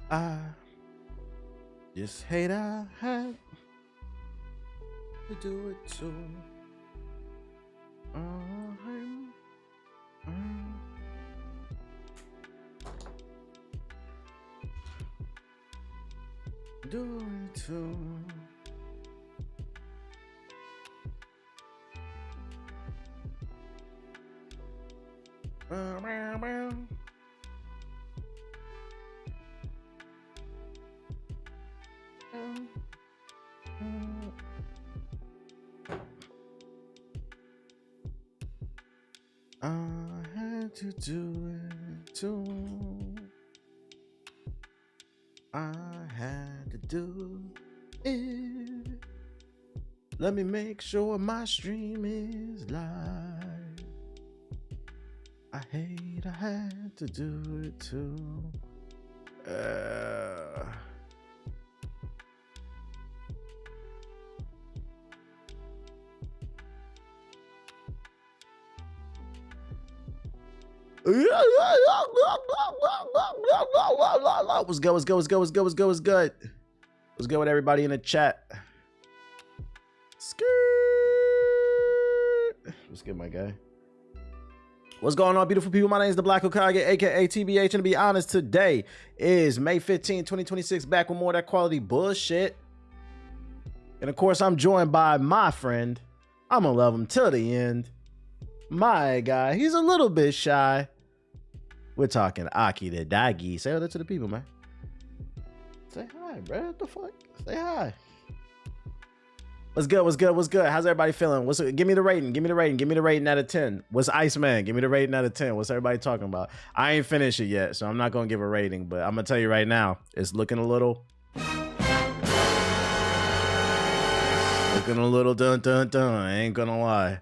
I just hate I had to do it too. I'm do it too. I had to do it too. I had to do it. Let me make sure my stream is live. I hate I had to do it too. What's good? What's good? What's good? What's good? What's good? What's good? What's good with everybody in the chat? Skirt. What's good, my guy? What's going on, beautiful people? My name is the Black Hokage, aka TBH, and to be honest, today is May 15, 2026. Back with more of that quality bullshit. And of course, I'm joined by my friend. I'm gonna love him till the end. My guy, he's a little bit shy. We're talking Aki the Dagi. Say hello to the people, man. Say hi, bro. What the fuck? Say hi. What's good? What's good? What's good? How's everybody feeling? Give me the rating. Give me the rating. Give me the rating out of 10. What's Iceman? Give me the rating out of 10. What's everybody talking about? I ain't finished it yet, so I'm not gonna give a rating, but I'm gonna tell you right now, it's looking a little dun dun dun. I ain't gonna lie.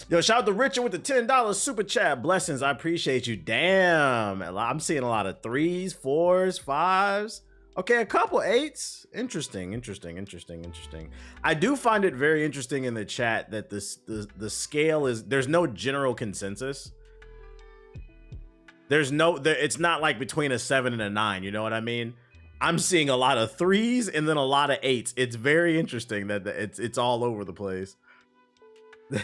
Yo, shout out to Richard with the $10 super chat. Blessings, I appreciate you. Damn, I'm seeing a lot of 3s, 4s, 5s. Okay, a couple 8s. Interesting. I do find it very interesting in the chat that the scale is, there's no general consensus. It's not like between a 7 and a 9, you know what I mean? I'm seeing a lot of 3s and then a lot of 8s. It's very interesting that it's all over the place. I'm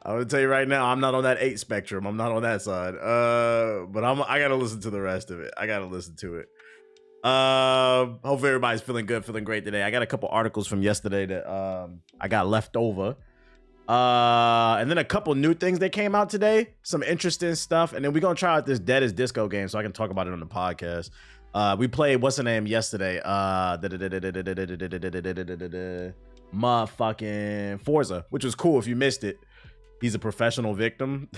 gonna tell you right now, I'm not on that 8 spectrum. I'm not on that side. But I gotta listen to the rest of it. I gotta listen to it. Hopefully everybody's feeling good, feeling great today. I got a couple articles from yesterday that I got left over. And then a couple new things that came out today. Some interesting stuff. And then we're gonna try out this Dead as Disco game so I can talk about it on the podcast. We played what's the name yesterday? Motherfucking Forza, which was cool. If you missed it, he's a professional victim.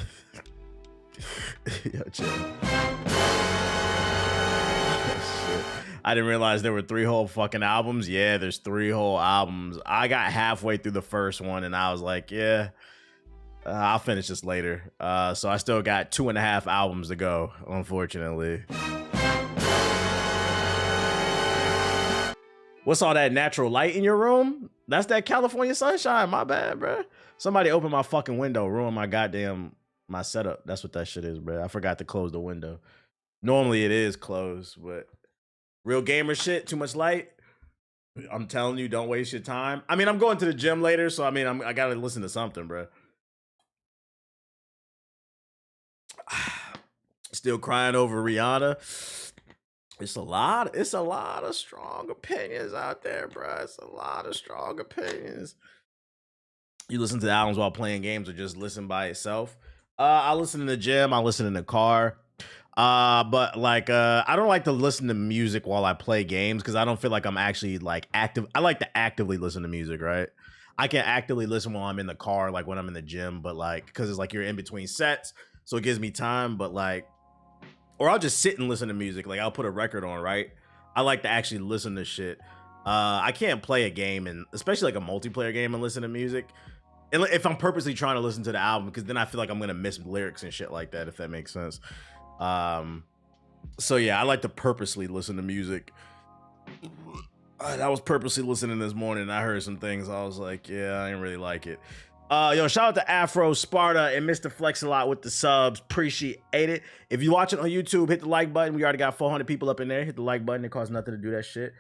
Yo, chill. I didn't realize there were 3 whole fucking albums. Yeah, there's 3 whole albums. I got halfway through the first one and I was like, yeah, I'll finish this later. So I still got 2.5 albums to go, unfortunately. What's all that natural light in your room? That's that California sunshine. My bad, bro. Somebody opened my fucking window, ruined my setup. That's what that shit is, bro. I forgot to close the window. Normally it is closed, but real gamer shit, too much light. I'm telling you, don't waste your time. I mean, I'm going to the gym later, so I mean, I gotta listen to something, bro. Still crying over Rihanna. It's a lot of strong opinions out there, bro. It's a lot of strong opinions. You listen to the albums while playing games or just listen by itself? I listen in the gym, I listen in the car. But like I don't like to listen to music while I play games because I don't feel like I'm actually like active. I like to actively listen to music, right? I can actively listen while I'm in the car, like when I'm in the gym, but like because it's like you're in between sets, so it gives me time, but like, or I'll just sit and listen to music. Like I'll put a record on, right? I like to actually listen to shit. I can't play a game and especially like a multiplayer game and listen to music. And if I'm purposely trying to listen to the album, because then I feel like I'm gonna miss lyrics and shit like that, if that makes sense. So yeah, I like to purposely listen to music. I was purposely listening this morning and I heard some things. I was like, yeah, I didn't really like it. Yo, shout out to Afro, Sparta, and Mr. Flex a lot with the subs. Appreciate it. If you watch it on YouTube, hit the like button. We already got 400 people up in there. Hit the like button. It costs nothing to do that shit.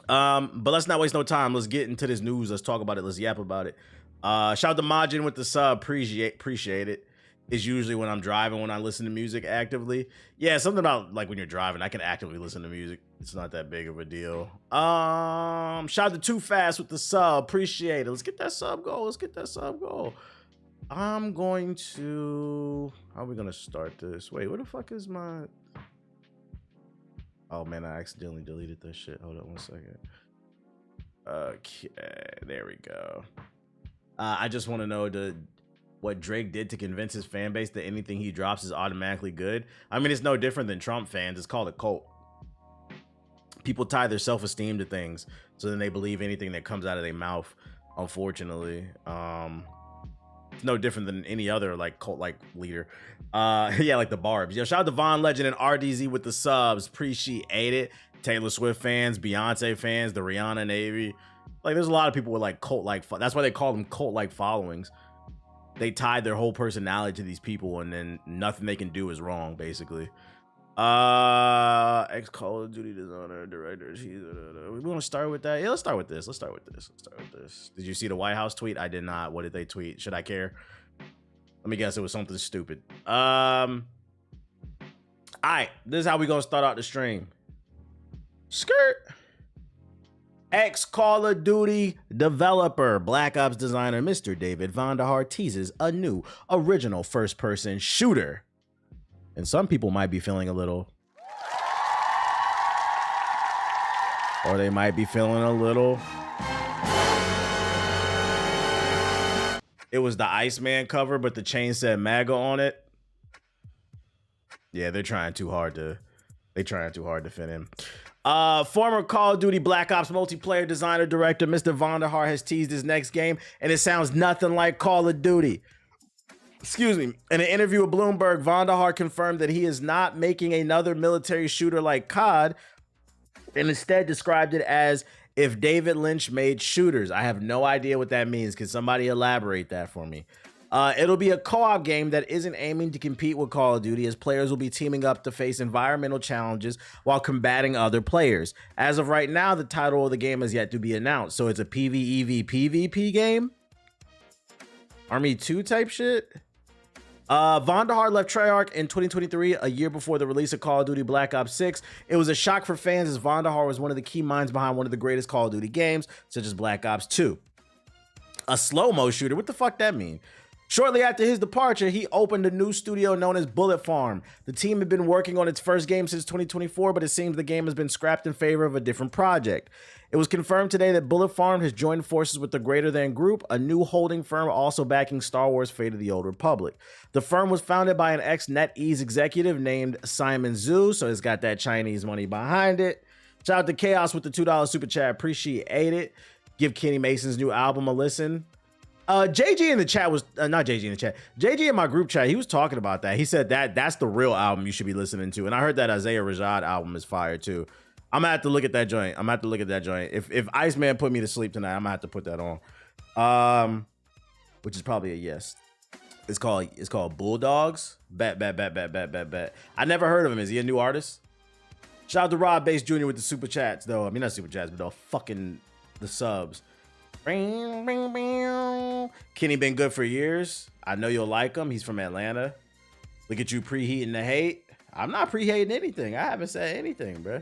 But let's not waste no time. Let's get into this news. Let's talk about it. Let's yap about it. Shout out to Majin with the sub. Appreciate it. It's usually when I'm driving, when I listen to music actively. Yeah, something about like when you're driving, I can actively listen to music. It's not that big of a deal. Shout out to Too Fast with the sub. Appreciate it. Let's get that sub goal. Let's get that sub goal. I'm going to... How are we going to start this? Wait, where the fuck is my... Oh, man, I accidentally deleted that shit. Hold on 1 second. Okay, there we go. I just want to know what Drake did to convince his fan base that anything he drops is automatically good. I mean, it's no different than Trump fans. It's called a cult. People tie their self-esteem to things, so then they believe anything that comes out of their mouth, unfortunately. It's no different than any other like cult-like leader. Yeah, like the Barbs. Yo, shout out to Von Legend and RDZ with the subs. Appreciate it. Taylor Swift fans, Beyonce fans, the Rihanna Navy. Like, there's a lot of people with like cult-like. That's why they call them cult-like followings. They tied their whole personality to these people, and then nothing they can do is wrong, basically. Ex Call of Duty designer, director. We want to start with that. Yeah, let's start with this. Let's start with this. Did you see the White House tweet? I did not. What did they tweet? Should I care? Let me guess. It was something stupid. All right. This is how we gonna start out the stream. Skirt. Ex Call of Duty developer, Black Ops designer, Mr. David Vonderhaar teases a new original first-person shooter. And some people might be feeling a little... Or they might be feeling a little... It was the Iceman cover, but the chain said MAGA on it. Yeah, they're trying too hard to fit in. Former Call of Duty Black Ops multiplayer designer director Mr. Vonderhaar has teased his next game, and it sounds nothing like Call of Duty. Excuse me. In an interview with Bloomberg, Vonderhaar confirmed that he is not making another military shooter like COD, and instead described it as if David Lynch made shooters. I have no idea what that means. Can somebody elaborate that for me? It'll be a co-op game that isn't aiming to compete with Call of Duty, as players will be teaming up to face environmental challenges while combating other players. As of right now, the title of the game has yet to be announced, so it's a PvEV PvP game? Army 2 type shit? Vonderhaar left Treyarch in 2023, a year before the release of Call of Duty Black Ops 6. It was a shock for fans, as Vonderhaar was one of the key minds behind one of the greatest Call of Duty games, such as Black Ops 2. A slow-mo shooter? What the fuck that mean? Shortly after his departure, he opened a new studio known as Bullet Farm. The team had been working on its first game since 2024, but it seems the game has been scrapped in favor of a different project. It was confirmed today that Bullet Farm has joined forces with the Greater Than Group, a new holding firm also backing Star Wars Fate of the Old Republic. The firm was founded by an ex-NetEase executive named Simon Zhu, so it's got that Chinese money behind it. Shout out to Chaos with the $2 super chat. Appreciate it. Give Kenny Mason's new album a listen. JG in the chat was not JG in the chat. JG in my group chat, he was talking about that. He said that's the real album you should be listening to. And I heard that Isaiah Rashad album is fire too. I'm gonna have to look at that joint. If Iceman put me to sleep tonight, I'm gonna have to put that on. Which is probably a yes. It's called Bulldogs. Bet. I never heard of him. Is he a new artist? Shout out to Rob Bass Jr. with the super chats, though. I mean, not super chats, but the subs. Kenny been good for years. I know you'll like him. He's from Atlanta. Look at you preheating the hate. I'm not prehating anything. I haven't said anything, bro.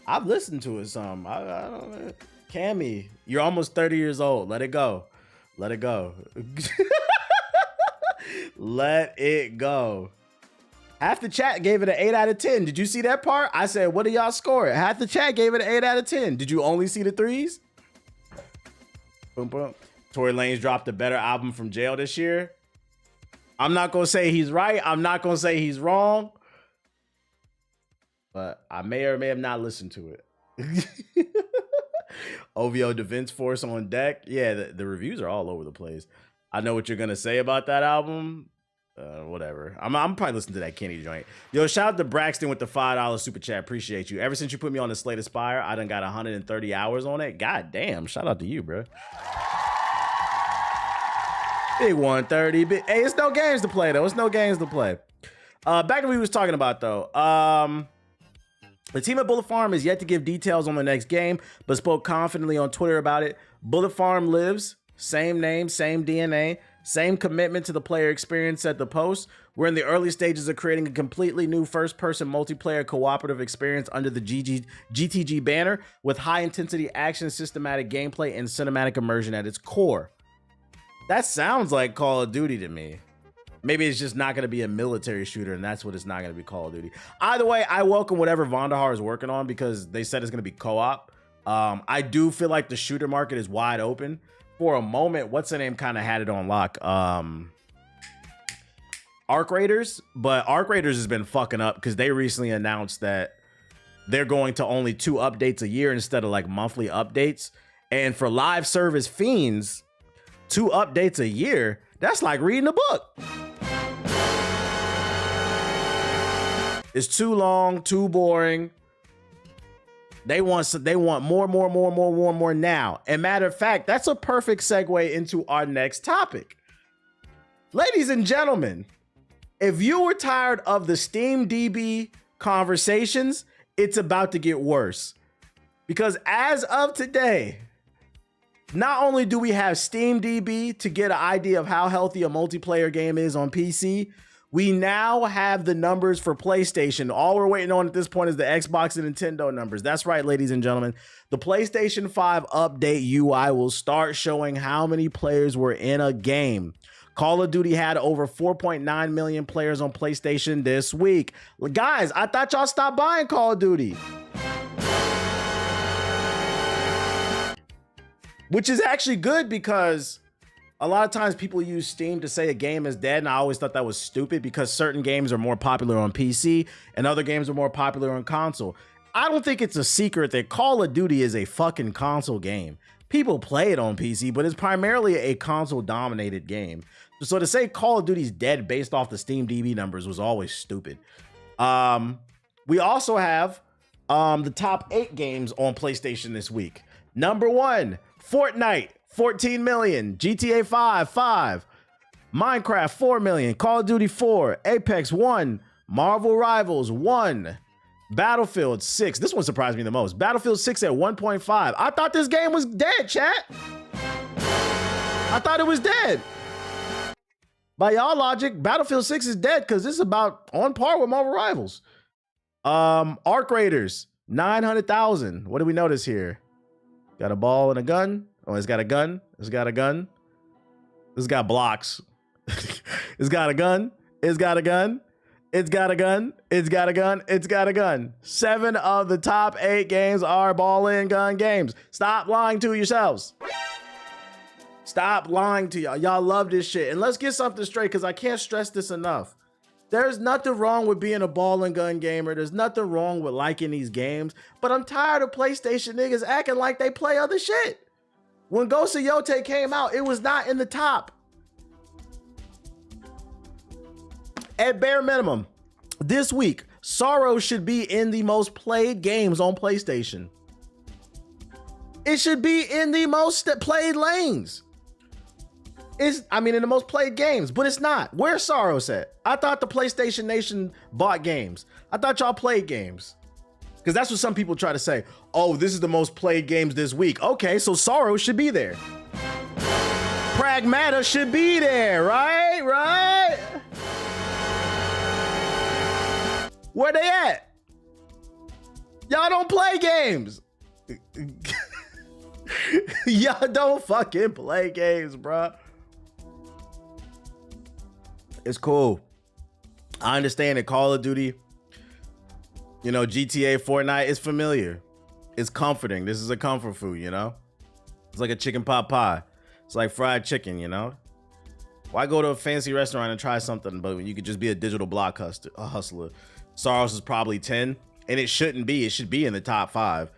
I've listened to it some. I don't know. Cammy, you're almost 30 years old. Let it go. Let it go. Let it go. Half the chat gave it an 8 out of 10. Did you see that part? I said, what do y'all score? Half the chat gave it an 8 out of 10. Did you only see the threes? Boom, boom. Tory Lanez dropped a better album from jail this year. I'm not going to say he's right. I'm not going to say he's wrong. But I may or may have not listened to it. OVO Defense Force on deck. Yeah, the reviews are all over the place. I know what you're going to say about that album. Whatever. I'm probably listening to that Kenny joint. Yo, shout out to Braxton with the $5 super chat. Appreciate you. Ever since you put me on the Slate Aspire, I done got 130 hours on it. God damn. Shout out to you, bro. Big 130. Hey, it's no games to play, though. It's no games to play. Back to what we was talking about, though. The team at Bullet Farm is yet to give details on the next game, but spoke confidently on Twitter about it. Bullet Farm lives. Same name, same DNA, same commitment to the player experience at the post. We're in the early stages of creating a completely new first-person multiplayer cooperative experience under the GTG banner with high-intensity action, systematic gameplay, and cinematic immersion at its core. That sounds like Call of Duty to me. Maybe it's just not going to be a military shooter, and that's what it's not going to be Call of Duty. Either way, I welcome whatever Vonderhaar is working on because they said it's going to be co-op. I do feel like the shooter market is wide open. For a moment, what's the name kind of had it on lock? Arc Raiders, but Arc Raiders has been fucking up because they recently announced that they're going to only 2 updates a year instead of like monthly updates. And for live service fiends, 2 updates a year, that's like reading a book. It's too long, too boring. They want more now. And matter of fact, that's a perfect segue into our next topic. Ladies and gentlemen, if you were tired of the Steam DB conversations, it's about to get worse. Because as of today, not only do we have Steam DB to get an idea of how healthy a multiplayer game is on PC, we now have the numbers for PlayStation. All we're waiting on at this point is the Xbox and Nintendo numbers. That's right, ladies and gentlemen. The PlayStation 5 update UI will start showing how many players were in a game. Call of Duty had over 4.9 million players on PlayStation this week. Guys, I thought y'all stopped buying Call of Duty. Which is actually good because a lot of times people use Steam to say a game is dead, and I always thought that was stupid because certain games are more popular on PC and other games are more popular on console. I don't think it's a secret that Call of Duty is a fucking console game. People play it on PC, but it's primarily a console-dominated game. So to say Call of Duty's dead based off the Steam DB numbers was always stupid. We also have the top 8 games on PlayStation this week. Number 1, Fortnite, 14 million. GTA 5, Minecraft, 4 million. Call of Duty 4, Apex 1, Marvel Rivals 1, Battlefield 6. This one surprised me the most. Battlefield 6 at 1.5. I thought this game was dead, chat. I thought it was dead. By y'all logic, Battlefield 6 is dead because it's about on par with Marvel Rivals. Arc Raiders, 900,000. What do we notice here? Got a ball and a gun. Oh, it's got a gun. It's got a gun. It's got blocks. It's got a gun. It's got a gun. It's got a gun. It's got a gun. It's got a gun. 7 of the top 8 games are ball and gun games. Stop lying to yourselves. Stop lying to y'all. Y'all love this shit. And let's get something straight because I can't stress this enough. There's nothing wrong with being a ball and gun gamer. There's nothing wrong with liking these games. But I'm tired of PlayStation niggas acting like they play other shit. When Ghost of Yote came out, it was not in the top. At bare minimum, this week, Sorrow should be in the most played games on PlayStation. It should be in the most played lanes. In the most played games, but it's not. Where's Sorrow at? I thought the PlayStation Nation bought games. I thought y'all played games. Because that's what some people try to say. Oh, this is the most played games this week. Okay, so Sorrow should be there. Pragmata should be there, right? Right? Where they at? Y'all don't play games. Y'all don't fucking play games, bro. It's cool. I understand that Call of Duty, you know, GTA, Fortnite is familiar. It's comforting. This is a comfort food, you know? It's like a chicken pot pie. It's like fried chicken, you know? Why go to a fancy restaurant and try something, but you could just be a digital block hustler? Soros is probably 10, and it shouldn't be. It should be in the top 5.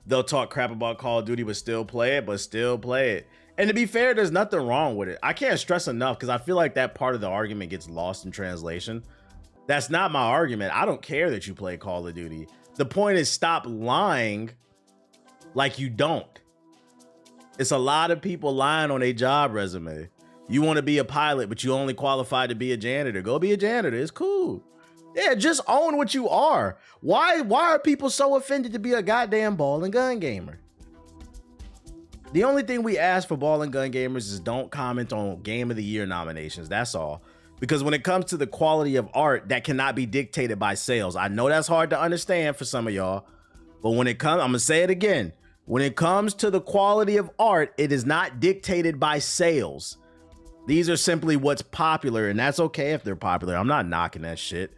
They'll talk crap about Call of Duty, but still play it. And to be fair, there's nothing wrong with it. I can't stress enough because I feel like that part of the argument gets lost in translation. That's not my argument. I don't care that you play Call of Duty. The point is stop lying like you don't. It's a lot of people lying on a job resume. You want to be a pilot, but you only qualified to be a janitor. Go be a janitor. It's cool. Yeah, just own what you are. Why are people so offended to be a goddamn ball and gun gamer? The only thing we ask for ball and gun gamers is don't comment on Game of the Year nominations. That's all. Because when it comes to the quality of art, that cannot be dictated by sales. I know that's hard to understand for some of y'all, but when it comes, I'm gonna say it again. When it comes to the quality of art, it is not dictated by sales. These are simply what's popular, and that's okay if they're popular. I'm not knocking that shit.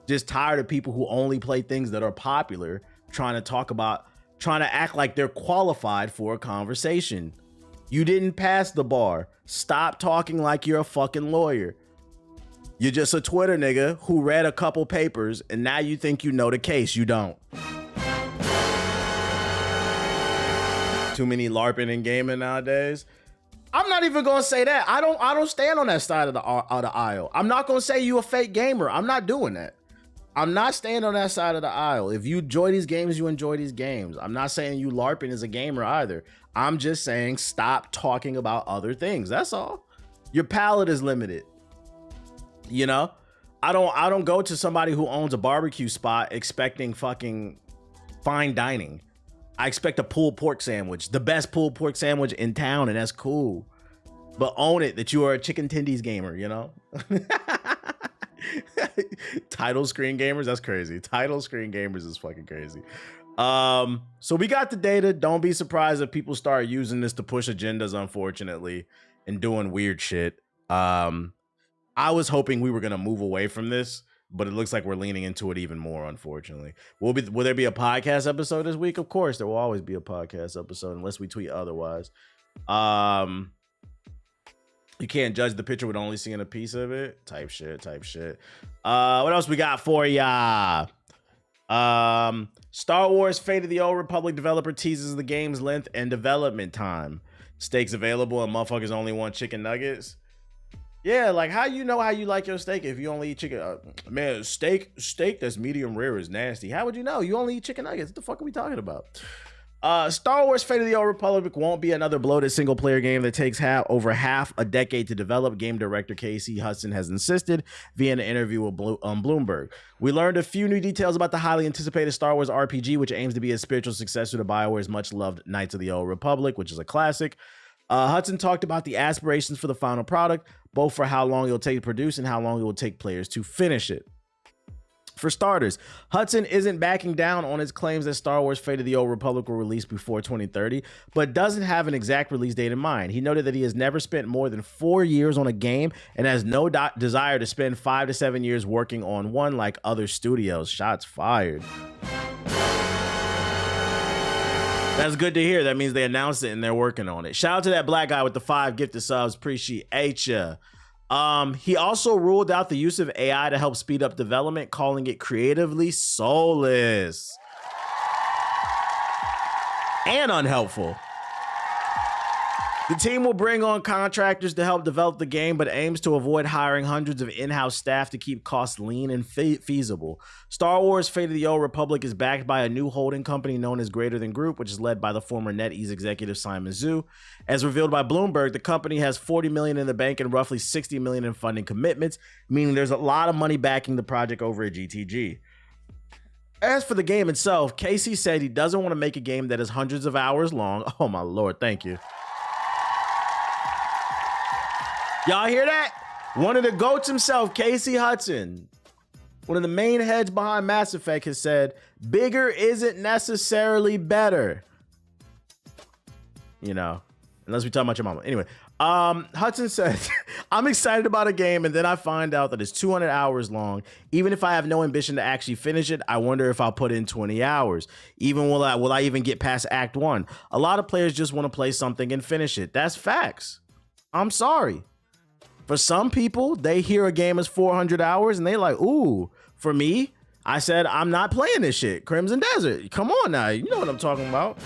Just tired of people who only play things that are popular, trying to act like they're qualified for a conversation. You didn't pass the bar. Stop talking like you're a fucking lawyer. You're just a Twitter nigga who read a couple papers and now you think you know the case. You don't. Too many LARPing and gaming nowadays. I'm not even gonna say that. I don't stand on that side of the aisle. I'm not gonna say you a fake gamer. I'm not doing that. I'm not standing on that side of the aisle. If you enjoy these games, you enjoy these games. I'm not saying you LARPing as a gamer either. I'm just saying stop talking about other things. That's all. Your palate is limited. You know, I don't go to somebody who owns a barbecue spot expecting fucking fine dining. I expect a pulled pork sandwich, the best pulled pork sandwich in town, and that's cool. But own it that you are a chicken tendies gamer, you know? Title screen gamers, that's crazy. Title screen gamers is fucking crazy. So we got the data. Don't be surprised if people start using this to push agendas, unfortunately, and doing weird shit. I was hoping we were gonna move away from this, but it looks like we're leaning into it even more, unfortunately. Will there be a podcast episode this week? Of course, there will always be a podcast episode unless we tweet otherwise. You can't judge the picture with only seeing a piece of it. Type shit. What else we got for ya? Star Wars Fate of the Old Republic developer teases the game's length and development time. Steaks available and motherfuckers only want chicken nuggets. Yeah, like how you know how you like your steak if you only eat chicken? Man, steak that's medium rare is nasty. How would you know? You only eat chicken nuggets. What the fuck are we talking about? Star Wars Fate of the Old Republic won't be another bloated single-player game that takes over half a decade to develop. Game director Casey Hudson has insisted via an interview with Bloomberg. We learned a few new details about the highly anticipated Star Wars RPG, which aims to be a spiritual successor to BioWare's much-loved Knights of the Old Republic, which is a classic. Hudson talked about the aspirations for the final product, both for how long it'll take to produce and how long it will take players to finish it. For starters, Hudson isn't backing down on his claims that Star Wars Fate of the Old Republic will release before 2030, but doesn't have an exact release date in mind. He noted that he has never spent more than 4 years on a game and has no desire to spend 5 to 7 years working on one like other studios. Shots fired. That's good to hear. That means they announced it and they're working on it. Shout out to that black guy with the 5 gifted subs. Appreciate ya. He also ruled out the use of AI to help speed up development, calling it creatively soulless and unhelpful. The team will bring on contractors to help develop the game, but aims to avoid hiring hundreds of in-house staff to keep costs lean and feasible. Star Wars Fate of the Old Republic is backed by a new holding company known as Greater Than Group, which is led by the former NetEase executive Simon Zhu. As revealed by Bloomberg, the company has $40 million in the bank and roughly $60 million in funding commitments, meaning there's a lot of money backing the project over at GTG. As for the game itself, Casey said he doesn't want to make a game that is hundreds of hours long. Oh my Lord, thank you. Y'all hear that? One of the GOATs himself, Casey Hudson, one of the main heads behind Mass Effect, has said, bigger isn't necessarily better. You know, unless we talk about your mama. Anyway, Hudson said, I'm excited about a game and then I find out that it's 200 hours long. Even if I have no ambition to actually finish it, I wonder if I'll put in 20 hours. Will I even get past Act 1? A lot of players just want to play something and finish it. That's facts. I'm sorry. For some people, they hear a game is 400 hours and they like, ooh. For me, I said, I'm not playing this shit. Crimson Desert. Come on now. You know what I'm talking about.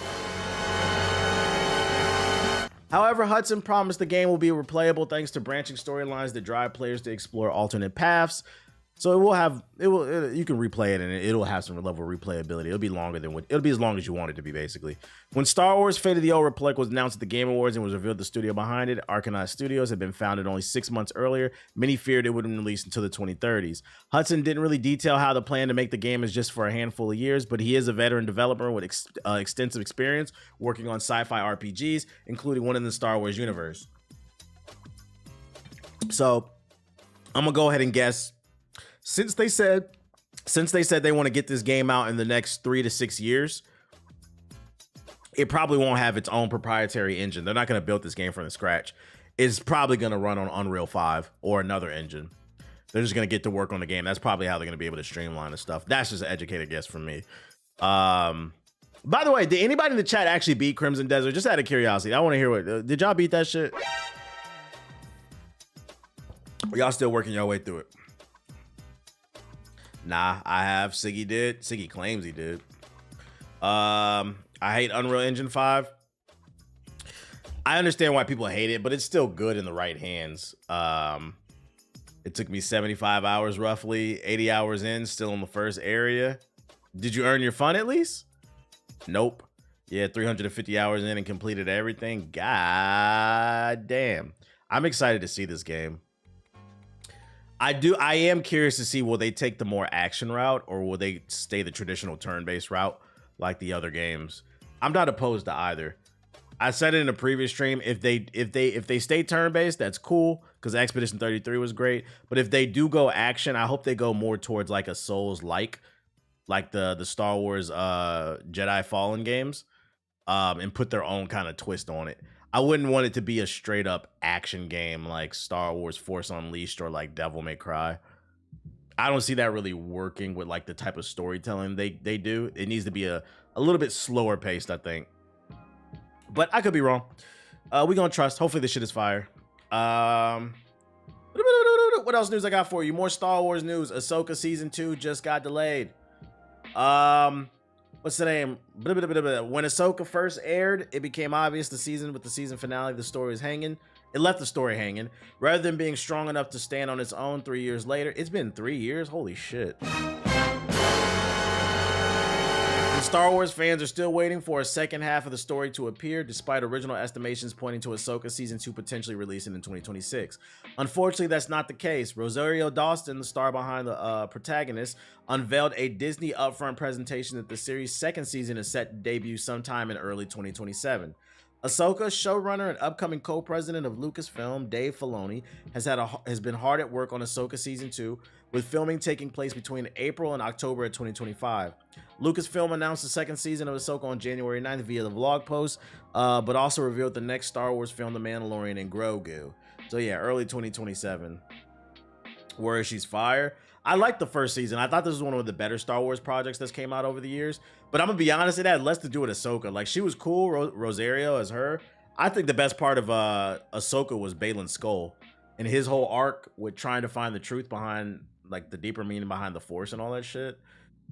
However, Hudson promised the game will be replayable thanks to branching storylines that drive players to explore alternate paths. So it will have you can replay it and it'll have some level of replayability. It'll be longer than it'll be as long as you want it to be, basically. When Star Wars Fate of the Old Republic was announced at the Game Awards and was revealed the studio behind it, Arcanaut Studios, had been founded only 6 months earlier. Many feared it wouldn't release until the 2030s. Hudson didn't really detail how the plan to make the game is just for a handful of years, but he is a veteran developer with extensive experience working on sci-fi RPGs, including one in the Star Wars universe. So I'm gonna go ahead and guess. Since they said they want to get this game out in the next 3 to 6 years, it probably won't have its own proprietary engine. They're not going to build this game from the scratch. It's probably going to run on Unreal 5 or another engine. They're just going to get to work on the game. That's probably how they're going to be able to streamline the stuff. That's just an educated guess from me. By the way, did anybody in the chat actually beat Crimson Desert? Just out of curiosity, I want to hear what. Did y'all beat that shit? Or y'all still working your way through it? Nah, I have. Siggy did. Siggy claims he did. I hate Unreal Engine 5. I understand why people hate it, but it's still good in the right hands. It took me 75 hours roughly, 80 hours in, still in the first area. Did you earn your fun at least? Nope. Yeah, 350 hours in and completed everything. God damn. I'm excited to see this game. I am curious to see, will they take the more action route or will they stay the traditional turn-based route like the other games? I'm not opposed to either. I said it in a previous stream. If they stay turn-based, that's cool, because Expedition 33 was great. But if they do go action, I hope they go more towards like a Souls-like the Star Wars Jedi Fallen games, and put their own kind of twist on it. I wouldn't want it to be a straight up action game like Star Wars Force Unleashed or like Devil May Cry. I don't see that really working with like the type of storytelling they do. It needs to be a little bit slower paced, I think. But I could be wrong. We're gonna trust. Hopefully this shit is fire. What else news I got for you? More Star Wars news. Ahsoka season 2 just got delayed. What's the name? When Ahsoka first aired, it became obvious with the season finale, the story was hanging. It left the story hanging. Rather than being strong enough to stand on its own 3 years later. It's been 3 years? Holy shit. Star Wars fans are still waiting for a second half of the story to appear, despite original estimations pointing to Ahsoka Season 2 potentially releasing in 2026. Unfortunately, that's not the case. Rosario Dawson, the star behind the protagonist, unveiled a Disney upfront presentation that the series' second season is set to debut sometime in early 2027. Ahsoka, showrunner and upcoming co-president of Lucasfilm, Dave Filoni, has been hard at work on Ahsoka Season 2, with filming taking place between April and October of 2025. Lucasfilm announced the second season of Ahsoka on January 9th via the vlog post, but also revealed the next Star Wars film, The Mandalorian and Grogu. So yeah, early 2027. Where she's fire. I liked the first season. I thought this was one of the better Star Wars projects that's came out over the years. But I'm gonna be honest, it had less to do with Ahsoka. Like, she was cool, Rosario as her. I think the best part of Ahsoka was Baylan Skoll and his whole arc with trying to find the truth behind, like, the deeper meaning behind the Force and all that shit.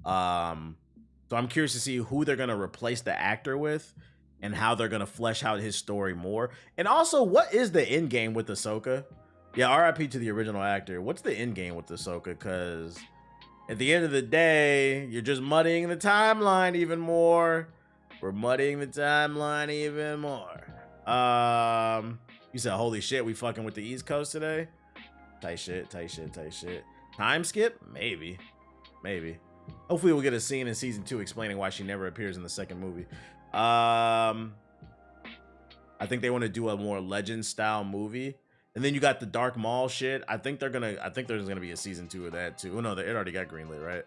So I'm curious to see who they're gonna replace the actor with and how they're gonna flesh out his story more. And also, what is the end game with Ahsoka? Yeah, RIP to the original actor. What's the end game with Ahsoka? Because at the end of the day, you're just muddying the timeline even more. We're muddying the timeline even more. You said, holy shit, we fucking with the East Coast today? Tight shit, tight shit, tight shit. Time skip? Maybe. Maybe. Hopefully we'll get a scene in season 2 explaining why she never appears in the second movie. I think they want to do a more legend style movie. And then you got the Dark Maul shit. I think there's gonna be a season 2 of that too. Oh no, it already got greenlit, right?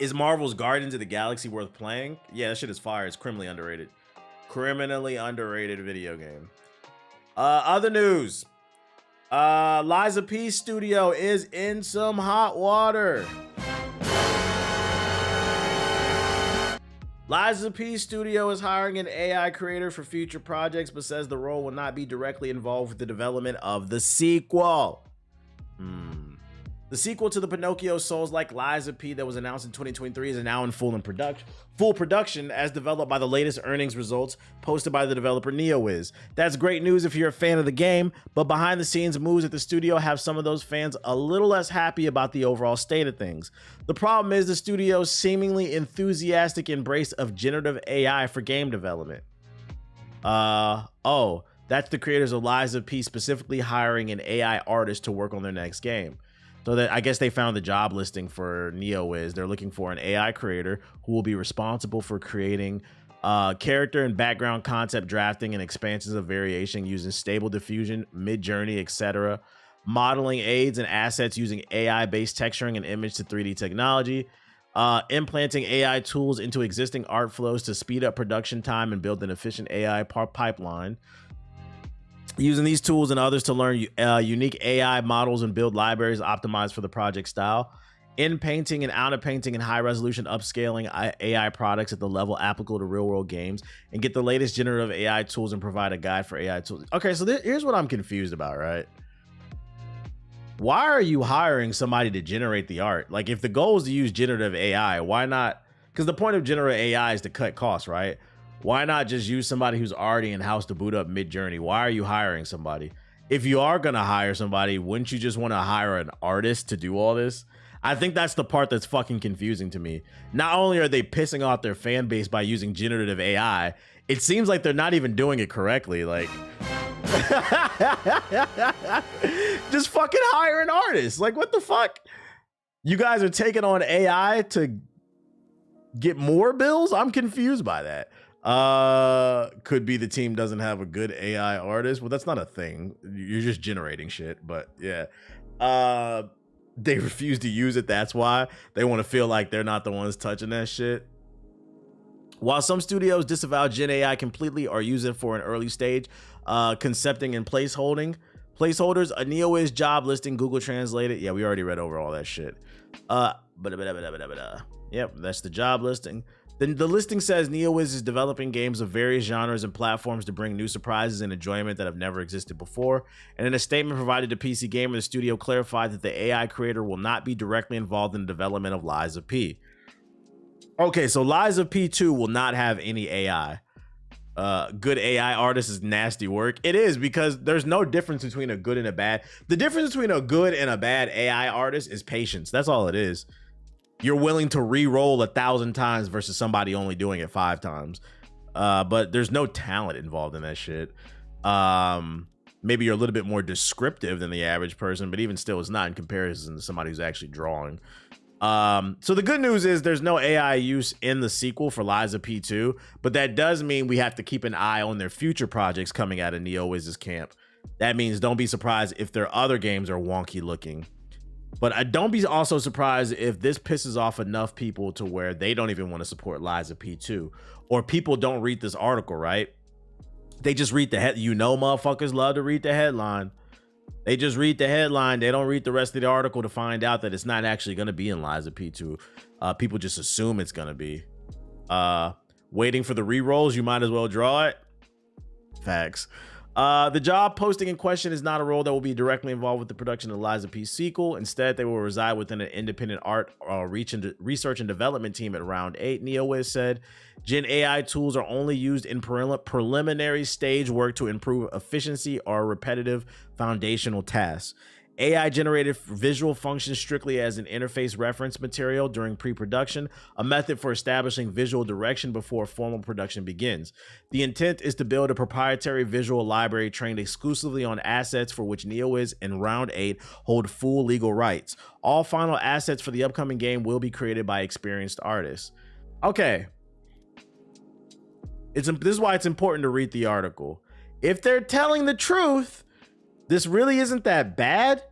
Is Marvel's Guardians of the Galaxy worth playing? Yeah, that shit is fire. It's criminally underrated. Criminally underrated video game. Other news. Liza P Studio is in some hot water. Liza P Studio is hiring an AI creator for future projects, but says the role will not be directly involved with the development of the sequel. The sequel to the Pinocchio Souls-like Lies of P that was announced in 2023 is now in full production as developed by the latest earnings results posted by the developer NeoWiz. That's great news if you're a fan of the game, but behind the scenes moves at the studio have some of those fans a little less happy about the overall state of things. The problem is the studio's seemingly enthusiastic embrace of generative AI for game development. That's the creators of Lies of P specifically hiring an AI artist to work on their next game. So that I guess they found the job listing for NeoWiz. They're looking for an AI creator who will be responsible for creating character and background concept drafting and expansions of variation using stable diffusion, mid-journey, etc. Modeling aids and assets using AI-based texturing and image to 3D technology. Implanting AI tools into existing art flows to speed up production time and build an efficient AI pipeline. Using these tools and others to learn unique AI models and build libraries optimized for the project style. In painting and out of painting and high resolution upscaling AI products at the level applicable to real world games and get the latest generative AI tools and provide a guide for AI tools. Okay, so here's what I'm confused about, right? Why are you hiring somebody to generate the art? Like, if the goal is to use generative AI, why not? Because the point of generative AI is to cut costs, right? Why not just use somebody who's already in-house to boot up mid-journey? Why are you hiring somebody? If you are going to hire somebody, wouldn't you just want to hire an artist to do all this? I think that's the part that's fucking confusing to me. Not only are they pissing off their fan base by using generative AI, it seems like they're not even doing it correctly. Like, just fucking hire an artist. Like, what the fuck? You guys are taking on AI to get more bills? I'm confused by that. Could be the team doesn't have a good AI artist. Well, that's not a thing. You're just generating shit. But yeah, they refuse to use it. That's why they want to feel like they're not the ones touching that shit. While some studios disavow Gen AI completely or use it for an early stage concepting and placeholders, a NeoWiz job listing Google translated. Yeah, we already read over all that shit. Yep, that's the job listing. Then the listing says NeoWiz is developing games of various genres and platforms to bring new surprises and enjoyment that have never existed before. And in a statement provided to PC Gamer, the studio clarified that the AI creator will not be directly involved in the development of Lies of P. Okay, so Lies of P2 will not have any AI. Good AI artist is nasty work. It is, because there's no difference between a good and a bad. The difference between a good and a bad AI artist is patience. That's all it is. You're willing to re-roll 1,000 times versus somebody only doing it 5 times. But there's no talent involved in that shit. Maybe you're a little bit more descriptive than the average person, but even still, it's not in comparison to somebody who's actually drawing. So the good news is there's no AI use in the sequel for Lies of P2, but that does mean we have to keep an eye on their future projects coming out of NeoWiz's camp. That means don't be surprised if their other games are wonky looking. But don't be also surprised if this pisses off enough people to where they don't even want to support Lies of P2, or people don't read this article, right? They just read the head. You know, motherfuckers love to read the headline. They just read the headline. They don't read the rest of the article to find out that it's not actually going to be in Lies of P2. People just assume it's going to be. Waiting for the re-rolls, you might as well draw it. Facts. The job posting in question is not a role that will be directly involved with the production of the Lies of P sequel. Instead, they will reside within an independent art research and development team at Round 8. NeoWiz said, Gen AI tools are only used in preliminary stage work to improve efficiency or repetitive foundational tasks. AI generated visual functions strictly as an interface reference material during pre-production, a method for establishing visual direction before formal production begins. The intent is to build a proprietary visual library trained exclusively on assets for which NeoWiz and Round 8 hold full legal rights. All final assets for the upcoming game will be created by experienced artists. Okay. This is why it's important to read the article. If they're telling the truth, this really isn't that bad,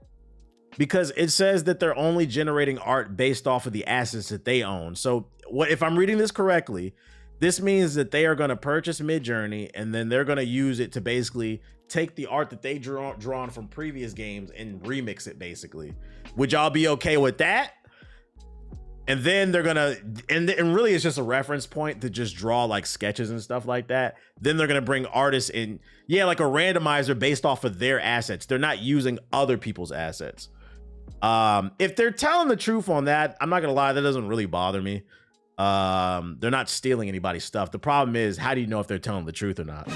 because it says that they're only generating art based off of the assets that they own. So what if I'm reading this correctly, this means that they are going to purchase Midjourney and then they're going to use it to basically take the art that they drawn from previous games and remix it basically. Would y'all be okay with that? And then they're gonna, and really it's just a reference point to just draw like sketches and stuff like that. Then they're gonna bring artists in, yeah, like a randomizer based off of their assets. They're not using other people's assets. If they're telling the truth on that, I'm not gonna lie, that doesn't really bother me. They're not stealing anybody's stuff. The problem is, how do you know if they're telling the truth or not?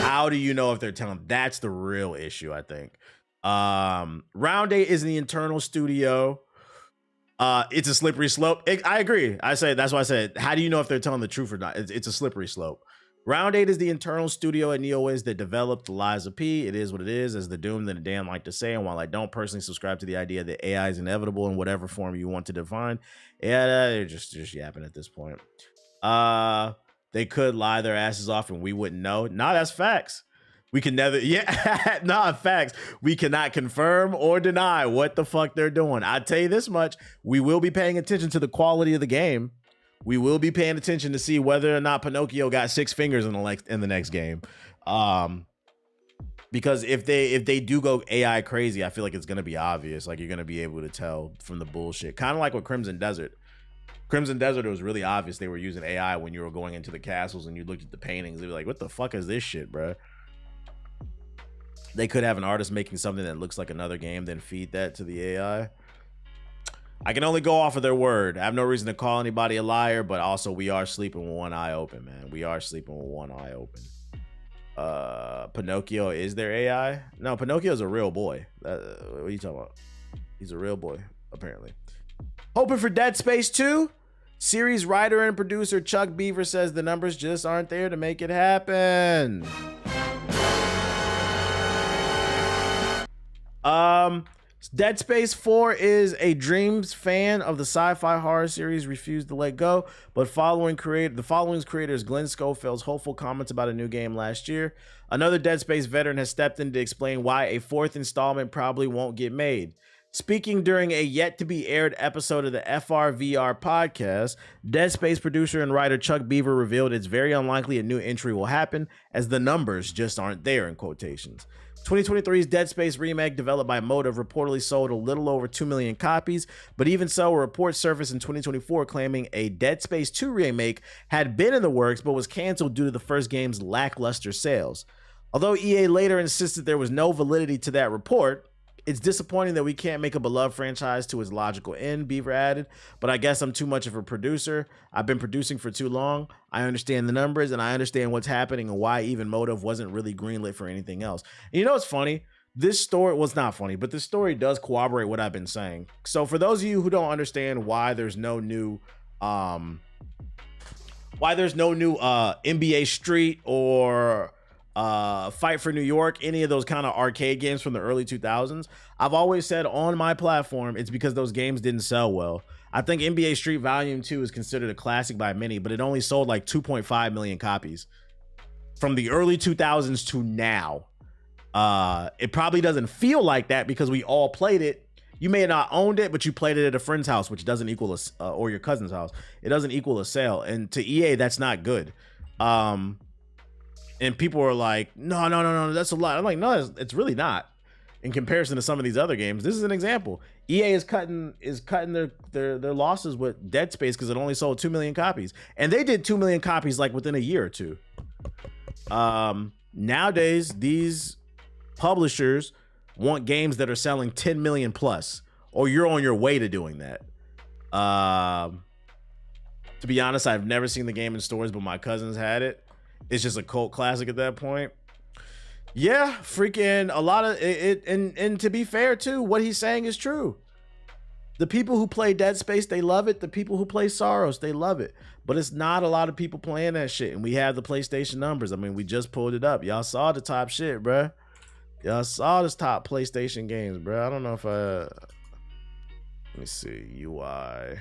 How do you know if they're telling? That's the real issue, I think. Round 8 is the internal studio. It's a slippery slope. I agree. I say that's why I said, how do you know if they're telling the truth or not? It's a slippery slope. Round 8 is the internal studio at NeoWiz that developed the Lies of P. It is what it is, as the Doom that Dan like to say. And while I don't personally subscribe to the idea that AI is inevitable in whatever form you want to define, yeah, they're just yapping at this point. They could lie their asses off and we wouldn't know. Nah, that's facts. We can never, facts. We cannot confirm or deny what the fuck they're doing. I tell you this much, we will be paying attention to the quality of the game. We will be paying attention to see whether or not Pinocchio got 6 fingers in the next game. Because if they do go AI crazy, I feel like it's gonna be obvious. Like, you're gonna be able to tell from the bullshit. Kind of like with Crimson Desert. Crimson Desert, it was really obvious they were using AI when you were going into the castles and you looked at the paintings. They were like, what the fuck is this shit, bro? They could have an artist making something that looks like another game, then feed that to the AI. I can only go off of their word. I have no reason to call anybody a liar, but also we are sleeping with one eye open, man. We are sleeping with one eye open. Pinocchio is their AI? No, Pinocchio's a real boy. What are you talking about? He's a real boy, apparently. Hoping for Dead Space 2? Series writer and producer Chuck Beaver says the numbers just aren't there to make it happen. Dead Space 4 is a Dreams fan of the sci-fi horror series refused to let go, but the following's creators Glenn Schofield's hopeful comments about a new game last year. Another Dead Space veteran has stepped in to explain why a 4th installment probably won't get made. Speaking during a yet-to-be-aired episode of the FRVR podcast, Dead Space producer and writer Chuck Beaver revealed it's very unlikely a new entry will happen, as the numbers just aren't there, in quotations. 2023's Dead Space remake, developed by Motive, reportedly sold a little over 2 million copies, but even so, a report surfaced in 2024 claiming a Dead Space 2 remake had been in the works but was canceled due to the first game's lackluster sales. Although EA later insisted there was no validity to that report, it's disappointing that we can't make a beloved franchise to its logical end, Beaver added, but I guess I'm too much of a producer. I've been producing for too long. I understand the numbers and I understand what's happening and why even Motive wasn't really greenlit for anything else. And you know what's funny? This story was not funny, but this story does corroborate what I've been saying. So for those of you who don't understand why there's no new NBA Street or Fight for New York, any of those kind of arcade games from the early 2000s, I've always said on my platform it's because those games didn't sell well. I think NBA Street Volume 2 is considered a classic by many, but it only sold like 2.5 million copies from the early 2000s to now. It probably doesn't feel like that because we all played it. You may have not owned it, but you played it at a friend's house, which doesn't equal or your cousin's house. It doesn't equal a sale, and to EA that's not good. And people are like, no, that's a lot. I'm like, no, it's really not. In comparison to some of these other games, this is an example. EA is cutting their losses with Dead Space because it only sold 2 million copies, and they did 2 million copies like within a year or two. Nowadays, these publishers want games that are selling 10 million plus, or you're on your way to doing that. To be honest, I've never seen the game in stores, but my cousins had it. It's just a cult classic at that point. Yeah, freaking a lot of it. And to be fair too, what he's saying is true. The people who play Dead Space, they love it. The people who play Soros, they love it. But it's not a lot of people playing that shit. And we have the PlayStation numbers. I mean, we just pulled it up. Y'all saw the top shit, bruh. Y'all saw this top PlayStation games, bruh. I don't know if let me see, UI.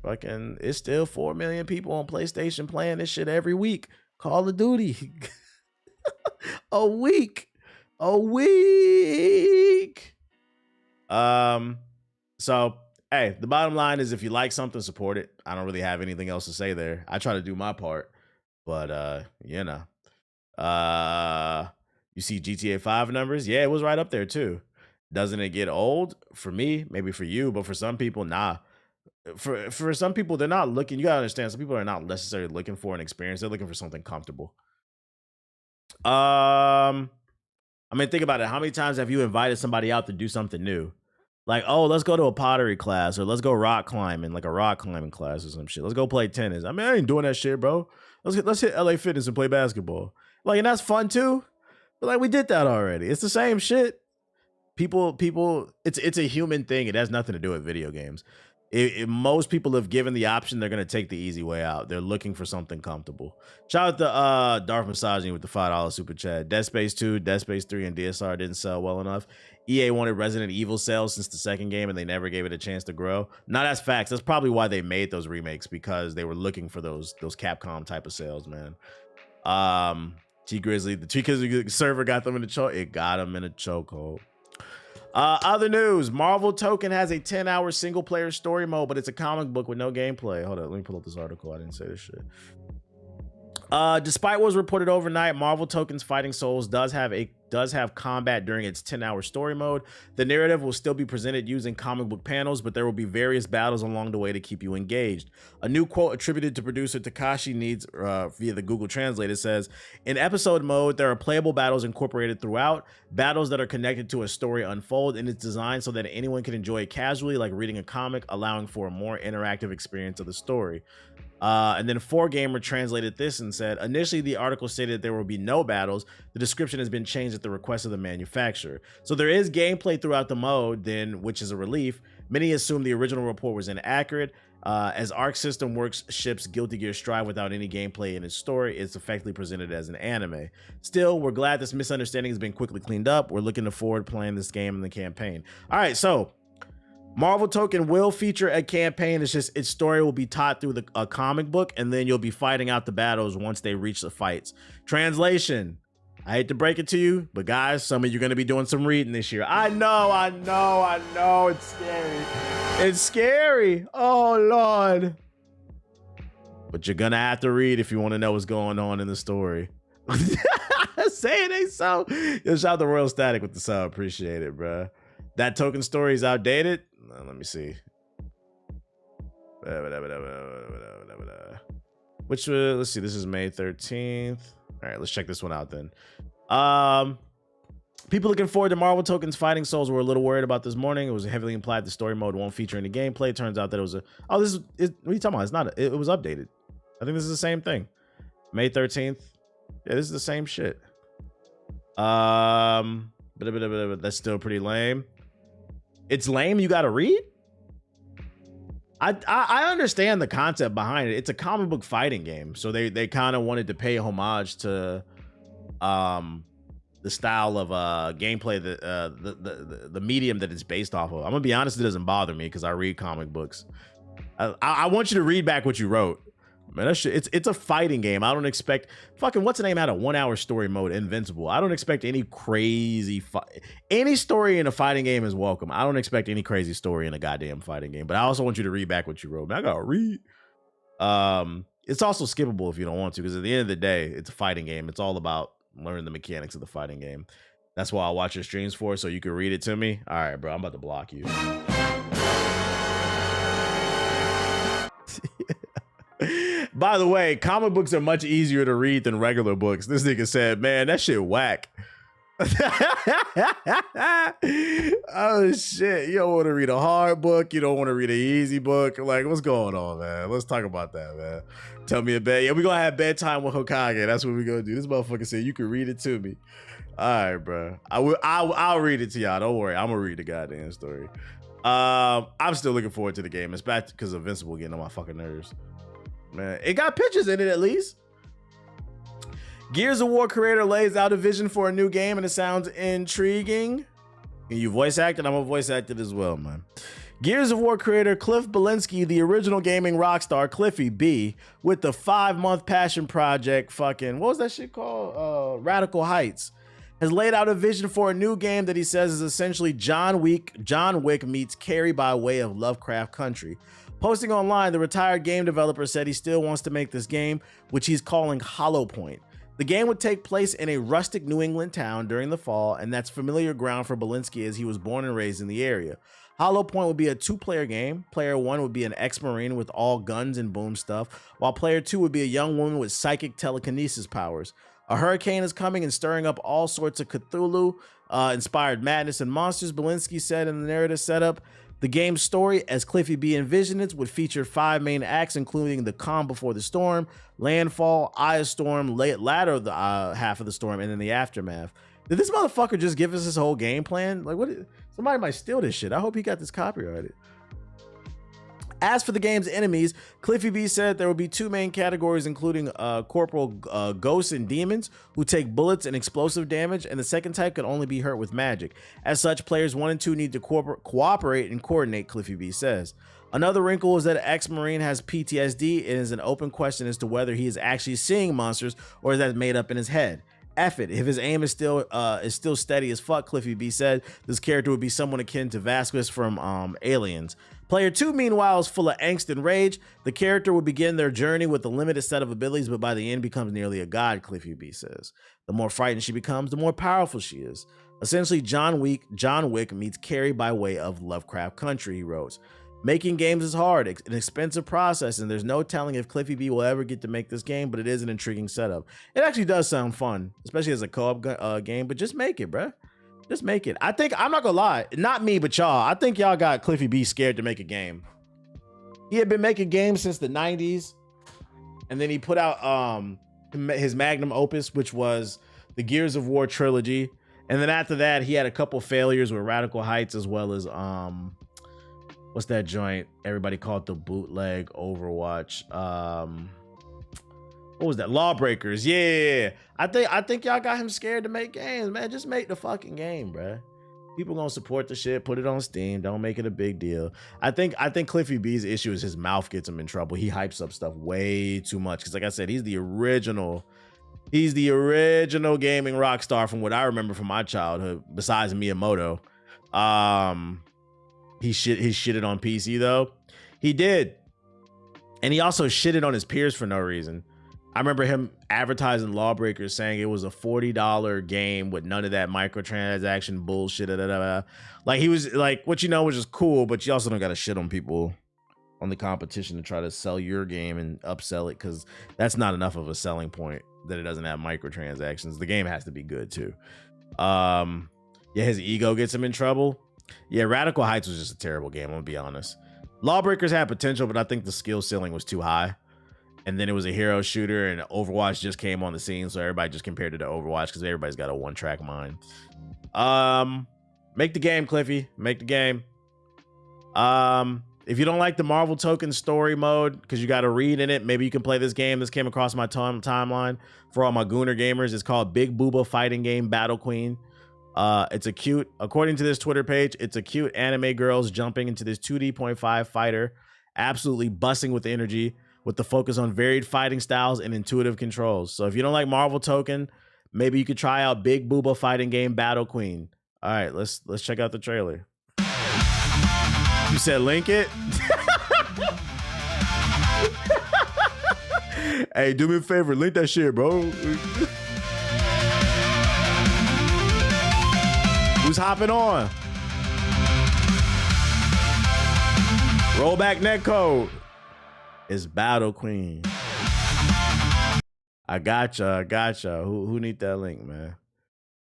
Fucking, it's still 4 million people on PlayStation playing this shit every week. Call of Duty. A week. So, hey, the bottom line is if you like something, support it. I don't really have anything else to say there. I try to do my part, but you know. You see GTA 5 numbers? Yeah, it was right up there too. Doesn't it get old? For me, maybe for you, but for some people, nah. For some people, they're not looking. You gotta understand, some people are not necessarily looking for an experience. They're looking for something comfortable. I mean, think about it. How many times have you invited somebody out to do something new? Like, oh, let's go to a pottery class, or let's go rock climbing, like a rock climbing class or some shit. Let's go play tennis. I mean, I ain't doing that shit, bro. Let's hit LA Fitness and play basketball. Like, and that's fun too. But like, we did that already. It's the same shit. People, it's a human thing. It has nothing to do with video games. If most people have given the option, they're gonna take the easy way out. They're looking for something comfortable. Shout out to Darth Misogyny with the $5 super chat. Dead Space 2, Dead Space 3, and DSR didn't sell well enough. EA wanted Resident Evil sales since the second game, and they never gave it a chance to grow. Now that's facts. That's probably why they made those remakes, because they were looking for those Capcom type of sales, man. T Grizzly, the T Grizzly server got them in the choke. It got them in a chokehold. Other news, Marvel Token has a 10-hour single-player story mode, but it's a comic book with no gameplay. Hold on, let me pull up this article. I didn't say this shit. Despite what was reported overnight, Marvel Token's Fighting Souls does have combat during its 10-hour story mode. The narrative will still be presented using comic book panels, but there will be various battles along the way to keep you engaged. A new quote attributed to producer Takashi Needs via the Google Translator says, "In episode mode, there are playable battles incorporated throughout, battles that are connected to a story unfold, and it's designed so that anyone can enjoy it casually, like reading a comic, allowing for a more interactive experience of the story." And then 4Gamer translated this and said, initially the article stated there will be no battles. The description has been changed at the request of the manufacturer. So there is gameplay throughout the mode, then, which is a relief. Many assume the original report was inaccurate. As Arc System Works ships Guilty Gear Strive without any gameplay in its story, it's effectively presented as an anime. Still, we're glad this misunderstanding has been quickly cleaned up. We're looking forward to playing this game in the campaign. All right, so Marvel Token will feature a campaign. It's just its story will be taught through a comic book, and then you'll be fighting out the battles once they reach the fights. Translation: I hate to break it to you, but guys, some of you are going to be doing some reading this year. I know. It's scary. It's scary. Oh, Lord. But you're going to have to read if you want to know what's going on in the story. Say it ain't so. Yo, shout out to Royal Static with the sub. Appreciate it, bro. That token story is outdated. Let me see. Which let's see. This is May 13th. All right, let's check this one out then. People looking forward to Marvel Token's Fighting Souls were a little worried about this morning. It was heavily implied the story mode won't feature any gameplay. Turns out that it was what are you talking about? It's not. It was updated. I think this is the same thing. May 13th. Yeah, this is the same shit. But that's still pretty lame. It's lame. You got to read. I understand the concept behind it. It's a comic book fighting game, so they kind of wanted to pay homage to the style of gameplay that the medium that it's based off of. I'm gonna be honest, it doesn't bother me because I read comic books. I want you to read back what you wrote. Man, that shit, it's a fighting game. I don't expect fucking what's the name had a 1-hour story mode, Invincible. I don't expect any crazy any story in a fighting game is welcome. I don't expect any crazy story in a goddamn fighting game. But I also want you to read back what you wrote. Man, I gotta read. It's also skippable if you don't want to, because at the end of the day, it's a fighting game. It's all about learning the mechanics of the fighting game. That's why I watch your streams for, so you can read it to me. All right, bro, I'm about to block you. By the way, comic books are much easier to read than regular books. This nigga said, man, that shit whack. Oh shit, you don't want to read a hard book, you don't want to read an easy book. Like, what's going on, man? Let's talk about that, man. Tell me a bed. Yeah, we're gonna have bedtime with Hokage. That's what we're gonna do. This motherfucker said you can read it to me. All right, bro. I'll read it to y'all. Don't worry, I'm gonna read the goddamn story. I'm still looking forward to the game. It's back because of Invincible getting on my fucking nerves. Man, it got pictures in it at least. Gears of War creator lays out a vision for a new game and it sounds intriguing. And you voice acted? I'm a voice acted as well, man. Gears of War creator Cliff Belinsky, the original gaming rock star Cliffy B, with the 5-month passion project fucking, what was that shit called? Radical Heights, has laid out a vision for a new game that he says is essentially John Wick meets Carrie by way of Lovecraft Country. Posting online, the retired game developer said he still wants to make this game, which he's calling Hollow Point. The game would take place in a rustic New England town during the fall, and that's familiar ground for Belinsky as he was born and raised in the area. Hollow Point would be a 2-player game. Player 1 would be an ex-Marine with all guns and boom stuff, while Player 2 would be a young woman with psychic telekinesis powers. A hurricane is coming and stirring up all sorts of Cthulhu inspired madness and monsters, Belinsky said in the narrative setup. The game's story, as Cliffy B envisioned it, would feature 5 main acts, including the calm before the storm, landfall, eye of storm, latter of the half of the storm, and then the aftermath. Did this motherfucker just give us his whole game plan? Like, what? Somebody might steal this shit. I hope he got this copyrighted. As for the game's enemies, Cliffy B said there will be 2 main categories, including corporal ghosts and demons who take bullets and explosive damage, and the second type can only be hurt with magic. As such, players 1 and 2 need to cooperate and coordinate, Cliffy B says. Another wrinkle is that an ex-Marine has PTSD and is an open question as to whether he is actually seeing monsters or is that made up in his head. F it. If his aim is still steady as fuck, Cliffy B said, this character would be someone akin to Vasquez from Aliens. Player 2, meanwhile, is full of angst and rage. The character would begin their journey with a limited set of abilities, but by the end becomes nearly a god, Cliffy B says. The more frightened she becomes, the more powerful she is. Essentially, John Wick meets Carrie by way of Lovecraft Country, he wrote. Making games is hard, an expensive process, and there's no telling if Cliffy B will ever get to make this game, but it is an intriguing setup. It actually does sound fun, especially as a co-op game, but just make it, bruh. Just make it. I think, I'm not gonna lie, not me, but y'all, I think y'all got Cliffy B scared to make a game. He had been making games since the 90s, and then he put out his magnum opus, which was the Gears of War trilogy, and then after that, he had a couple failures with Radical Heights, as well as, what's that joint everybody called the bootleg Overwatch? What was that? Lawbreakers. Yeah. I think y'all got him scared to make games, man. Just make the fucking game, bruh. People gonna support the shit. Put it on Steam. Don't make it a big deal. I think Cliffy B's issue is his mouth gets him in trouble. He hypes up stuff way too much. Cause like I said, he's the original gaming rock star from what I remember from my childhood, besides Miyamoto. He shitted on PC though. He did. And he also shitted on his peers for no reason. I remember him advertising Lawbreakers, saying it was a $40 game with none of that microtransaction bullshit. Like, he was like, what you know, which is cool, but you also don't got to shit on people on the competition to try to sell your game and upsell it, because that's not enough of a selling point that it doesn't have microtransactions. The game has to be good too. Yeah, his ego gets him in trouble. Yeah, Radical Heights was just a terrible game, I'm gonna be honest. Lawbreakers had potential, but I think the skill ceiling was too high. And then it was a hero shooter, and Overwatch just came on the scene, so everybody just compared it to Overwatch because everybody's got a one-track mind. Make the game, Cliffy. Make the game. If you don't like the Marvel Token story mode, because you got to read in it, maybe you can play this game. This came across my timeline for all my Gooner gamers. It's called Big Booba Fighting Game Battle Queen. It's a cute, according to this Twitter page, it's a cute anime girls jumping into this 2D.5 fighter, absolutely busting with energy, with the focus on varied fighting styles and intuitive controls. So if you don't like Marvel Token, maybe you could try out Big Booba Fighting Game Battle Queen. All right, let's check out the trailer. You said link it? Hey, do me a favor, link that shit, bro. Who's hopping on? Rollback netcode. It's Battle Queen. I gotcha. Who need that link, man?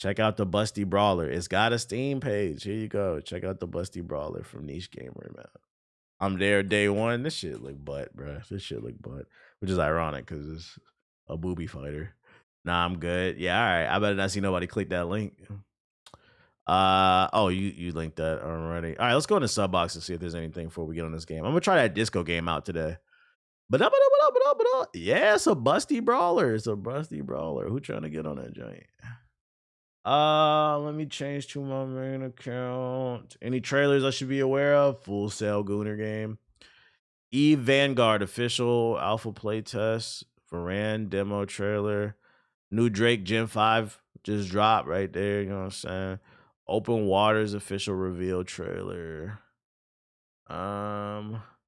Check out the Busty Brawler. It's got a Steam page. Here you go. Check out the Busty Brawler from Niche Gamer, man. I'm there day one. This shit look butt, bro. This shit look butt. Which is ironic because it's a booby fighter. Nah, I'm good. Yeah, all right. I better not see nobody click that link. Oh, you linked that already. All right, let's go in the sub box and see if there's anything before we get on this game. I'm gonna try that disco game out today. But yeah, it's a Busty Brawler. It's a Busty Brawler. Who trying to get on that joint? Let me change to my main account. Any trailers I should be aware of? Full Sail Gooner game. Eve Vanguard official alpha playtest. Varan demo trailer. New Drake Gen 5 just dropped right there. You know what I'm saying? Open Waters official reveal trailer.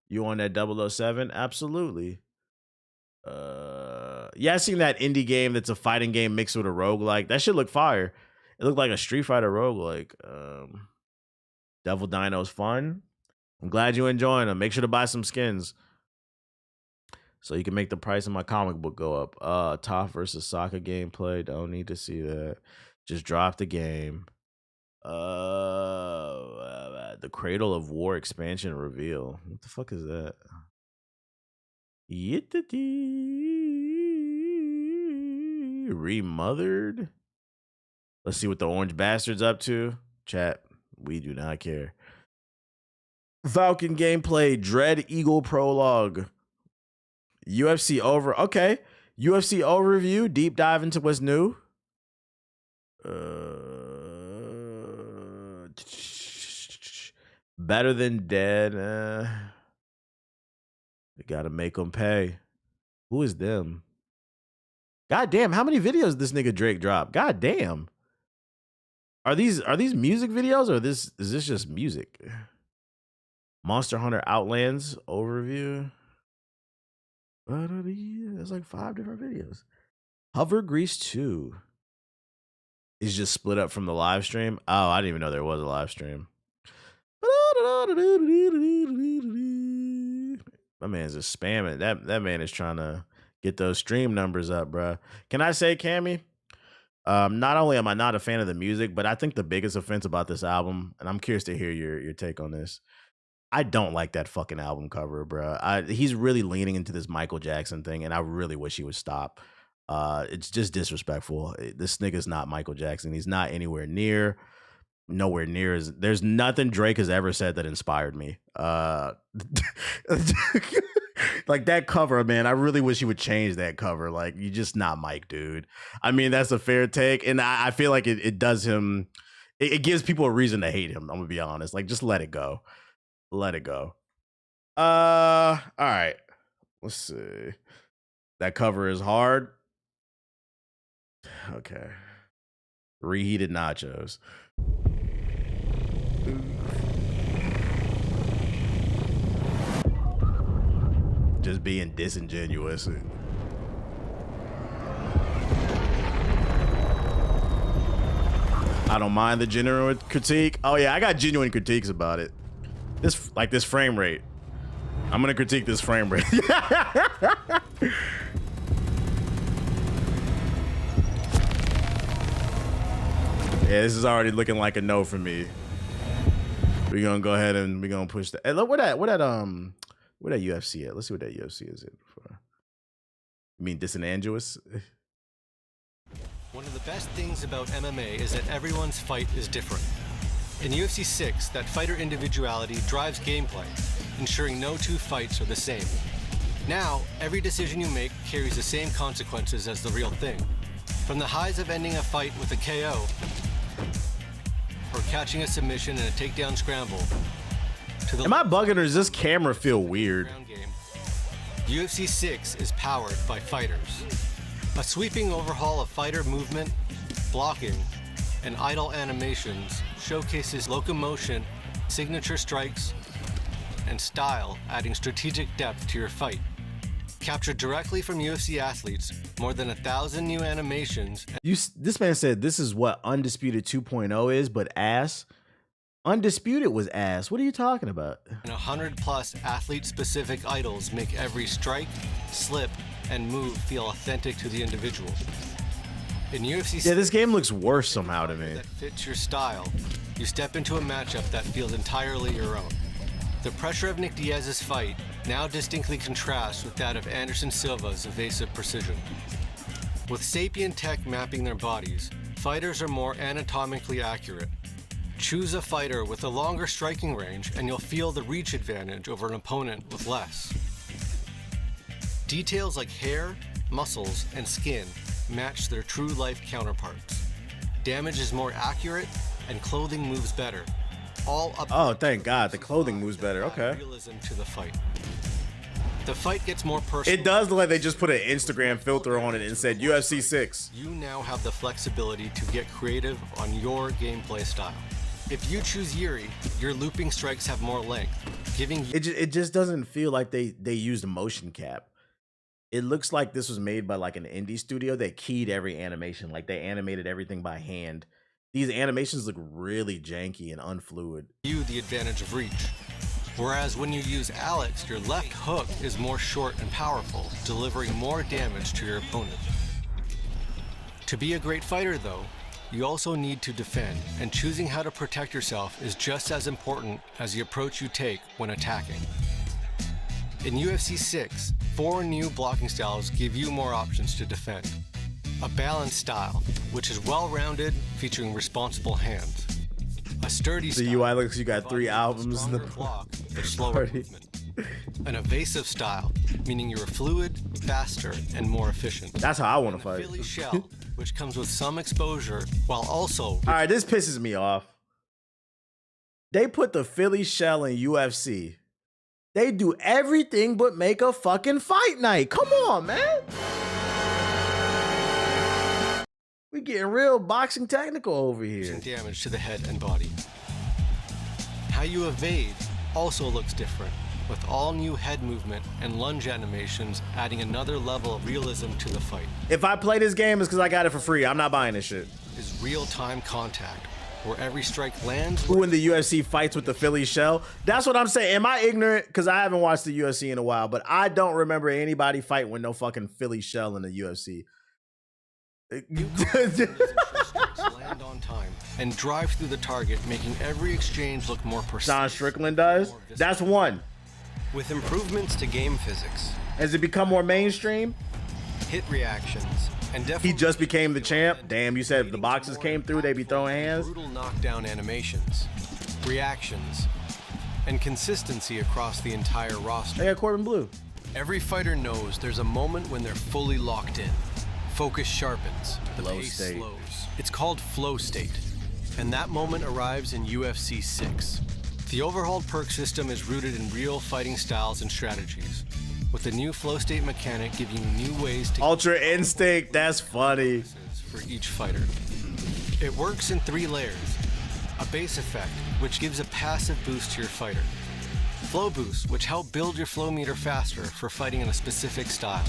You on that 007? Absolutely. Yeah, I seen that indie game that's a fighting game mixed with a roguelike. That should look fire. It looked like a Street Fighter roguelike. Devil Dino's fun. I'm glad you're enjoying them. Make sure to buy some skins so you can make the price of my comic book go up. Toph versus Sokka gameplay. Don't need to see that. Just drop the game. The Cradle of War expansion reveal. What the fuck is that? Remothered. Let's see what the Orange Bastard's up to. Chat, we do not care. Falcon gameplay, Dread Eagle prologue. UFC over. Okay. UFC overview, deep dive into what's new. Better Than Dead. We gotta make them pay. Who is them? God damn, how many videos this nigga Drake dropped? God damn. Are these music videos or is this just music? Monster Hunter Outlands overview. There's like 5 different videos. Hover Grease 2 is just split up from the live stream. Oh, I didn't even know there was a live stream. My man's just spamming. That man is trying to get those stream numbers up, bro. Can I say, Cammy? Not only am I not a fan of the music, but I think the biggest offense about this album, and I'm curious to hear your take on this. I don't like that fucking album cover, bro. He's really leaning into this Michael Jackson thing, and I really wish he would stop. It's just disrespectful. This nigga's not Michael Jackson. He's not nowhere near as. There's nothing Drake has ever said that inspired me. Like that cover, man. I really wish he would change that cover. Like, you're just not Mike, dude. I mean, that's a fair take, and I feel like it does him. It gives people a reason to hate him. I'm gonna be honest. Like, just let it go. Let it go. All right. Let's see. That cover is hard. Okay. Reheated nachos. Just being disingenuous. I don't mind the genuine critique. Oh yeah, I got genuine critiques about it. This frame rate. I'm gonna critique this frame rate. Yeah, this is already looking like a no for me. We're gonna go ahead and we're gonna push that. Hey, look, where that UFC at? Let's see what that UFC is in for. You mean disingenuous? One of the best things about MMA is that everyone's fight is different. In UFC 6, that fighter individuality drives gameplay, ensuring no 2 fights are the same. Now, every decision you make carries the same consequences as the real thing. From the highs of ending a fight with a KO, or catching a submission in a takedown scramble, to the— Am I bugging or does this camera feel weird? Game, UFC 6 is powered by fighters. A sweeping overhaul of fighter movement, blocking, and idle animations showcases locomotion, signature strikes, and style, adding strategic depth to your fight. Captured directly from UFC athletes, more than 1,000 new animations. This man said this is what Undisputed 2.0 is, but ass. Undisputed was ass. What are you talking about? And 100+ athlete-specific idols make every strike, slip, and move feel authentic to the individual. In UFC, yeah, this game looks worse somehow to me. That fits your style. You step into a matchup that feels entirely your own. The pressure of Nick Diaz's fight now distinctly contrasts with that of Anderson Silva's evasive precision. With sapient tech mapping their bodies, fighters are more anatomically accurate. Choose a fighter with a longer striking range and you'll feel the reach advantage over an opponent with less. Details like hair, muscles, and skin match their true life counterparts. Damage is more accurate and clothing moves better. All up— Oh, thank God, the clothing moves better. Okay. Realism to the fight. The fight gets more personal. It does look like they just put an Instagram filter on it and said UFC 6. You now have the flexibility to get creative on your gameplay style. If you choose Yuri, your looping strikes have more length, giving you— It just doesn't feel like they used a motion cap. It looks like this was made by like an indie studio that keyed every animation, like they animated everything by hand These animations look really janky and unfluid. You the advantage of reach. Whereas when you use Alex, your left hook is more short and powerful, delivering more damage to your opponent. To be a great fighter, though, you also need to defend, and choosing how to protect yourself is just as important as the approach you take when attacking. In UFC 6, 4 new blocking styles give you more options to defend. A balanced style, which is well-rounded, featuring responsible hands. A sturdy The style, UI looks like you got 3 albums in the block for slower party. movement. An evasive style, meaning you're fluid, faster, and more efficient. That's how I want to And a fight. Philly shell, which comes with some exposure while also All right, this pisses me off. They put the Philly shell in UFC. They do everything but make a fucking fight night. Come on, man. We getting real boxing technical over here. damage to the head and body. How you evade also looks different, with all new head movement and lunge animations adding another level of realism to the fight. If I play this game, it's because I got it for free. I'm not buying this shit. Is real-time contact, where every strike lands. Who in the UFC fights with the Philly shell? That's what I'm saying. Am I ignorant? Because I haven't watched the UFC in a while, but I don't remember anybody fighting with no fucking Philly shell in the UFC. Land on time and drive through the target, making every exchange look more precise. Sean Strickland does. That's one. With improvements to game physics, Has it become more mainstream? hit reactions, and definitely He just became the champ. Damn, you said if the boxes came through, they'd be throwing hands. brutal knockdown animations, reactions, and consistency across the entire roster. They got Corbin Blue. Every fighter knows there's a moment when they're fully locked in. Focus sharpens, the Flow pace state. slows. It's called flow state, and that moment arrives in UFC 6. The overhauled perk system is rooted in real fighting styles and strategies, with the new flow state mechanic giving you new ways to Ultra Instinct. That's funny. for each fighter. It works in 3 layers. A base effect, which gives a passive boost to your fighter. Flow boost, which help build your flow meter faster for fighting in a specific style.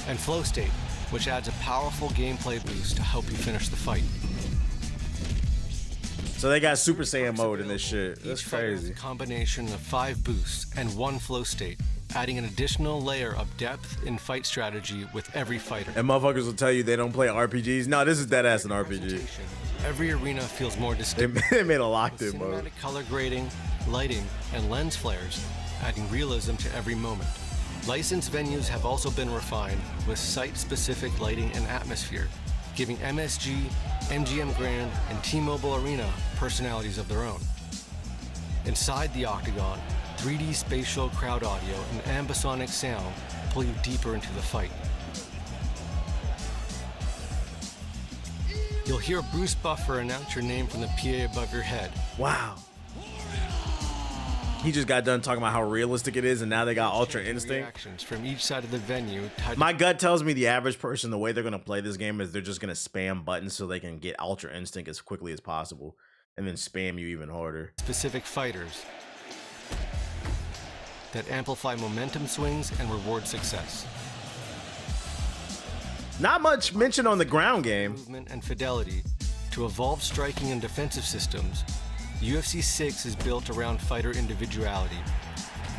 And flow state, which adds a powerful gameplay boost to help you finish the fight. So they got Super Saiyan mode in this shit. That's Each fighter has crazy. a combination of 5 boosts and 1 flow state, adding an additional layer of depth in fight strategy with every fighter. And motherfuckers will tell you they don't play RPGs. No, this is dead ass an RPG. Every arena feels more distinct. They made a locked in mode. Cinematic color grading, lighting, and lens flares, adding realism to every moment. Licensed venues have also been refined with site-specific lighting and atmosphere, giving MSG, MGM Grand, and T-Mobile Arena personalities of their own. Inside the Octagon, 3D spatial crowd audio and ambisonic sound pull you deeper into the fight. You'll hear Bruce Buffer announce your name from the PA above your head. Wow. He just got done talking about how realistic it is, and now they got Ultra Instinct. Reactions from each side of the venue tied My gut tells me the average person, the way they're gonna play this game is they're just gonna spam buttons so they can get Ultra Instinct as quickly as possible, and then spam you even harder. to specific fighters that amplify momentum swings and reward success. Not much mention on the ground game. Movement and fidelity to evolve striking and defensive systems. UFC 6 is built around fighter individuality,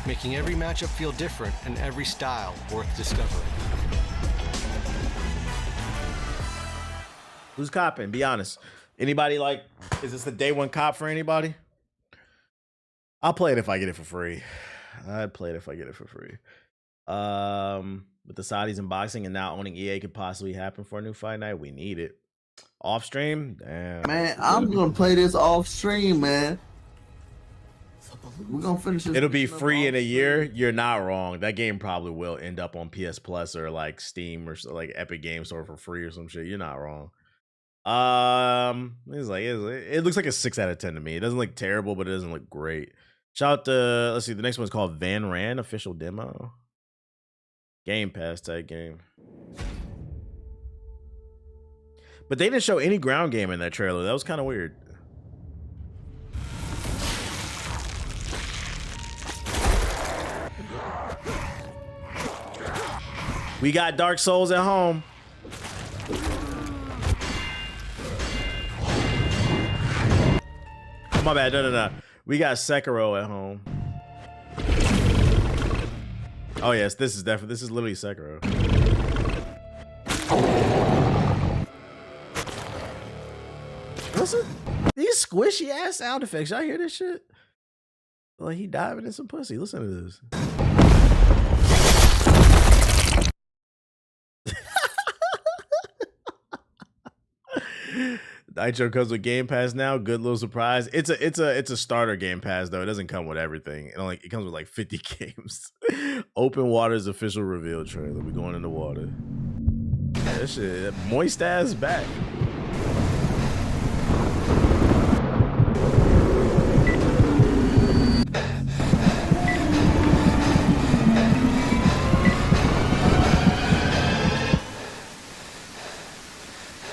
making every matchup feel different and every style worth discovering. Who's copping? Be honest. Anybody like? Is this the day one cop for anybody? I'll play it if I get it for free. I'd play it if I get it for free. With the Saudis in boxing and now owning EA could possibly happen for a new fight night. We need it. Off stream? Damn. Man, I'm gonna play this off stream, man. We're gonna finish this. It'll be mission up free off in a year. stream. You're not wrong. That game probably will end up on PS Plus or like Steam or like Epic Game Store for free or some shit. You're not wrong. It looks like a 6 out of 10 to me. It doesn't look terrible, but it doesn't look great. Shout out to, let's see, the next one's called Van Ran official demo. Game Pass type game. But they didn't show any ground game in that trailer. That was kind of weird. We got Dark Souls at home. my bad. No. We got Sekiro at home. Oh yes, this is literally Sekiro. Listen, these squishy ass sound effects. Y'all hear this shit? Like he diving in some pussy. Listen to this. Nitro comes with Game Pass now. Good little surprise. It's a starter Game Pass though. It doesn't come with everything. It comes with like 50 games. Open Water's official reveal trailer. We going in the water. That shit, moist ass back.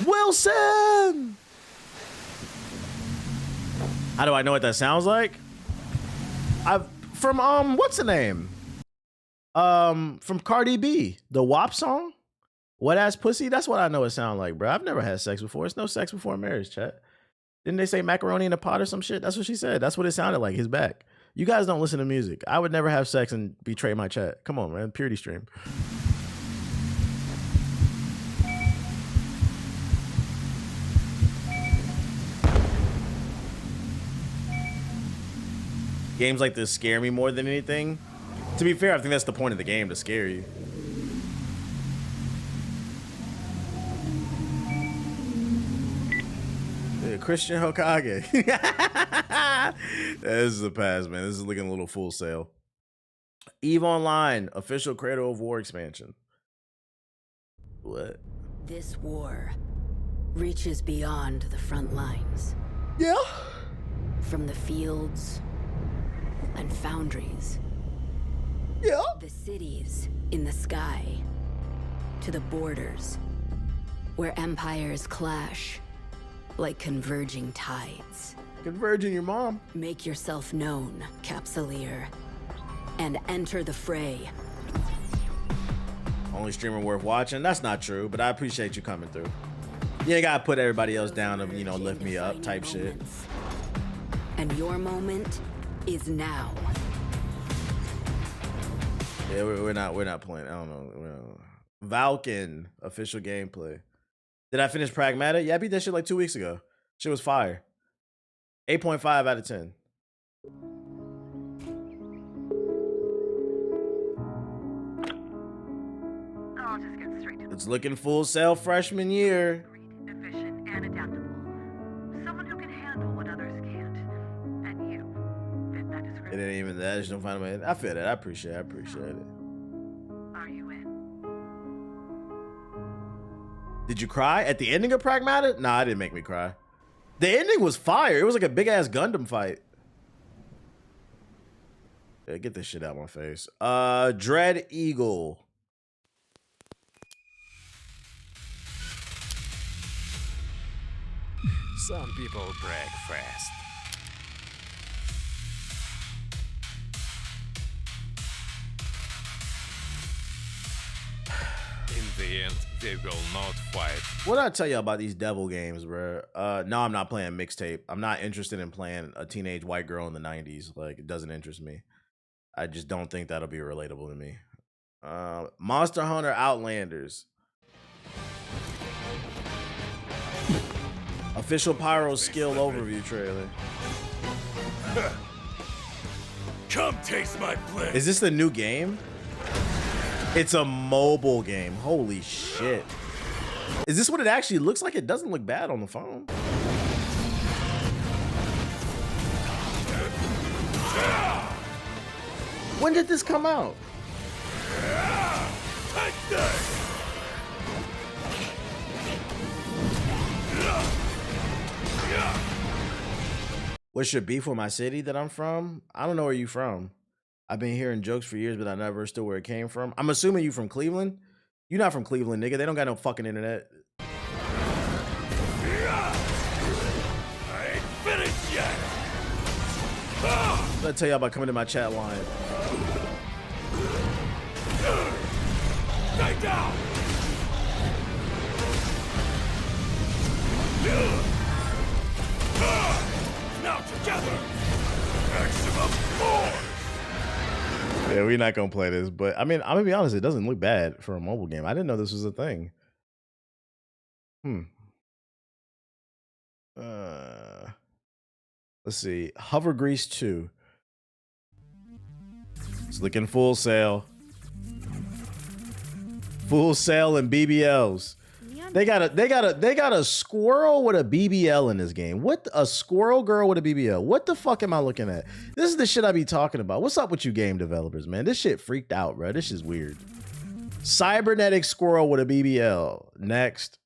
Wilson. How do I know what that sounds like? From what's the name? From Cardi B, the WAP song. Wet ass pussy. That's what I know it sounds like, bro. I've never had sex before. It's no sex before marriage, chat. Didn't they say macaroni in a pot or some shit? That's what she said. That's what it sounded like. His back. You guys don't listen to music. I would never have sex and betray my chat. Come on, man. Purity stream. Games like this scare me more than anything. To be fair, I think that's the point of the game, to scare you. Yeah, Christian Hokage. This is the past, man. This is looking a little Full Sail. EVE Online, official Cradle of War expansion. What? This war reaches beyond the front lines. Yeah. From the fields and foundries. Yeah. The cities in the sky. To the borders, where empires clash like converging tides. Converging your mom. Make yourself known, Capsuleer, and enter the fray. Only streamer worth watching. That's not true, but I appreciate you coming through. You ain't gotta put everybody else down to, you know, lift me up type shit. And your moment is now. Yeah, we're not playing. I don't know. Valken official gameplay. Did I finish Pragmatic? Yeah, I beat that shit like 2 weeks ago. Shit was fire. 8.5 out of 10. I'll just get straight to It's looking Full Sail freshman year. efficient and adaptable. Someone who can handle what others can't. And you fit that It description. ain't even that. I just don't find a way. I feel that. I appreciate it. Are you in? Did you cry at the ending of Pragmatic? Nah, it didn't make me cry. The ending was fire. It was like a big ass Gundam fight. Yeah, get this shit out of my face. Dread Eagle. Some people brag fast. In the end, they will not fight. What did I tell you about these devil games, bro? No, I'm not playing Mixtape. I'm not interested in playing a teenage white girl in the 90s. Like, it doesn't interest me. I just don't think that'll be relatable to me. Monster Hunter Outlanders. Official Pyro skill overview trailer. Come taste my blade. Is this the new game? It's a mobile game. Holy shit. Is this what it actually looks like? It doesn't look bad on the phone. When did this come out? Take this. What should be for my city that I'm from? I don't know where you from. I've been hearing jokes for years, but I never understood where it came from. I'm assuming you from Cleveland. You're not from Cleveland, nigga. They don't got no fucking internet. I ain't finished yet. I'll tell y'all about coming to my chat line. Stay down. Now together. Yeah, we're not gonna play this, but I mean, I'm gonna be honest, it doesn't look bad for a mobile game. I didn't know this was a thing. Let's see. Hover Grease 2. It's looking full sale. Full sale and BBLs. They got a squirrel with a BBL in this game. What, a squirrel girl with a BBL? What the fuck am I looking at? This is the shit I be talking about. What's up with you game developers, man? This shit freaked out, bro. This is weird. Cybernetic squirrel with a BBL. Next.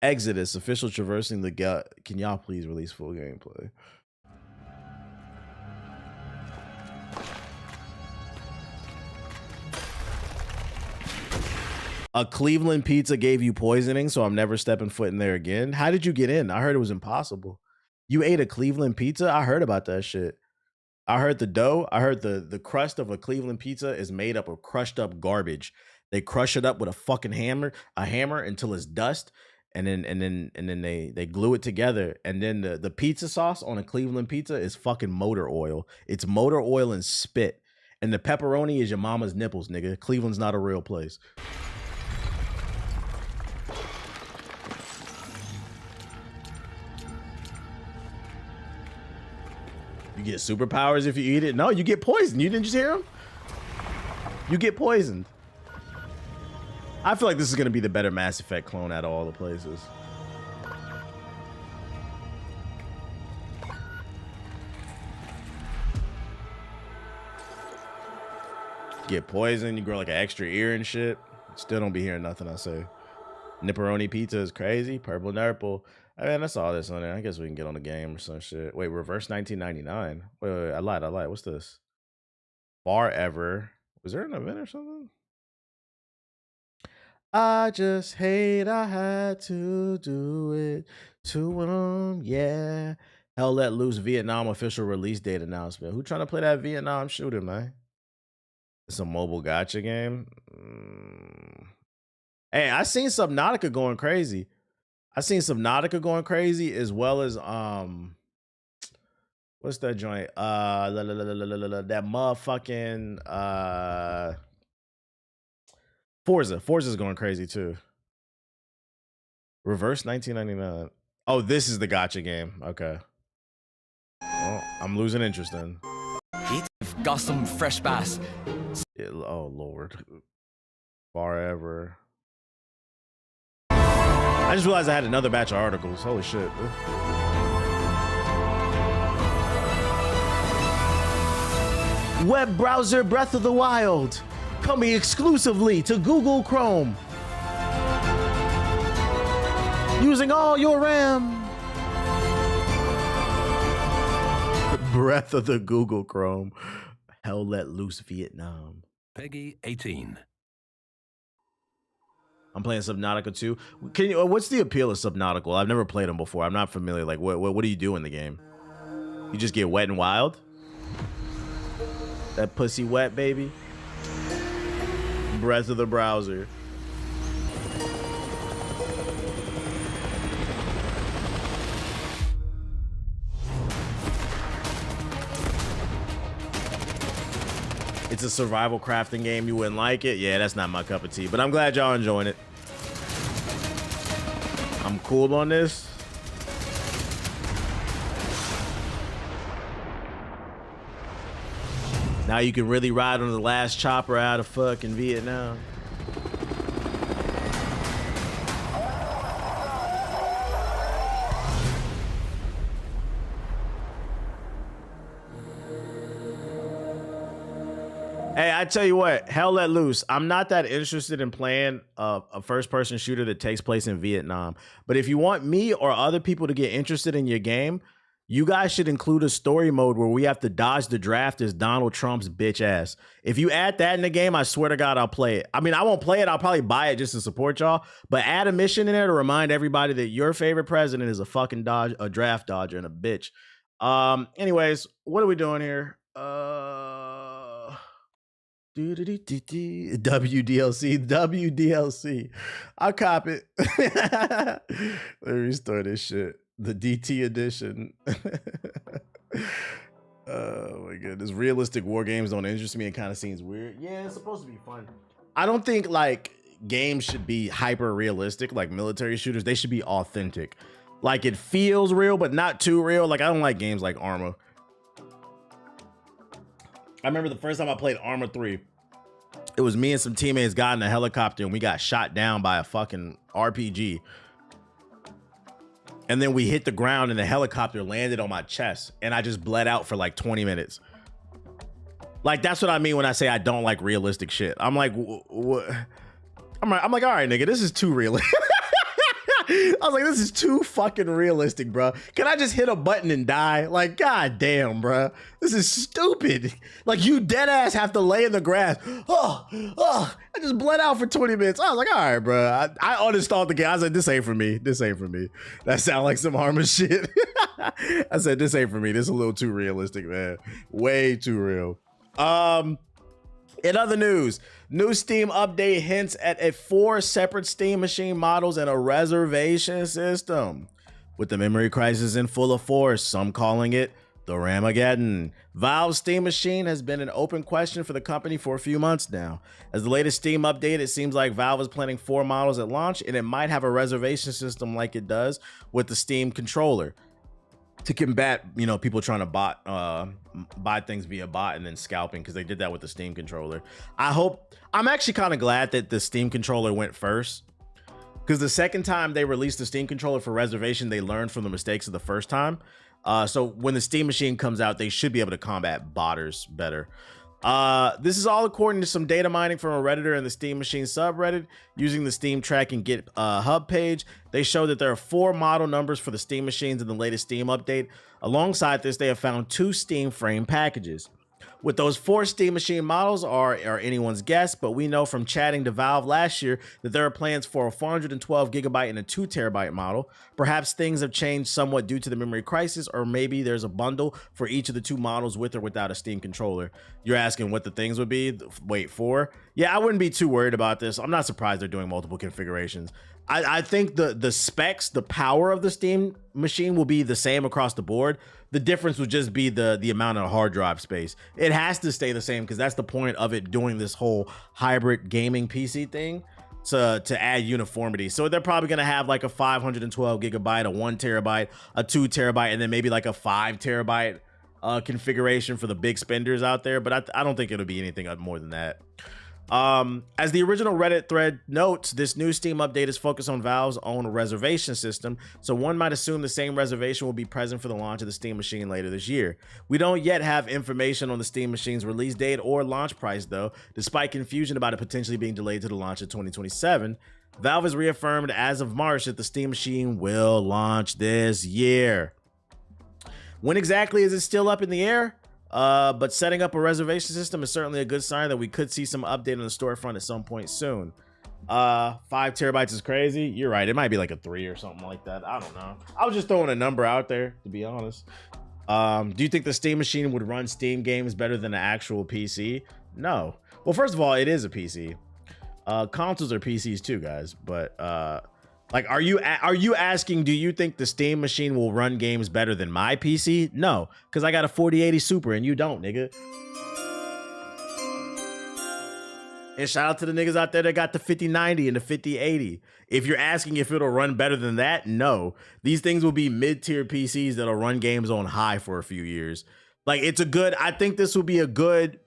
Exodus, official traversing the gut. Can y'all please release full gameplay? A Cleveland pizza gave you poisoning, so I'm never stepping foot in there again. How did you get in? I heard it was impossible. You ate a Cleveland pizza? I heard about that shit. I heard the dough. I heard the crust of a Cleveland pizza is made up of crushed up garbage. They crush it up with a fucking hammer until it's dust, and then they glue it together. And then the pizza sauce on a Cleveland pizza is fucking motor oil. It's motor oil and spit. And the pepperoni is your mama's nipples, nigga. Cleveland's not a real place. You get superpowers if you eat it? No, you get poisoned. You didn't just hear him? You get poisoned. I feel like this is going to be the better Mass Effect clone out of all the places. Get poisoned, you grow like an extra ear and shit. Still don't be hearing nothing I say. Nipperoni pizza is crazy. Purple Nurple. I mean, that's all this on there. I guess we can get on the game or some shit. Wait, reverse 1999. Wait, I lied. What's this? Bar Ever. Was there an event or something? I just hate I had to do it to him. Yeah. Hell Let Loose Vietnam official release date announcement. Who trying to play that Vietnam shooter, man? It's a mobile gacha game. Hey, I seen Subnautica going crazy. As well as what's that joint? That motherfucking Forza. Forza's going crazy too. Reverse 1999. Oh, this is the gacha game. Okay. Well, I'm losing interest in. Got some fresh bass. Oh Lord. Forever. I just realized I had another batch of articles. Holy shit. Web browser Breath of the Wild. Coming exclusively to Google Chrome. Using all your RAM. Breath of the Google Chrome. Hell Let Loose Vietnam. Peggy 18. I'm playing Subnautica 2. Can you? What's the appeal of Subnautica? I've never played them before. I'm not familiar. Like, what do you do in the game? You just get wet and wild? That pussy wet, baby? Breath of the browser. It's a survival crafting game. You wouldn't like it? Yeah, that's not my cup of tea. But I'm glad y'all enjoying it. I'm cool on this. Now you can really ride on the last chopper out of fucking Vietnam. Hey, I tell you what, Hell Let Loose. I'm not that interested in playing a first-person shooter that takes place in Vietnam. But if you want me or other people to get interested in your game, you guys should include a story mode where we have to dodge the draft as Donald Trump's bitch ass. If you add that in the game, I swear to God, I'll play it. I mean, I won't play it. I'll probably buy it just to support y'all. But add a mission in there to remind everybody that your favorite president is a fucking draft dodger and a bitch. Anyways, what are we doing here? WDLC. I'll cop it. Let me restore this shit. The DT edition. Oh my goodness. Realistic war games don't interest me. It kind of seems weird. Yeah, it's supposed to be fun. I don't think like games should be hyper realistic, like military shooters. They should be authentic. Like it feels real, but not too real. Like I don't like games like Arma. I remember the first time I played Arma 3. It was me and some teammates got in a helicopter and we got shot down by a fucking RPG. And then we hit the ground and the helicopter landed on my chest and I just bled out for like 20 minutes. Like, that's what I mean when I say I don't like realistic shit. I'm like, what? I'm like, all right, nigga, this is too real. I was like, this is too fucking realistic, bro. Can I just hit a button and die? Like, god damn, bro. This is stupid. Like, you dead ass have to lay in the grass. I just bled out for 20 minutes. I was like, all right, bro. I uninstalled the game. I said, this ain't for me. This ain't for me. That sound like some Arma shit. I said, this ain't for me. This is a little too realistic, man. Way too real. In other news, new Steam update hints at 4 separate Steam machine models and a reservation system. With the memory crisis in full force, some calling it the Ramageddon. Valve's Steam machine has been an open question for the company for a few months now. As the latest Steam update, it seems like Valve is planning 4 models at launch, and it might have a reservation system like it does with the Steam controller, to combat, you know, people trying to buy things via bot and then scalping, because they did that with the Steam controller. I'm actually kind of glad that the Steam controller went first, because the second time they released the Steam controller for reservation, they learned from the mistakes of the first time. So when the Steam machine comes out, they should be able to combat botters better. This is all according to some data mining from a Redditor in the Steam Machine subreddit. Using the Steam tracking Git hub page, they show that there are 4 model numbers for the Steam machines in the latest Steam update. Alongside this, they have found 2 Steam frame packages. What those 4 Steam machine models are anyone's guess, but we know from chatting to Valve last year that there are plans for a 412 gigabyte and a 2 terabyte model. Perhaps things have changed somewhat due to the memory crisis, or maybe there's a bundle for each of the 2 models with or without a Steam controller. You're asking what the things would be? Wait, 4? Yeah, I wouldn't be too worried about this. I'm not surprised they're doing multiple configurations. I think the specs, the power of the Steam machine will be the same across the board. The difference would just be the amount of hard drive space. It has to stay the same because that's the point of it doing this whole hybrid gaming PC thing, to add uniformity. So they're probably going to have like a 512 gigabyte, a 1 terabyte, a 2 terabyte, and then maybe like a 5 terabyte configuration for the big spenders out there. But I don't think it'll be anything more than that. As the original Reddit thread notes, this new Steam update is focused on Valve's own reservation system, so one might assume the same reservation will be present for the launch of the Steam machine later this year. We don't yet have information on the Steam machine's release date or launch price though, despite confusion about it potentially being delayed to the launch of 2027. Valve has reaffirmed as of March that the Steam machine will launch this year. When exactly is it still up in the air? But setting up a reservation system is certainly a good sign that we could see some update on the storefront at some point soon. 5 terabytes is crazy. You're right. It might be like a 3 or something like that. I don't know. I was just throwing a number out there, to be honest. Do you think the Steam machine would run Steam games better than an actual PC? No. Well, first of all, it is a PC. Consoles are PCs too, guys. But like, are you asking, do you think the Steam machine will run games better than my PC? No, because I got a 4080 Super and you don't, nigga. And shout out to the niggas out there that got the 5090 and the 5080. If you're asking if it'll run better than that, no. These things will be mid-tier PCs that'll run games on high for a few years. Like, I think this will be a good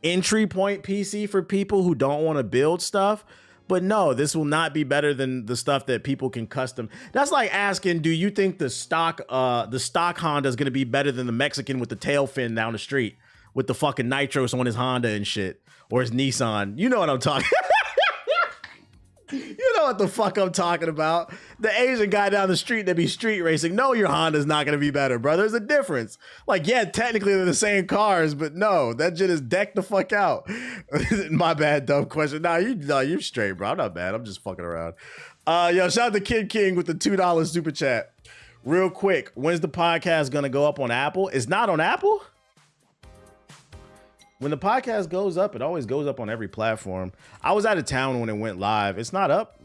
entry point PC for people who don't want to build stuff. But no, this will not be better than the stuff that people can custom. That's like asking, do you think the stock Honda is going to be better than the Mexican with the tail fin down the street with the fucking nitros on his Honda and shit, or his Nissan? You know what I'm talking. You know what the fuck I'm talking about. The Asian guy down the street that be street racing. No, your Honda's not going to be better, bro. There's a difference. Like, yeah, technically they're the same cars, but no, that shit is decked the fuck out. My bad, dumb question. No, you're straight, bro. I'm not bad. I'm just fucking around. Yo, shout out to Kid King with the $2 super chat. Real quick, when's the podcast going to go up on Apple? It's not on Apple? When the podcast goes up, it always goes up on every platform. I was out of town when it went live. It's not up.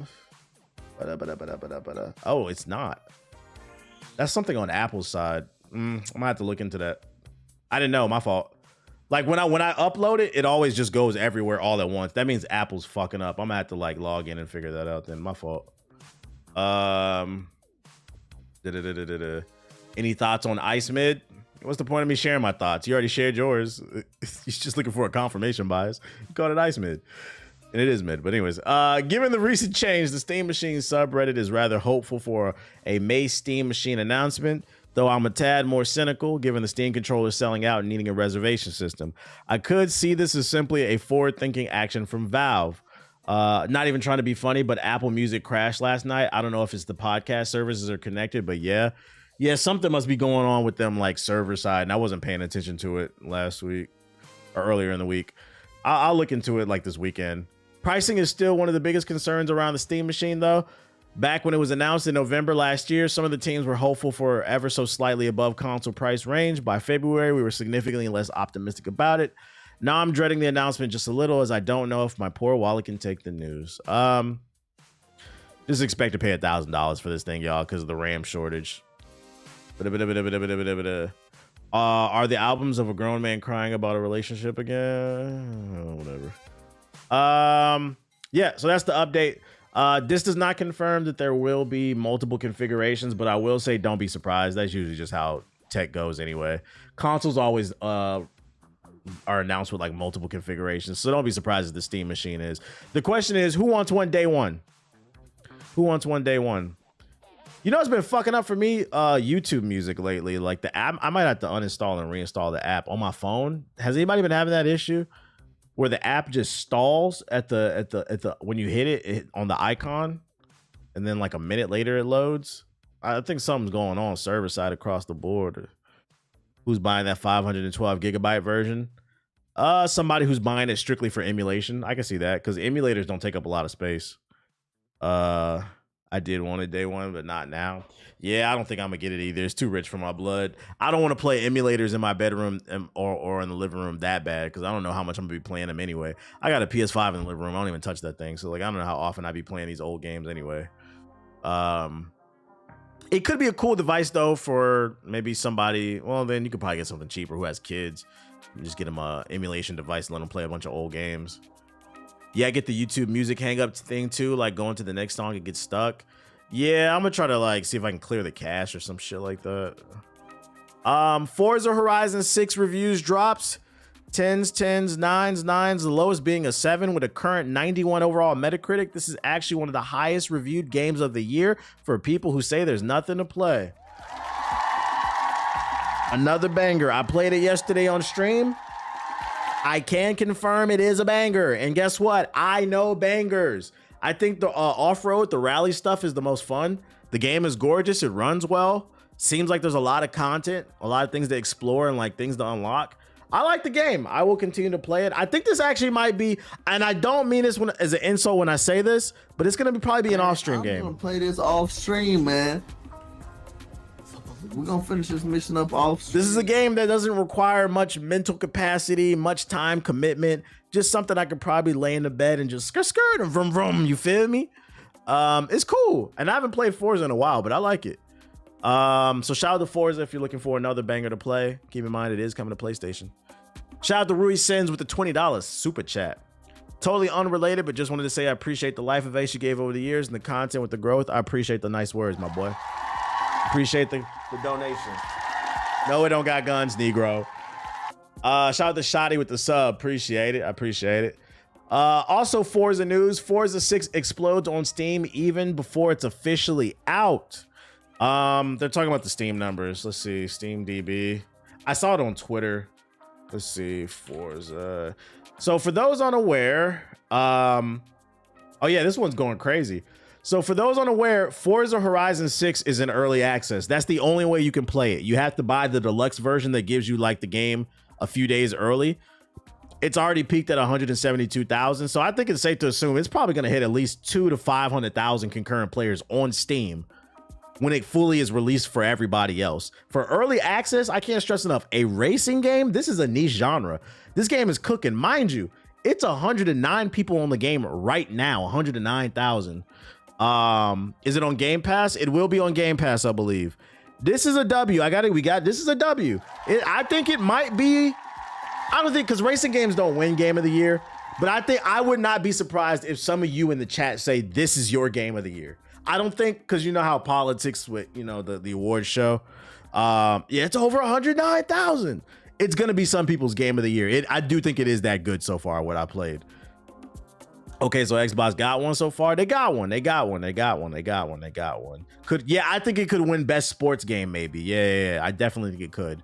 Oh, it's not. That's something on Apple's side. I'm gonna have to look into that. I didn't know. My fault. Like when I upload it, it always just goes everywhere all at once. That means Apple's fucking up. I'm gonna have to like log in and figure that out then. My fault. Any thoughts on Ice Mid? What's the point of me sharing my thoughts? You already shared yours. He's just looking for a confirmation bias. You called it Ice Mid. And it is mid. But anyways, given the recent change, the Steam Machine subreddit is rather hopeful for a May Steam Machine announcement, though I'm a tad more cynical given the Steam controller selling out and needing a reservation system. I could see this as simply a forward-thinking action from Valve. Not even trying to be funny, but Apple Music crashed last night. I don't know if it's the podcast services are connected, but yeah, something must be going on with them like server side, and I wasn't paying attention to it last week or earlier in the week. I'll look into it like this weekend. Pricing is still one of the biggest concerns around the Steam Machine, though. Back when it was announced in November last year, some of the teams were hopeful for ever so slightly above console price range. By February, we were significantly less optimistic about it. Now I'm dreading the announcement just a little, as I don't know if my poor wallet can take the news. Just expect to pay $1,000 for this thing, y'all, because of the RAM shortage. Are the albums of a grown man crying about a relationship again? Oh, whatever. Yeah, so that's the update. This does not confirm that there will be multiple configurations, but I will say don't be surprised. That's usually just how tech goes anyway. Consoles always are announced with like multiple configurations, so don't be surprised if the Steam Machine is. The question is, who wants one day one? Who wants one day one? You know, it's been fucking up for me, YouTube Music lately. Like the app, I might have to uninstall and reinstall the app on my phone. Has anybody been having that issue where the app just stalls at the when you hit it on the icon, and then like a minute later it loads? I think something's going on server side across the board. Who's buying that 512 gigabyte version? Somebody who's buying it strictly for emulation. I can see that because emulators don't take up a lot of space. I did want it day one, but not now. Yeah, I don't think I'm gonna get it either. It's too rich for my blood. I don't want to play emulators in my bedroom or in the living room that bad because I don't know how much I'm gonna be playing them anyway. I got a PS5 in the living room. I don't even touch that thing, so like I don't know how often I be playing these old games anyway. It could be a cool device though for maybe somebody. Well, then you could probably get something cheaper who has kids. And just get them a emulation device and let them play a bunch of old games. Yeah, I get the YouTube Music hang up thing too, like going to the next song and get stuck. Yeah, I'm gonna try to like see if I can clear the cache or some shit like that. Forza Horizon 6 reviews drops. 10s, 9s, the lowest being a 7 with a current 91 overall Metacritic. This is actually one of the highest reviewed games of the year for people who say there's nothing to play. Another banger. I played it yesterday on stream. I can confirm it is a banger. And guess what? I know bangers. I think the off-road, the rally stuff is the most fun. The game is gorgeous. It runs well. Seems like there's a lot of content, a lot of things to explore and like things to unlock. I like the game. I will continue to play it. I think this actually might be, and I don't mean this as an insult when I say this, but it's going to probably be an off-stream game. I'm going to play this off-stream, man. We're going to finish this mission up off-stream. This is a game that doesn't require much mental capacity, much time commitment. Just something I could probably lay in the bed and just skirt and vroom vroom. You feel me? It's cool. And I haven't played Forza in a while, but I like it. So shout out to Forza if you're looking for another banger to play. Keep in mind it is coming to PlayStation. Shout out to Rui Sins with the $20 super chat. Totally unrelated, but just wanted to say I appreciate the life advice you gave over the years and the content with the growth. I appreciate the nice words, my boy. Appreciate the donation. No, it don't got guns, Negro. Shout out to Shotty with the sub. Appreciate it. I appreciate it. Also, Forza news. Forza 6 explodes on Steam even before it's officially out. They're talking about the Steam numbers. Let's see. Steam DB. I saw it on Twitter. Let's see. Forza. So for those unaware, oh yeah, this one's going crazy. So for those unaware, Forza Horizon 6 is in early access. That's the only way you can play it. You have to buy the deluxe version that gives you like the game a few days early. It's already peaked at 172,000. So I think it's safe to assume it's probably going to hit at least 200,000 to 500,000 concurrent players on Steam when it fully is released for everybody else. For early access, I can't stress enough, a racing game, this is a niche genre. This game is cooking. Mind you, it's 109 people on the game right now, 109,000. Is it on Game Pass? It will be on Game Pass, I believe. This is a W. This is a W. I think it might be. I don't think, because racing games don't win game of the year, but I think I would not be surprised if some of you in the chat say this is your game of the year. I don't think, because you know how politics with, you know, the awards show. Yeah, it's over 109,000. It's going to be some people's game of the year. I do think it is that good so far, what I played. Okay, so Xbox got one so far. They got one. I think it could win best sports game, maybe. Yeah, I definitely think it could.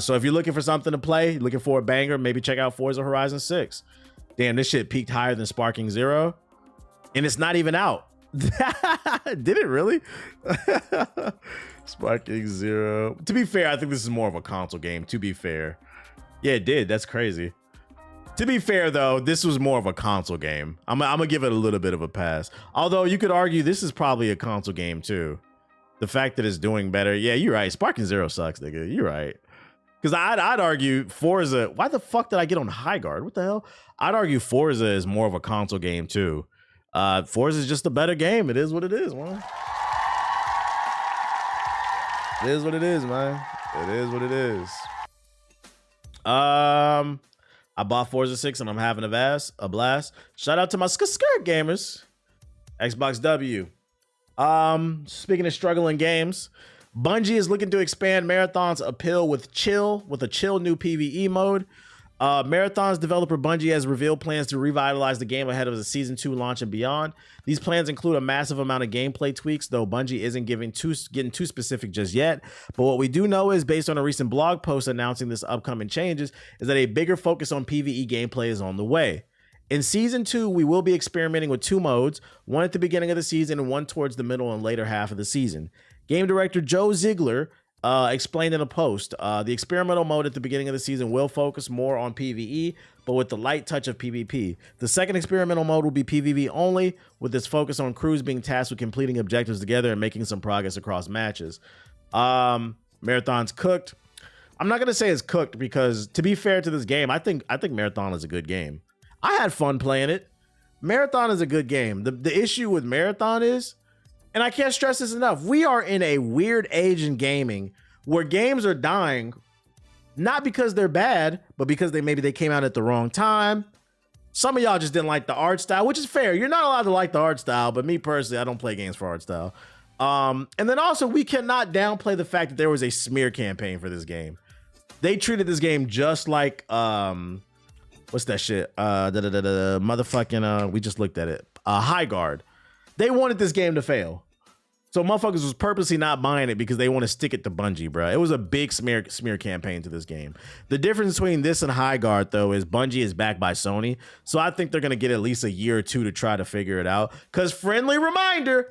So if you're looking for something to play, looking for a banger, maybe check out Forza Horizon 6. Damn, this shit peaked higher than Sparking Zero. And it's not even out. Did it really? Sparking Zero. To be fair, I think this is more of a console game, to be fair. Yeah, it did. That's crazy. To be fair, though, this was more of a console game. I'm gonna give it a little bit of a pass. Although you could argue this is probably a console game, too. The fact that it's doing better. Yeah, you're right. Sparking Zero sucks, nigga. You're right. Because I'd argue Forza. Why the fuck did I get on High Guard? What the hell? I'd argue Forza is more of a console game, too. Forza is just a better game. It is what it is, man. It is what it is, man. It is what it is. I bought Forza 6 and I'm having a blast. Shout out to my skirt gamers. Xbox W. Speaking of struggling games, Bungie is looking to expand Marathon's appeal with a chill new PvE mode. Marathon's developer Bungie has revealed plans to revitalize the game ahead of the Season 2 launch and beyond. These plans include a massive amount of gameplay tweaks, though Bungie isn't getting too specific just yet. But what we do know is, based on a recent blog post announcing this upcoming changes, is that a bigger focus on PvE gameplay is on the way. In Season 2, we will be experimenting with 2 modes, one at the beginning of the season and one towards the middle and later half of the season. Game director Joe Ziegler explained in a post, the experimental mode at the beginning of the season will focus more on PvE, but with the light touch of PvP. The second experimental mode will be PvP only, with its focus on crews being tasked with completing objectives together and making some progress across matches. Marathon's cooked. I'm not gonna say it's cooked because, to be fair to this game, I think Marathon is a good game. I had fun playing it. Marathon is a good game. The issue with Marathon is, and I can't stress this enough, we are in a weird age in gaming where games are dying, not because they're bad, but because maybe they came out at the wrong time. Some of y'all just didn't like the art style, which is fair. You're not allowed to like the art style, but me personally, I don't play games for art style. And then also, we cannot downplay the fact that there was a smear campaign for this game. They treated this game just like, what's that shit? Motherfucking, we just looked at it. High Guard. They wanted this game to fail. So motherfuckers was purposely not buying it because they want to stick it to Bungie, bro. It was a big smear campaign to this game. The difference between this and High Guard, though, is Bungie is backed by Sony. So I think they're going to get at least a year or two to try to figure it out. Because friendly reminder,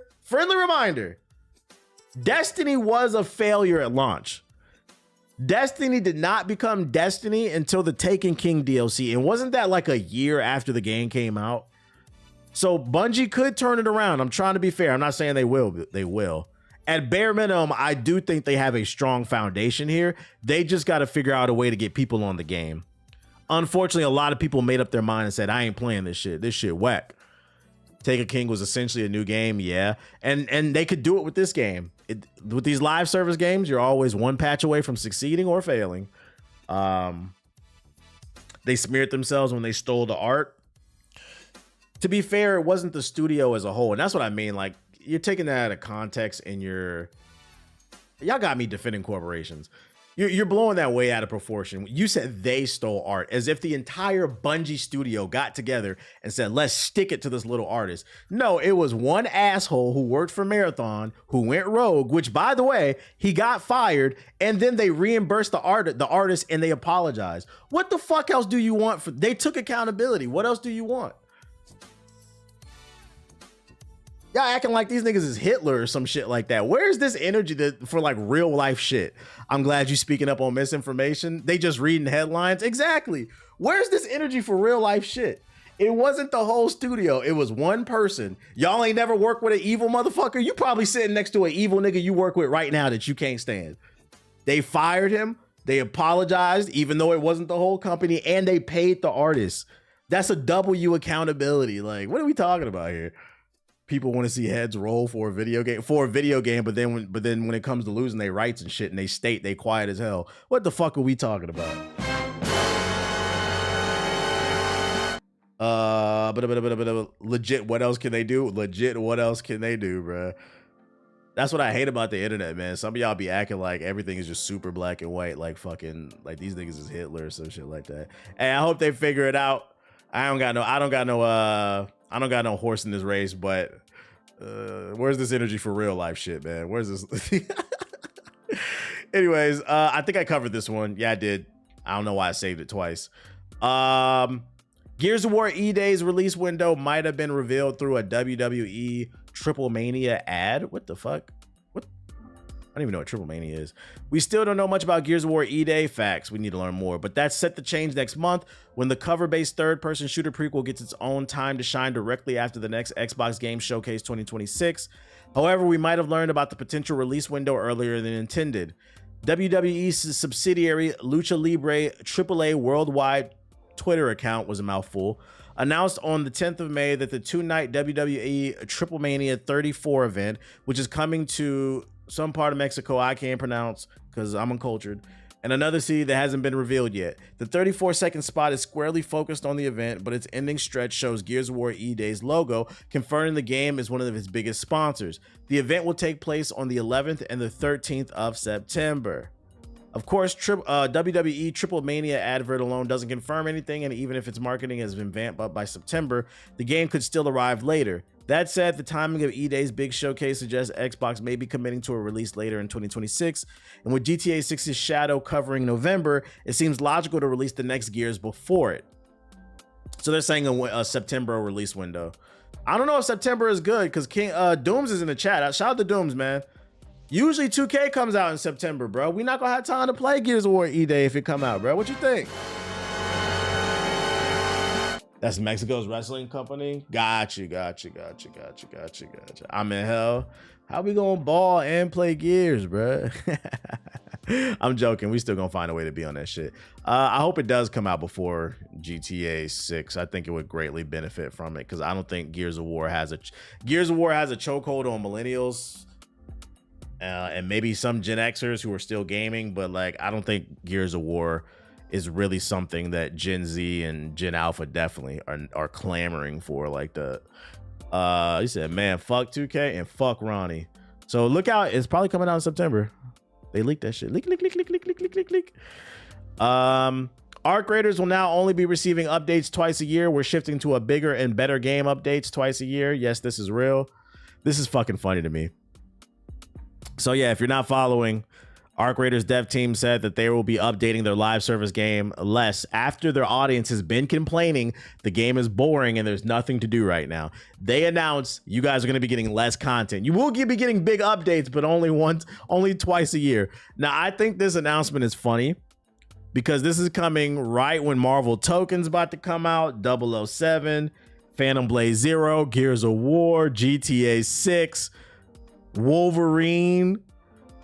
Destiny was a failure at launch. Destiny did not become Destiny until the Taken King DLC. And wasn't that like a year after the game came out? So Bungie could turn it around. I'm trying to be fair. I'm not saying they will, but they will. At bare minimum, I do think they have a strong foundation here. They just got to figure out a way to get people on the game. Unfortunately, a lot of people made up their mind and said, I ain't playing this shit. This shit whack. Taken King was essentially a new game, yeah. And they could do it with this game. With these live service games, you're always one patch away from succeeding or failing. They smeared themselves when they stole the art. To be fair, it wasn't the studio as a whole. And that's what I mean. Like, you're taking that out of context and y'all got me defending corporations. You're blowing that way out of proportion. You said they stole art, as if the entire Bungie studio got together and said, let's stick it to this little artist. No, it was one asshole who worked for Marathon who went rogue, which, by the way, he got fired, and then they reimbursed the artist and they apologized. What the fuck else do you want? They took accountability. What else do you want? Y'all acting like these niggas is Hitler or some shit like that. Where's this energy for like real life shit? I'm glad you speaking up on misinformation. They just reading headlines. Exactly. Where's this energy for real life shit? It wasn't the whole studio. It was one person. Y'all ain't never worked with an evil motherfucker. You probably sitting next to an evil nigga you work with right now that you can't stand. They fired him. They apologized, even though it wasn't the whole company, and they paid the artist. That's a W accountability. Like, what are we talking about here? people want to see heads roll for a video game, but then when it comes to losing their rights and shit, and they state they quiet as hell. What the fuck are we talking about? Legit, what else can they do? Legit, what else can they do, bruh? That's what I hate about the internet, man. Some of y'all be acting like everything is just super black and white, like fucking, like these niggas is Hitler or some shit like that. Hey, I hope they figure it out. I don't got no horse in this race, but where's this energy for real life shit, man? Where's this? Anyways, I think I covered this one. Yeah, I did. I don't know why I saved it twice. Gears of War E-Day's release window might have been revealed through a WWE Triple Mania ad. What the fuck? What? I don't even know what Triple Mania is. We still don't know much about Gears of War E-Day. Facts. We need to learn more. But that's set to change next month when the cover-based third-person shooter prequel gets its own time to shine directly after the next Xbox Game Showcase 2026. However, we might have learned about the potential release window earlier than intended. WWE's subsidiary Lucha Libre AAA Worldwide Twitter account was a mouthful, announced on the 10th of May that the two-night WWE Triple Mania 34 event, which is coming to some part of Mexico I can't pronounce because I'm uncultured, and another city that hasn't been revealed yet. The 34-second spot is squarely focused on the event, but its ending stretch shows Gears of War E-Day's logo, confirming the game is one of its biggest sponsors. The event will take place on the 11th and the 13th of September. Of course, WWE Triple Mania advert alone doesn't confirm anything, and even if its marketing has been vamped up by September, the game could still arrive later. That said, the timing of E-Day's big showcase suggests Xbox may be committing to a release later in 2026, and with GTA 6's Shadow covering November, it seems logical to release the next Gears before it. So they're saying a September release window. I don't know if September is good, because Dooms is in the chat. Shout out to Dooms, man. Usually 2K comes out in September, bro. We not gonna have time to play Gears of War E-Day if it come out, bro. What you think? That's Mexico's wrestling company. Gotcha. I'm in hell. How we gonna ball and play Gears, bro? I'm joking. We still gonna find a way to be on that shit. I hope it does come out before GTA 6. I think it would greatly benefit from it because I don't think Gears of War has a chokehold on millennials. And maybe some Gen Xers who are still gaming, but like I don't think Gears of War is really something that Gen Z and Gen Alpha definitely are clamoring for. Like he said, man, fuck 2K and fuck Ronnie. So look out, it's probably coming out in September. They leaked that shit. Leak. Arc Raiders will now only be receiving updates twice a year. We're shifting to a bigger and better game updates twice a year. Yes, this is real. This is fucking funny to me. So yeah, if you're not following, Arc Raiders dev team said that they will be updating their live service game less after their audience has been complaining the game is boring and there's nothing to do right now. They announced you guys are going to be getting less content. You will be getting big updates, but only twice a year. Now, I think this announcement is funny because this is coming right when Marvel Token's about to come out, 007, Phantom Blade Zero, Gears of War, GTA 6, Wolverine.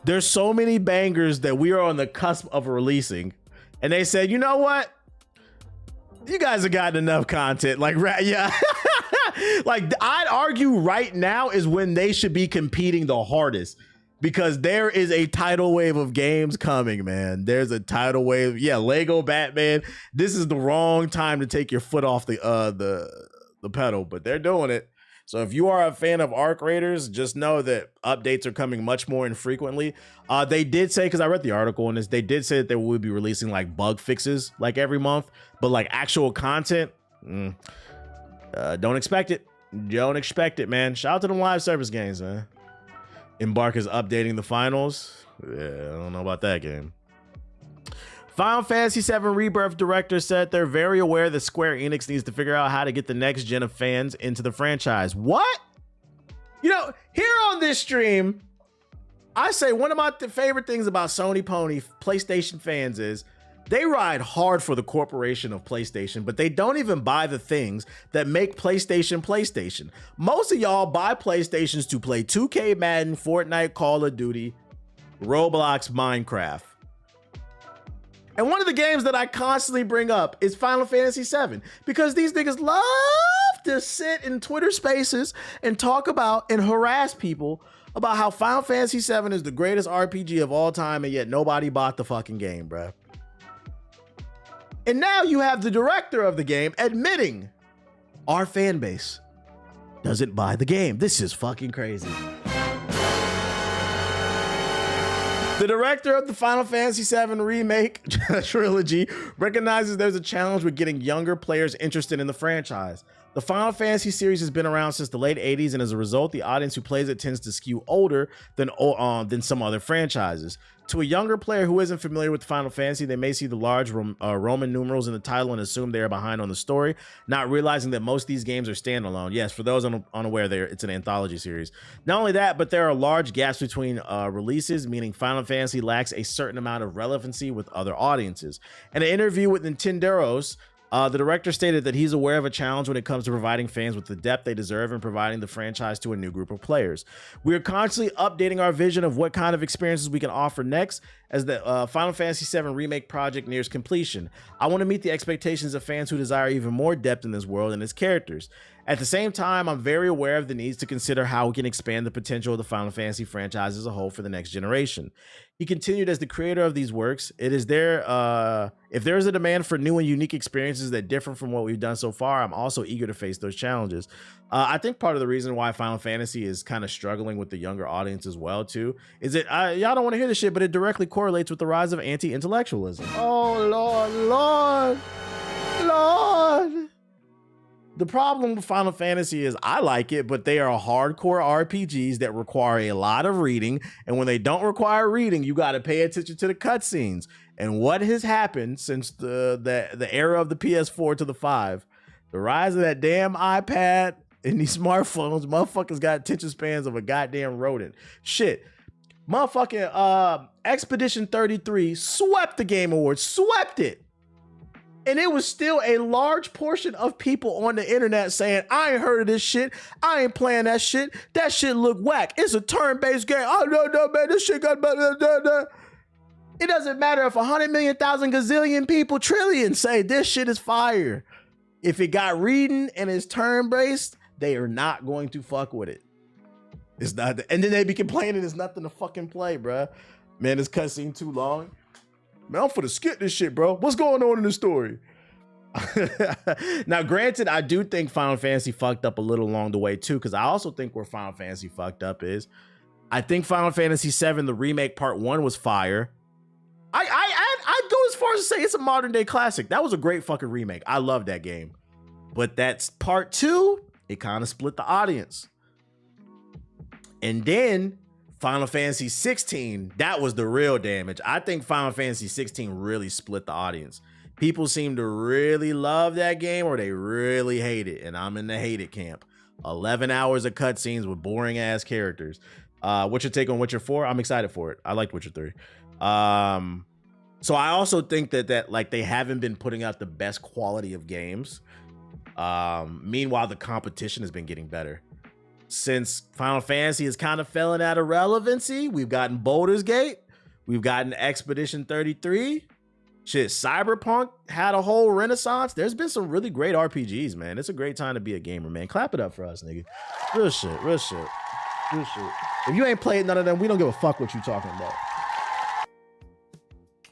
There's so many bangers that we are on the cusp of releasing, and they said, you know what, you guys have gotten enough content. Like, yeah. Like, I'd argue right now is when they should be competing the hardest, because there is a tidal wave of games coming, man. There's a tidal wave. Yeah, Lego Batman. This is the wrong time to take your foot off the pedal, but they're doing it. So if you are a fan of Arc Raiders, just know that updates are coming much more infrequently. They did say, because I read the article on this, they did say that they will be releasing like bug fixes like every month, but like actual content, don't expect it. Don't expect it, man. Shout out to them live service games, man. Embark is updating the finals. Yeah, I don't know about that game. Final Fantasy VII Rebirth director said they're very aware that Square Enix needs to figure out how to get the next gen of fans into the franchise. What? You know, here on this stream, I say one of my favorite things about Sony Pony PlayStation fans is they ride hard for the corporation of PlayStation, but they don't even buy the things that make PlayStation. Most of y'all buy PlayStations to play 2K, Madden, Fortnite, Call of Duty, Roblox, Minecraft. And one of the games that I constantly bring up is Final Fantasy VII, because these niggas love to sit in Twitter spaces and talk about and harass people about how Final Fantasy VII is the greatest RPG of all time, and yet nobody bought the fucking game, bruh. And now you have the director of the game admitting our fan base doesn't buy the game. This is fucking crazy. The director of the Final Fantasy VII Remake trilogy recognizes there's a challenge with getting younger players interested in the franchise. The Final Fantasy series has been around since the late 80s, and as a result, the audience who plays it tends to skew older than some other franchises. To a younger player who isn't familiar with Final Fantasy, they may see the large Roman numerals in the title and assume they are behind on the story, not realizing that most of these games are standalone. Yes, for those unaware, it's an anthology series. Not only that, but there are large gaps between releases, meaning Final Fantasy lacks a certain amount of relevancy with other audiences. In an interview with Nintendo's, the director stated that he's aware of a challenge when it comes to providing fans with the depth they deserve and providing the franchise to a new group of players. We are constantly updating our vision of what kind of experiences we can offer next as the Final Fantasy VII Remake project nears completion. I want to meet the expectations of fans who desire even more depth in this world and its characters. At the same time, I'm very aware of the needs to consider how we can expand the potential of the Final Fantasy franchise as a whole for the next generation. He continued, as the creator of these works, if there is a demand for new and unique experiences that differ from what we've done so far, I'm also eager to face those challenges. I think part of the reason why Final Fantasy is kind of struggling with the younger audience as well, too, is that y'all don't want to hear this shit, but it directly correlates with the rise of anti-intellectualism. Oh, Lord. The problem with Final Fantasy is I like it, but they are hardcore RPGs that require a lot of reading. And when they don't require reading, you got to pay attention to the cutscenes. And what has happened since the era of the PS4 to the 5, the rise of that damn iPad and these smartphones, motherfuckers got attention spans of a goddamn rodent. Shit. Motherfucking Expedition 33 swept the Game Awards, swept it. And it was still a large portion of people on the internet saying, I ain't heard of this shit. I ain't playing that shit. That shit look whack. It's a turn-based game. Oh, no, man, this shit got better. It doesn't matter if 100 million, thousand, gazillion people, trillion say this shit is fire. If it got reading and it's turn-based, they are not going to fuck with it. It's not. And then they be complaining there's nothing to fucking play, bruh. Man, this cutscene too long. Man, I'm finna skip this shit, bro. What's going on in the story? Now, granted, I do think Final Fantasy fucked up a little along the way, too, because I also think where Final Fantasy fucked up is, I think Final Fantasy VII, the remake part 1 was fire. I'd go as far as to say it's a modern day classic. That was a great fucking remake. I love that game. But that's part 2, it kind of split the audience. And then Final Fantasy 16, that was the real damage. I think Final Fantasy 16 really split the audience. People seem to really love that game or they really hate it. And I'm in the hate it camp. 11 hours of cutscenes with boring ass characters. What's your take on Witcher 4? I'm excited for it. I liked Witcher 3. So I also think that like they haven't been putting out the best quality of games. Meanwhile, the competition has been getting better. Since Final Fantasy has kind of fallen out of relevancy, we've gotten Baldur's Gate, we've gotten Expedition 33. Shit, Cyberpunk had a whole renaissance. There's been some really great RPGs, man. It's a great time to be a gamer, man. Clap it up for us, nigga. Real shit. If you ain't played none of them, we don't give a fuck what you talking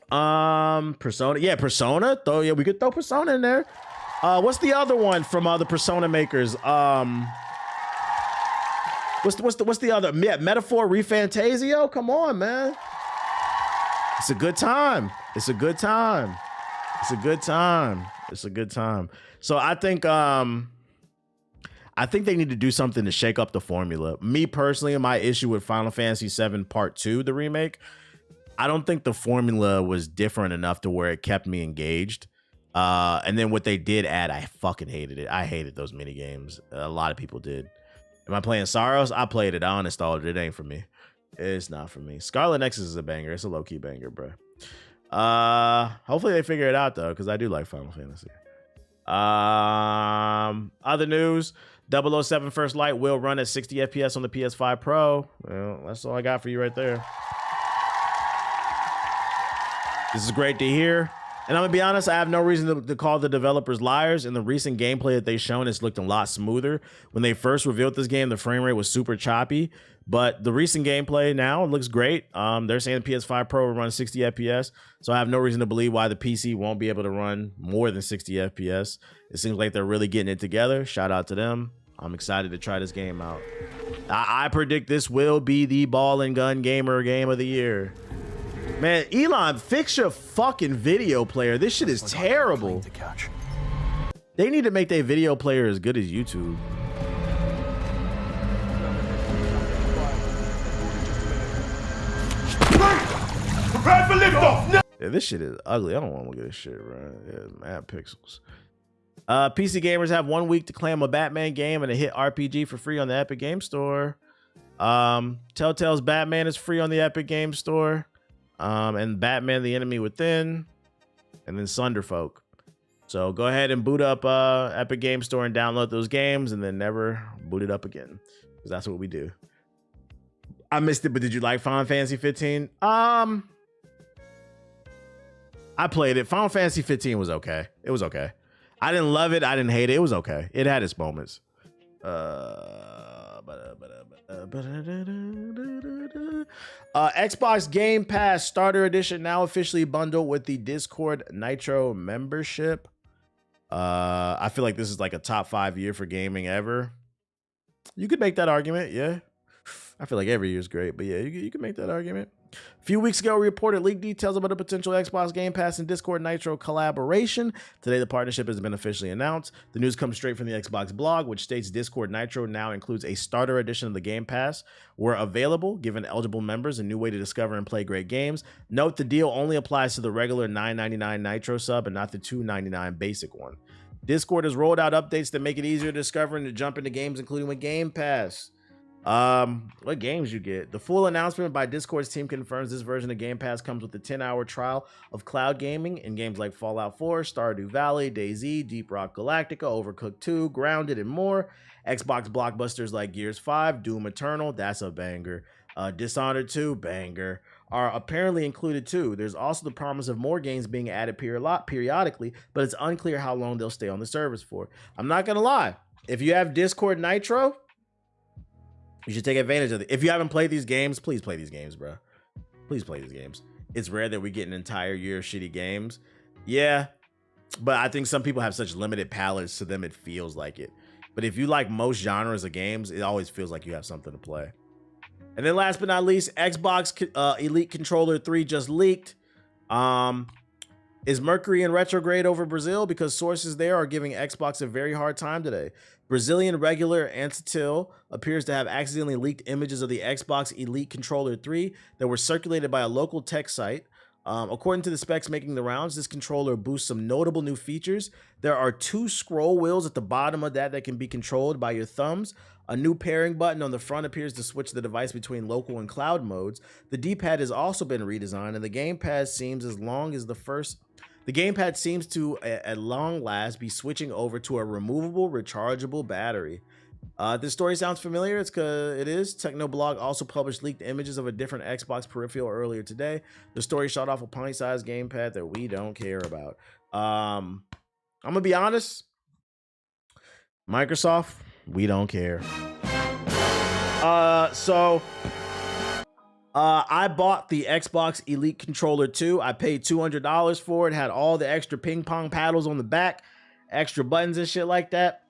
about. Persona. Yeah, Persona. We could throw Persona in there. What's the other one from the Persona makers? What's the other? Yeah, Metaphor ReFantasio? Come on, man. It's a good time. So I think they need to do something to shake up the formula. Me personally, my issue with Final Fantasy VII Part 2, the remake, I don't think the formula was different enough to where it kept me engaged. And then what they did add, I fucking hated it. I hated those mini games. A lot of people did. Am I playing Sorrows? I played it. I uninstalled it. It ain't for me. It's not for me. Scarlet Nexus is a banger. It's a low-key banger, bro. Hopefully they figure it out, though, because I do like Final Fantasy. Other news, 007 First Light will run at 60 FPS on the PS5 Pro. Well, that's all I got for you right there. This is great to hear. And I'm gonna be honest, I have no reason to call the developers liars. In the recent gameplay that they've shown, it's looked a lot smoother. When they first revealed this game, the frame rate was super choppy, but the recent gameplay now looks great. They're saying the PS5 Pro will run 60 FPS, so I have no reason to believe why the PC won't be able to run more than 60 FPS. It seems like they're really getting it together. Shout out to them. I'm excited to try this game out. I predict this will be the ball and gun gamer game of the year. Man, Elon, fix your fucking video player. This shit is terrible. They need to make their video player as good as YouTube. Prepare for liftoff! No! Yeah, this shit is ugly. I don't want to look at this shit, bro. Yeah, mad pixels. PC gamers have 1 week to claim a Batman game and a hit RPG for free on the Epic Game Store. Telltale's Batman is free on the Epic Game Store. And Batman the Enemy Within, and then Sunderfolk. So go ahead and boot up Epic Game Store and download those games, and then never boot it up again, because that's what we do. I missed it, but did you like Final Fantasy 15? I played it. Final Fantasy 15 was okay. It was okay. I didn't love it. I didn't hate it. It was okay. It had its moments. Xbox Game Pass Starter Edition now officially bundled with the Discord Nitro membership. I feel like this is like a top 5 year for gaming ever. You could make that argument, yeah. I feel like every year is great, but yeah, you can make that argument. A few weeks ago, we reported leaked details about a potential Xbox Game Pass and Discord Nitro collaboration. Today, the partnership has been officially announced. The news comes straight from the Xbox blog, which states Discord Nitro now includes a starter edition of the Game Pass where available, giving eligible members a new way to discover and play great games. Note the deal only applies to the regular $9.99 Nitro sub and not the $2.99 basic one. Discord has rolled out updates that make it easier to discover and to jump into games, including with Game Pass. What games you get? The full announcement by Discord's team confirms this version of Game Pass comes with a 10-hour trial of cloud gaming in games like Fallout 4, Stardew Valley, DayZ, Deep Rock Galactica, Overcooked 2, Grounded, and more. Xbox blockbusters like Gears 5, Doom Eternal, that's a banger. Dishonored 2, banger, are apparently included too. There's also the promise of more games being added periodically, but it's unclear how long they'll stay on the service for. I'm not gonna lie, if you have Discord Nitro, you should take advantage of it. If you haven't played these games, please play these games, bro. Please play these games. It's rare that we get an entire year of shitty games. Yeah, but I think some people have such limited palettes, to them it feels like it. But if you like most genres of games, it always feels like you have something to play. And then last but not least, Xbox Elite Controller 3 just leaked. Is Mercury in retrograde over Brazil? Because sources there are giving Xbox a very hard time today. Brazilian regular Antitil appears to have accidentally leaked images of the Xbox Elite Controller 3 that were circulated by a local tech site. According to the specs making the rounds, this controller boosts some notable new features. There are 2 scroll wheels at the bottom of that can be controlled by your thumbs. A new pairing button on the front appears to switch the device between local and cloud modes. The D-pad has also been redesigned, and the gamepad seems to, at long last, be switching over to a removable, rechargeable battery. This story sounds familiar. It is. Technoblog also published leaked images of a different Xbox peripheral earlier today. The story shot off a pint-sized gamepad that we don't care about. I'm gonna be honest. Microsoft, we don't care. I bought the Xbox Elite Controller 2. I paid $200 for it. Had all the extra ping pong paddles on the back, extra buttons and shit like that.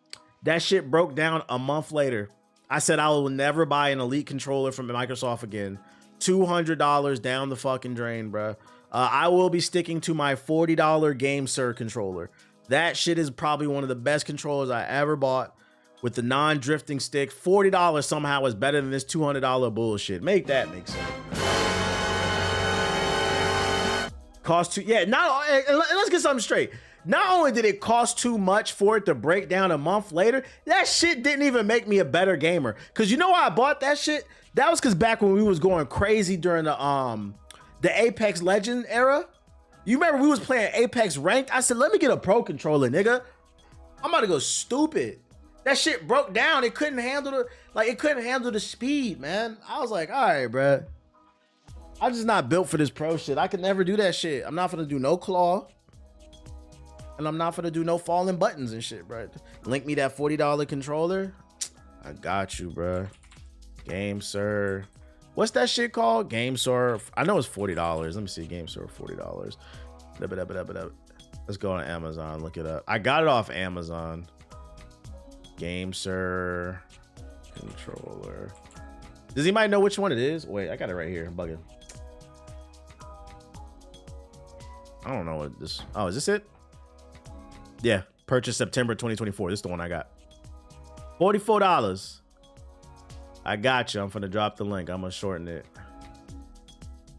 That shit broke down a month later. I said I will never buy an Elite controller from Microsoft again. $200 down the fucking drain, bro. I will be sticking to my $40 GameSir controller. That shit is probably one of the best controllers I ever bought. With the non-drifting stick, $40 somehow is better than this $200 bullshit. Make that make sense. Let's get something straight. Not only did it cost too much for it to break down a month later, that shit didn't even make me a better gamer. Cause you know why I bought that shit? That was cause back when we was going crazy during the Apex Legend era. You remember we was playing Apex Ranked? I said, let me get a pro controller, nigga. I'm about to go stupid. That shit broke down. It couldn't handle the speed, man. I was like, all right, bro. I'm just not built for this pro shit. I could never do that shit. I'm not gonna do no claw. And I'm not gonna do no falling buttons and shit, bro. Link me that $40 controller. I got you, bro. Game Sir. What's that shit called? Game Sir. I know it's $40. Let me see. Game Sir, $40. Let's go on Amazon. Look it up. I got it off Amazon. Game Sir controller. Does anybody know which one it is? Wait, I got it right here. I'm bugging. I don't know what this. Oh, is this it? Yeah. Purchase September 2024. This is the one I got. $44. I got you. I'm finna drop the link. I'm gonna shorten it.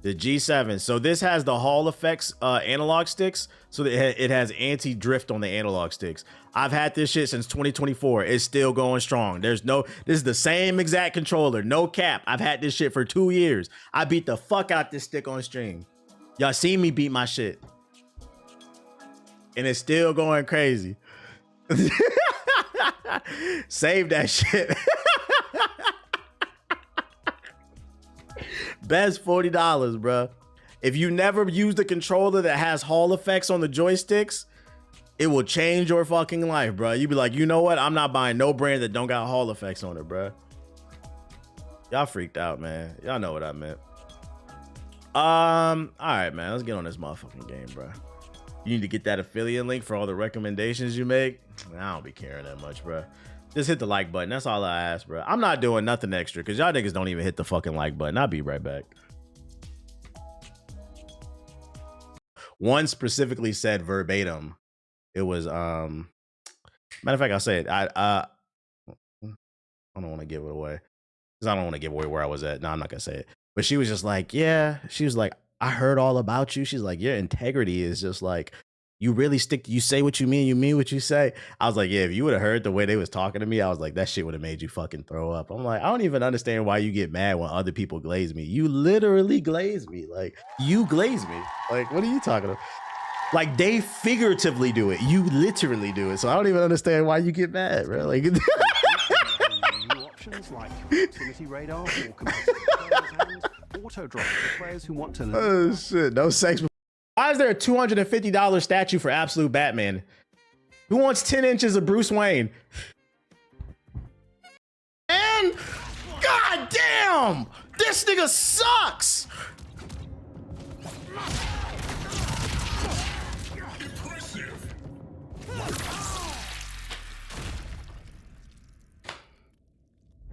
The G7. So this has the Hall effects analog sticks. So it has anti-drift on the analog sticks. I've had this shit since 2024. It's still going strong. This is the same exact controller. No cap. I've had this shit for 2 years. I beat the fuck out this stick on stream. Y'all seen me beat my shit. And it's still going crazy. Save that shit. Best $40, bro. If you never used a controller that has Hall effects on the joysticks, it will change your fucking life, bro. You be like, you know what? I'm not buying no brand that don't got Hall effects on it, bro. Y'all freaked out, man. Y'all know what I meant. All right, man. Let's get on this motherfucking game, bro. You need to get that affiliate link for all the recommendations you make. I don't be caring that much, bro. Just hit the like button. That's all I ask, bro. I'm not doing nothing extra because y'all niggas don't even hit the fucking like button. I'll be right back. One specifically said verbatim. It was matter of fact, I'll say it. I don't want to give it away because I don't want to give away where I was at. No, I'm not gonna say it. But she was just like, yeah. She was like, I heard all about you. She's like, your integrity is just like, you really you say what you mean what you say. I was like, yeah, if you would have heard the way they was talking to me, I was like, that shit would have made you fucking throw up. I'm like, I don't even understand why you get mad when other people glaze me. You literally glaze me. Like, you glaze me. Like, what are you talking about? Like, they figuratively do it. You literally do it. So I don't even understand why you get mad, bro. Like, New options like proximity radar or competitive players and auto drop for players who want to learn. Oh shit, no sex. Why is there a $250 statue for Absolute Batman? Who wants 10 inches of Bruce Wayne? And god damn, this nigga sucks.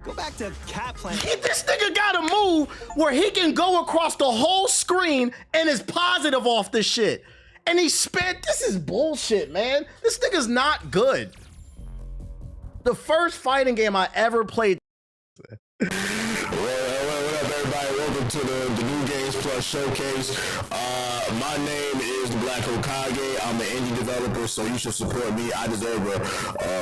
Go back to Cat Planet. This nigga got a move where he can go across the whole screen and is positive off this shit. And he spent, this is bullshit, man. This nigga's not good. The first fighting game I ever played. What up, everybody? Welcome to the New Games Plus Showcase. My name is the Black Hokage. I'm an indie developer, so you should support me. I deserve a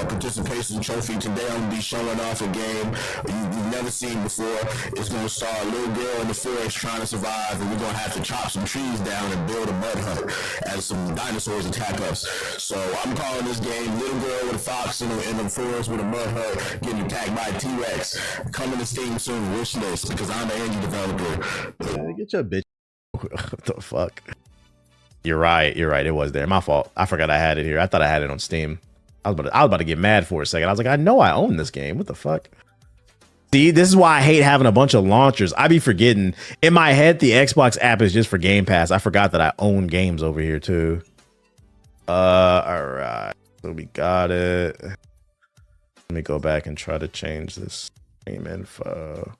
participation trophy. Today I'm gonna be showing off a game you've never seen before. It's gonna star a little girl in the forest trying to survive, and we're gonna have to chop some trees down and build a mud hut as some dinosaurs attack us. So I'm calling this game Little Girl with a Fox in the forest with a mud hut getting attacked by a T-Rex. Coming to Steam soon, wish list, because I'm an indie developer. Get your bitch. What the fuck? You're right. It was there. My fault. I forgot I had it here. I thought I had it on Steam. I was about to get mad for a second. I was like, I know I own this game. What the fuck? See, this is why I hate having a bunch of launchers. I be forgetting. In my head, the Xbox app is just for Game Pass. I forgot that I own games over here too. All right. So we got it. Let me go back and try to change this stream info.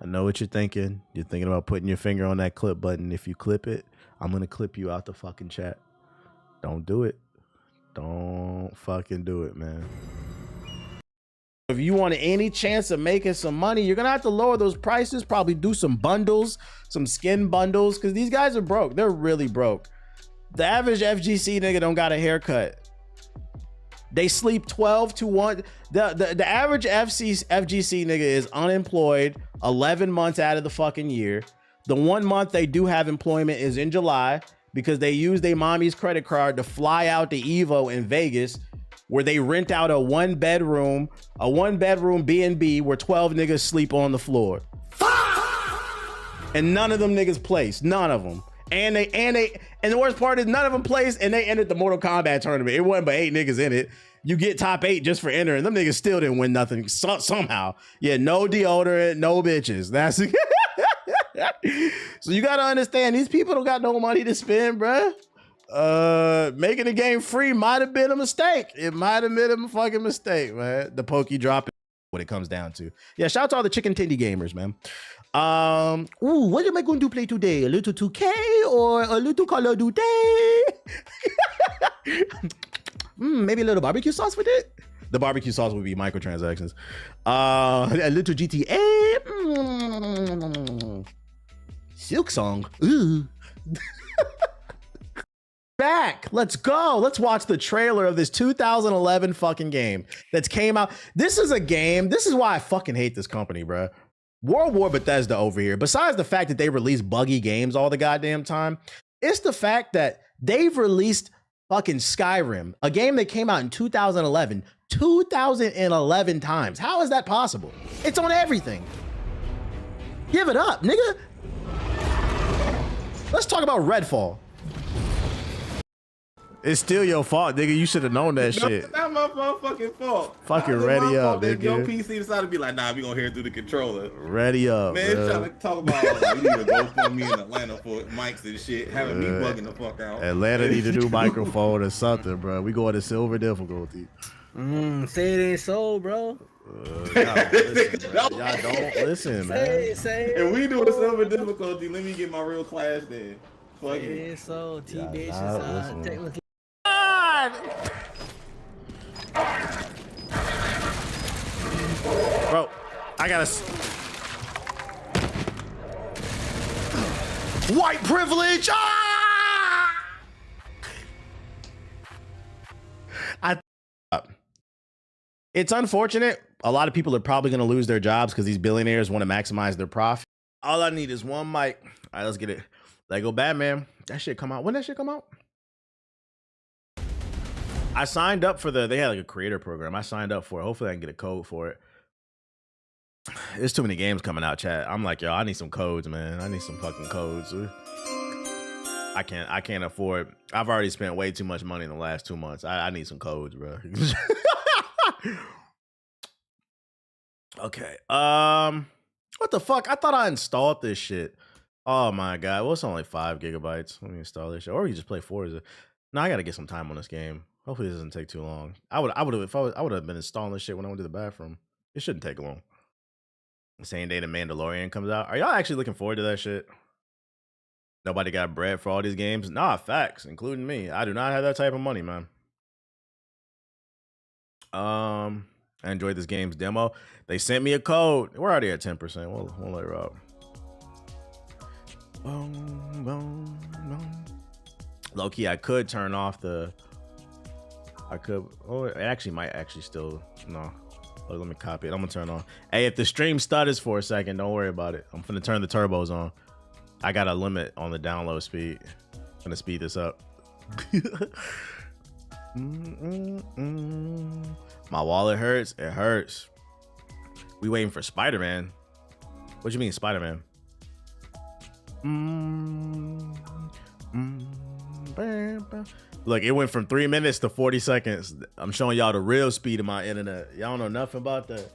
I know what you're thinking. You're thinking about putting your finger on that clip button. If you clip it, I'm going to clip you out the fucking chat. Don't do it. Don't fucking do it, man. If you want any chance of making some money, you're going to have to lower those prices, probably do some bundles, some skin bundles, because these guys are broke. They're really broke. The average FGC nigga don't got a haircut. They sleep 12 to 1. The average FGC nigga is unemployed 11 months out of the fucking year. The 1 month they do have employment is in July because they use their mommy's credit card to fly out to Evo in Vegas, where they rent out a one bedroom B&B where 12 niggas sleep on the floor. And none of them niggas placed. None of them. And the worst part is none of them placed, and they entered the Mortal Kombat tournament. It wasn't but 8 niggas in it. You get top 8 just for entering. Them niggas still didn't win nothing somehow. Yeah, no deodorant, no bitches. That's so you gotta understand, these people don't got no money to spend, bruh. Making the game free might have been a mistake. It might have been a fucking mistake, man. The pokey drop is what it comes down to. Yeah, shout out to all the chicken titty gamers, man. Ooh, what am I going to play today? A little 2K or a little Call of Duty? Maybe a little barbecue sauce with it. The barbecue sauce would be microtransactions. A little GTA. Silk Song. Ooh. Back. Let's go. Let's watch the trailer of this 2011 fucking game that's came out. This is a game. This is why I fucking hate this company, bro. World War Bethesda over here. Besides the fact that they release buggy games all the goddamn time, it's the fact that they've released fucking Skyrim, a game that came out in 2011 times. How is that possible? It's on everything. Give it up, nigga. Let's talk about Redfall. It's still your fault, nigga. You should have known that shit. It's not my motherfucking fault. Fucking ready up, nigga. Your PC decided to be like, nah, we gonna hear it through the controller. Ready up, man. Bro. Trying to talk about like, we need to go for me in Atlanta for mics and shit, having me bugging the fuck out. Atlanta need a new microphone or something, bro. We going to silver difficulty. Say it ain't so, bro. Y'all don't listen, man. Say it. If we do a silver difficulty, let me get my real class then. Fuck it. Say it so. T-Bitch is technically. Bro, I gotta. White privilege! It's unfortunate. A lot of people are probably gonna lose their jobs because these billionaires want to maximize their profit. All I need is one mic. All right, let's get it. Lego Batman. That shit come out. When that shit come out? I signed up for they had like a creator program. I signed up for it. Hopefully I can get a code for it. There's too many games coming out, chat. I'm like, yo, I need some codes, man. I need some fucking codes. I can't afford. I've already spent way too much money in the last 2 months. I need some codes, bro. Okay. What the fuck? I thought I installed this shit. Oh my god. Well, it's only 5 gigabytes. Let me install this shit. Or we can just play Forza. No, I gotta get some time on this game. Hopefully this doesn't take too long. I would have been installing this shit when I went to the bathroom. It shouldn't take long. The same day the Mandalorian comes out. Are y'all actually looking forward to that shit? Nobody got bread for all these games? Nah, facts, including me. I do not have that type of money, man. I enjoyed this game's demo. They sent me a code. We're already at 10%. We'll let her out. Boom, boom, boom. Low key, I could turn off the. Oh, it actually might still. No. Oh, let me copy it. I'm gonna turn on. Hey, if the stream stutters for a second, don't worry about it. I'm gonna turn the turbos on. I got a limit on the download speed. I'm gonna speed this up. My wallet hurts. It hurts. We waiting for Spider-Man. What you mean, Spider-Man? Look, it went from 3 minutes to 40 seconds. I'm showing y'all the real speed of my internet. Y'all don't know nothing about that.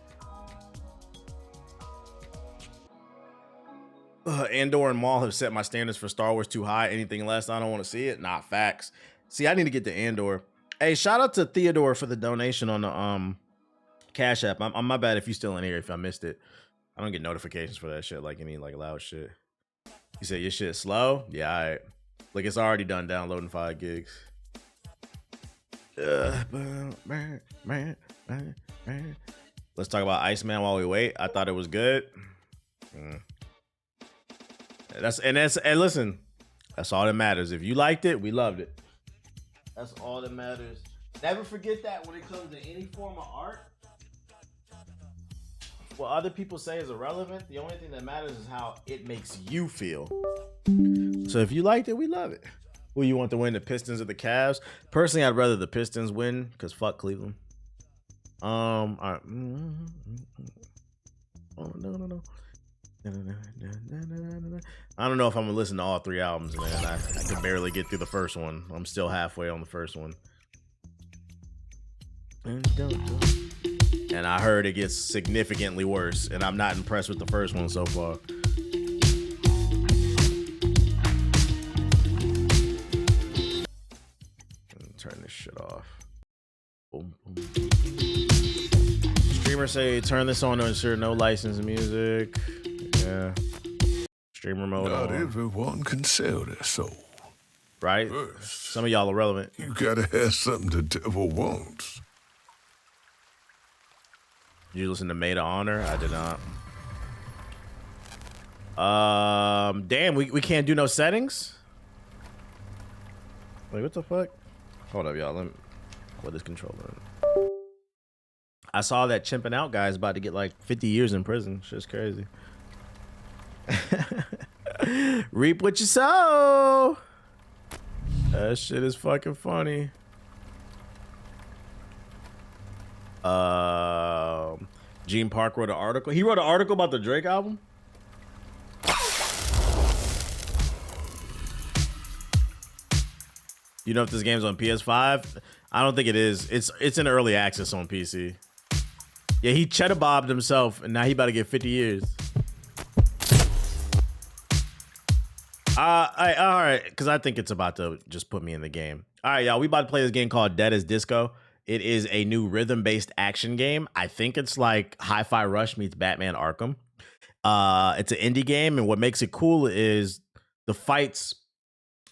Andor and Maul have set my standards for Star Wars too high. Anything less, I don't want to see it. Nah, facts. See, I need to get to Andor. Hey, shout out to Theodore for the donation on the Cash App. I'm my bad if you still in here if I missed it. I don't get notifications for that shit like any like loud shit. You said your shit slow? Yeah, all right. Like it's already done downloading 5 gigs. Let's talk about Iceman while we wait. I thought it was good. And listen, that's all that matters. If you liked it, we loved it. That's all that matters. Never forget that when it comes to any form of art what other people say is irrelevant. The only thing that matters is how it makes you feel. So if you liked it, we love it. Who you want to win, the Pistons or the Cavs? Personally, I'd rather the Pistons win because fuck Cleveland. All right. Oh, no. I don't know if I'm gonna listen to all 3 albums, man. I can barely get through the first one. I'm still halfway on the first one. And I heard it gets significantly worse, and I'm not impressed with the first one so far. Turn this shit off. Boom, boom. Streamers say turn this on to ensure no licensed music. Yeah. Streamer mode. Not on. everyone can sell their soul. Right? First, some of y'all are relevant. You gotta have something the devil wants. Did you listen to Maid of Honor? I did not. Damn, we can't do no settings? Wait, what the fuck? Hold up, y'all. Let me put this controller in. I saw that chimping out guy's about to get like 50 years in prison. Shit's crazy. Reap what you sow. That shit is fucking funny. Gene Park wrote an article. He wrote an article about the Drake album. You know if this game's on PS5? I don't think it is. It's in early access on PC. Yeah, he cheddar bobbed himself, and now he about to get 50 years. All right, because I think it's about to just put me in the game. All right, y'all, we about to play this game called Dead as Disco. It is a new rhythm-based action game. I think it's like Hi-Fi Rush meets Batman Arkham. It's an indie game, and what makes it cool is the fights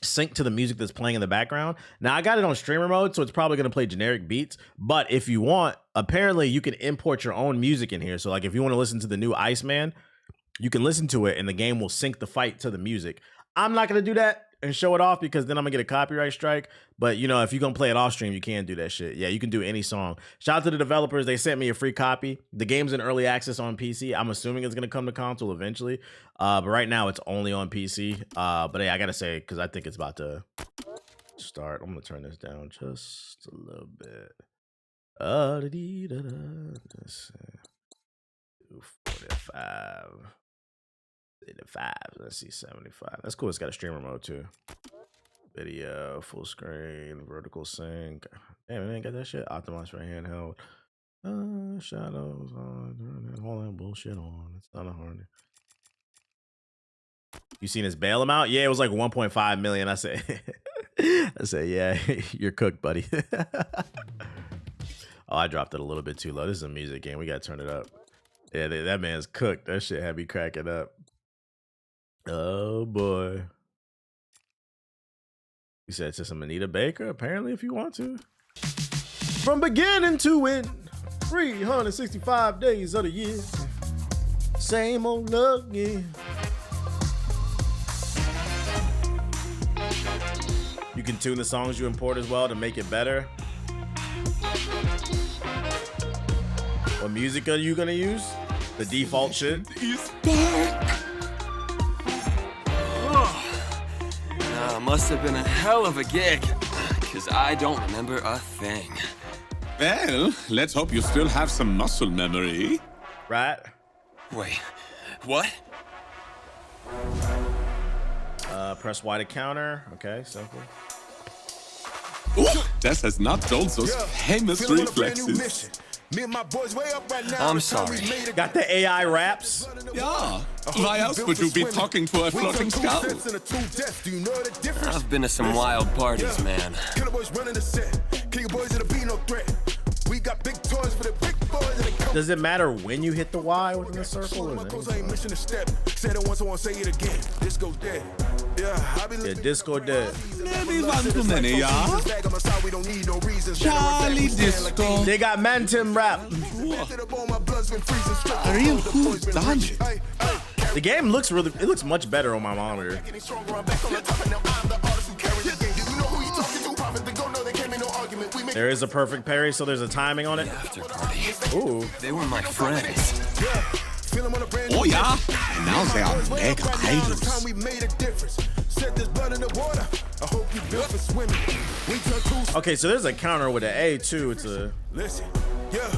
sync to the music that's playing in the background. Now, I got it on streamer mode, so it's probably going to play generic beats. But if you want, apparently you can import your own music in here. So like if you want to listen to the new Iceman, you can listen to it, and the game will sync the fight to the music. I'm not going to do that and show it off because then I'm going to get a copyright strike. But, you know, if you're going to play it off stream, you can do that shit. Yeah, you can do any song. Shout out to the developers. They sent me a free copy. The game's in early access on PC. I'm assuming it's going to come to console eventually. But right now, it's only on PC. But hey, I got to say, because I think it's about to start. I'm going to turn this down just a little bit. Let's see. 45. 85. Let's see, 75. That's cool. It's got a streamer mode too. Video, full screen, vertical sync. Damn, it ain't got that shit optimized for handheld. Shadows on, all that bullshit on. It's not a hard. You seen his bail amount? Yeah, it was like 1.5 million. I said, yeah, you're cooked, buddy. Oh, I dropped it a little bit too low. This is a music game. We gotta turn it up. Yeah, that man's cooked. That shit had me cracking up. Oh boy. You said to some Anita Baker, apparently, if you want to. From beginning to end, 365 days of the year. Same old love, yeah. You can tune the songs you import as well to make it better. What music are you gonna use? The default shit? Must have been a hell of a gig, because I don't remember a thing. Well, let's hope you still have some muscle memory. Right? Wait, what? Press Y to counter. Okay, simple. Ooh, Des has not done those famous reflexes. Me and my boys way up right now. I'm sorry. Got the AI raps? Yeah. Why else would you be talking to a floating skull? I've been to some wild parties, man. Killer boys running the set. Killer boys it'll be no threat. We got big toys for the big boys. Does it matter when you hit the Y within the circle? Or missing a step. Said it once, I won't say it again. Disco dead. Yeah, Disco dead. Maybe one too many, yeah? Charlie Disco. They got Mantim rap. Real who done it? The game looks it looks much better on my monitor. There is a perfect parry, so there's a timing on it. After party. Ooh. They were my friends. and now they are mega idols. We made a difference. Set this blood in the water. I hope you built for swimming. We turn two. Okay, so there's a counter with an A too. It's a. Listen, yeah.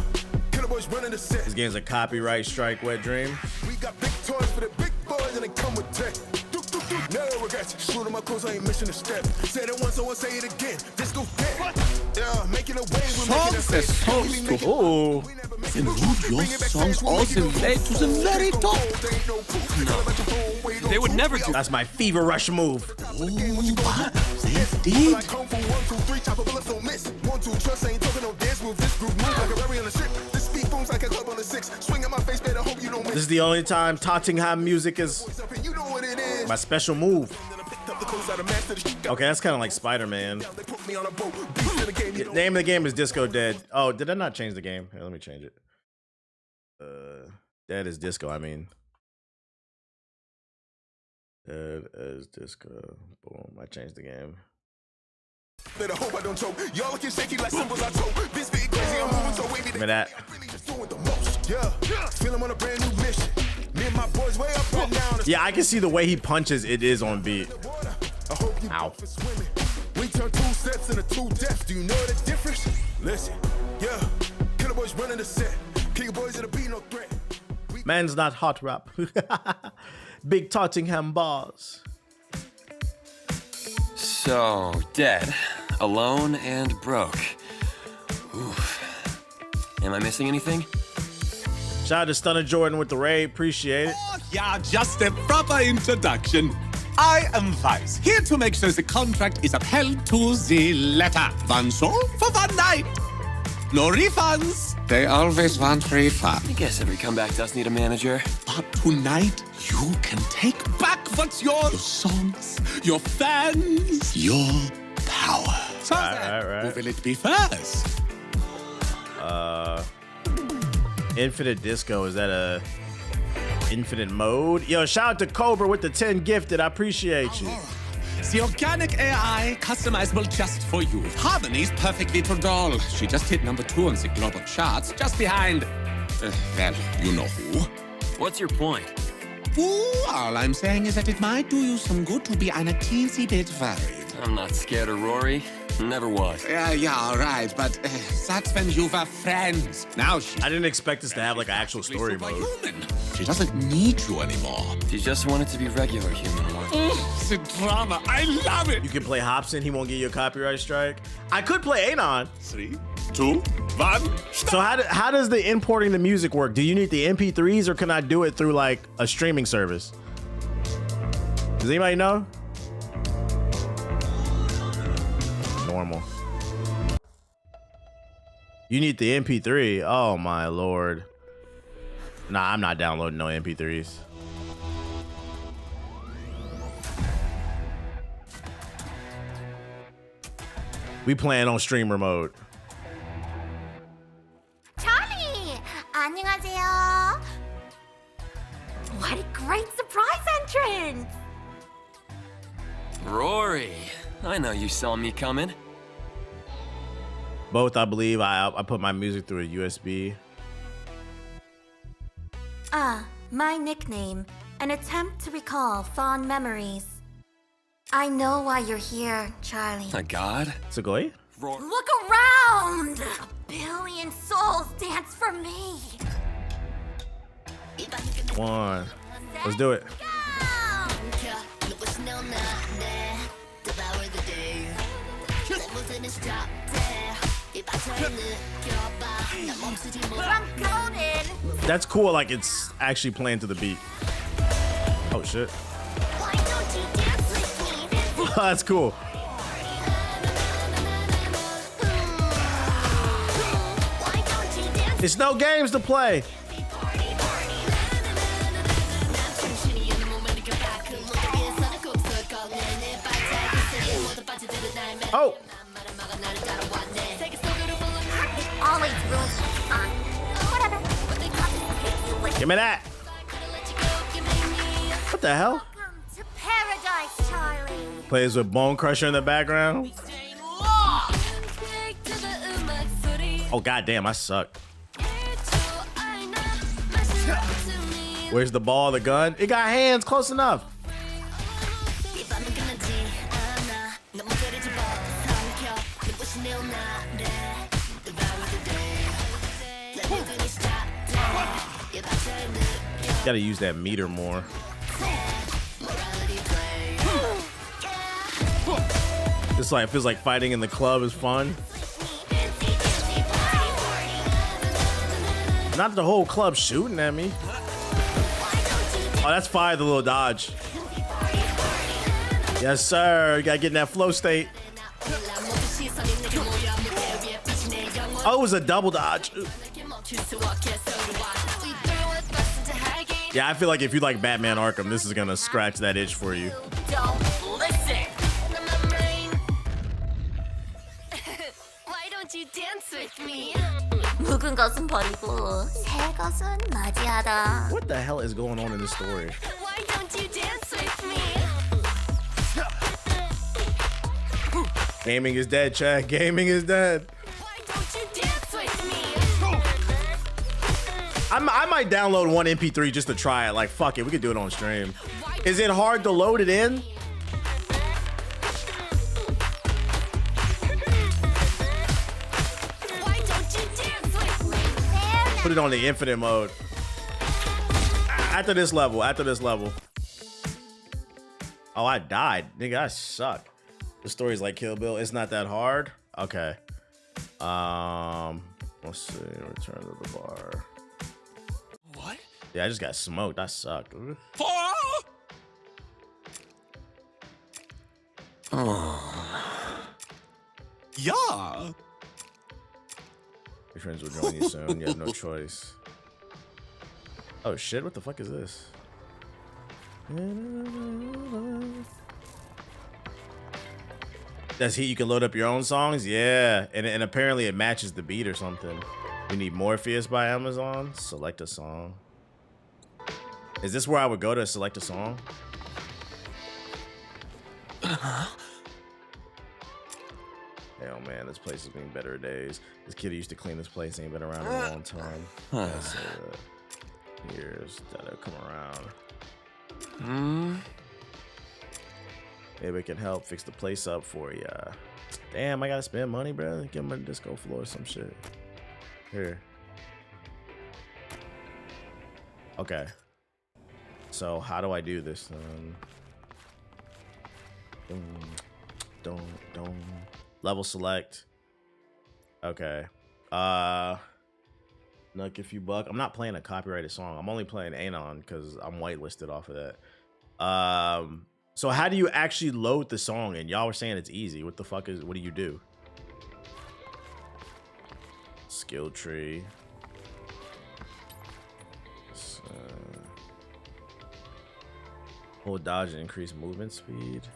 Killer boys running the set. This game's a copyright strike. Wet dream. We got big toys for the big boys, and they come with tech. No regrets. Shooting my clothes, I ain't missing a step. Said it once, I won't say it again. This goes dead. Yeah, making a way. Songs are songs to hold. And move your songs all the way to the very top. No, they would never do. That's my fever rush move. Oh, what? They did. This is the only time Tottenham music is my special move. Okay, that's kind of like Spider-Man. Name of the game is Disco Dead. Oh, did I not change the game? Here, let me change it. Dead is Disco, I mean. Dead is Disco. Boom, I changed the game. Better hope I don't choke. Y'all looking shaky like symbols I told. This big crazy, I'm moving so wavy. Give me that. Yeah, feel I'm on a brand new mission. Me and my boys way up and down. Yeah, I can see the way he punches. It is on beat. Ow. We turn 2 steps into 2 depths. Do you know the difference? Listen, yeah, killer boys running the set. King boys at the beat, no threat. Man's not hot rap. Big Tottenham bars. So, dead, alone, and broke. Oof. Am I missing anything? Shout out to Stunner Jordan with the raid. Appreciate it. Oh, yeah, just a proper introduction. I am Vice, here to make sure the contract is upheld to the letter. One soul for one night. No refunds. They always want refund. I guess every comeback does need a manager. But tonight, you can take back what's yours. Your songs, your fans, your power. So right. Who will it be first? Infinite Disco, is that a infinite mode? Yo, shout out to Cobra with the 10 gifted. I appreciate you. The organic AI, customizable just for you. Harmony's perfectly to doll. She just hit #2 on the global charts, just behind, well, you know who. What's your point? Ooh, all I'm saying is that it might do you some good to be a teensy bit worried. I'm not scared of Rory. Never was. Yeah, all right, but that's when you were friends. Now I didn't expect this to have like an actual story mode. She doesn't need you anymore. She just wanted to be regular human. The drama, I love it. You can play Hobson, he won't give you a copyright strike. I could play Anon. 3, 2, 1. So how does the importing the music work? Do you need the MP3s or can I do it through like a streaming service? Does anybody know? Normal. You need the MP3. Oh my lord. Nah, I'm not downloading no MP3s. We playing on streamer mode. Charlie! 안녕하세요. What a great surprise entrance! Rory, I know you saw me coming. Both, I believe. I put my music through a USB. My nickname. An attempt to recall fond memories. I know why you're here, Charlie. A god? Sugoi? Look around! 1,000,000,000 souls dance for me! Come on. Let's do it. That's cool, like it's actually playing to the beat. Oh shit. That's cool. It's no games to play. Oh. Always rules fun. Whatever. Give me that. What the hell? Welcome to paradise, Charlie. Plays with Bone Crusher in the background. Oh goddamn, I suck. Where's the ball, the gun? It got hands, close enough. Gotta use that meter more. It's like, it feels like fighting in the club is fun. Not the whole club shooting at me. Oh, that's fire, the little dodge. Yes, sir. You gotta get in that flow state. Oh, it was a double dodge. Yeah, I feel like if you like Batman Arkham, this is gonna scratch that itch for you. Don't listen. Why don't you dance with me? 묵은 것은 버리고 새 것은 맞이하다. What the hell is going on in this story? Why don't you dance with me? Gaming is dead, Chad. Gaming is dead. Why don't you dance with me? I might download one MP3 just to try it. Like, fuck it, we could do it on stream. Is it hard to load it in? Why don't you dance with me? Put it on the infinite mode. After this level, Oh, I died. Nigga, I suck. The story's like Kill Bill. It's not that hard. Okay. Let's see. Return to the bar. What? Yeah, I just got smoked. I sucked. Oh. Yeah. Your friends will join you soon. You have no choice. Oh shit, what the fuck is this? That's heat. You can load up your own songs? Yeah. And apparently it matches the beat or something. We need Morpheus by Amazon. Select a song. Is this where I would go to select a song? Hell man, this place has been better days. This kid who used to clean this place ain't been around in a long time. That's, years that'll come around. Maybe we can help fix the place up for ya. Damn, I gotta spend money, bro. Give him a disco floor or some shit. Here. Okay. So how do I do this then? Don't. Level select. Okay. Nuck if you buck. I'm not playing a copyrighted song. I'm only playing Anon because I'm whitelisted off of that. So how do you actually load the song? And y'all were saying it's easy. What the fuck is, what do you do? Skill tree. Hold dodge and increase movement speed.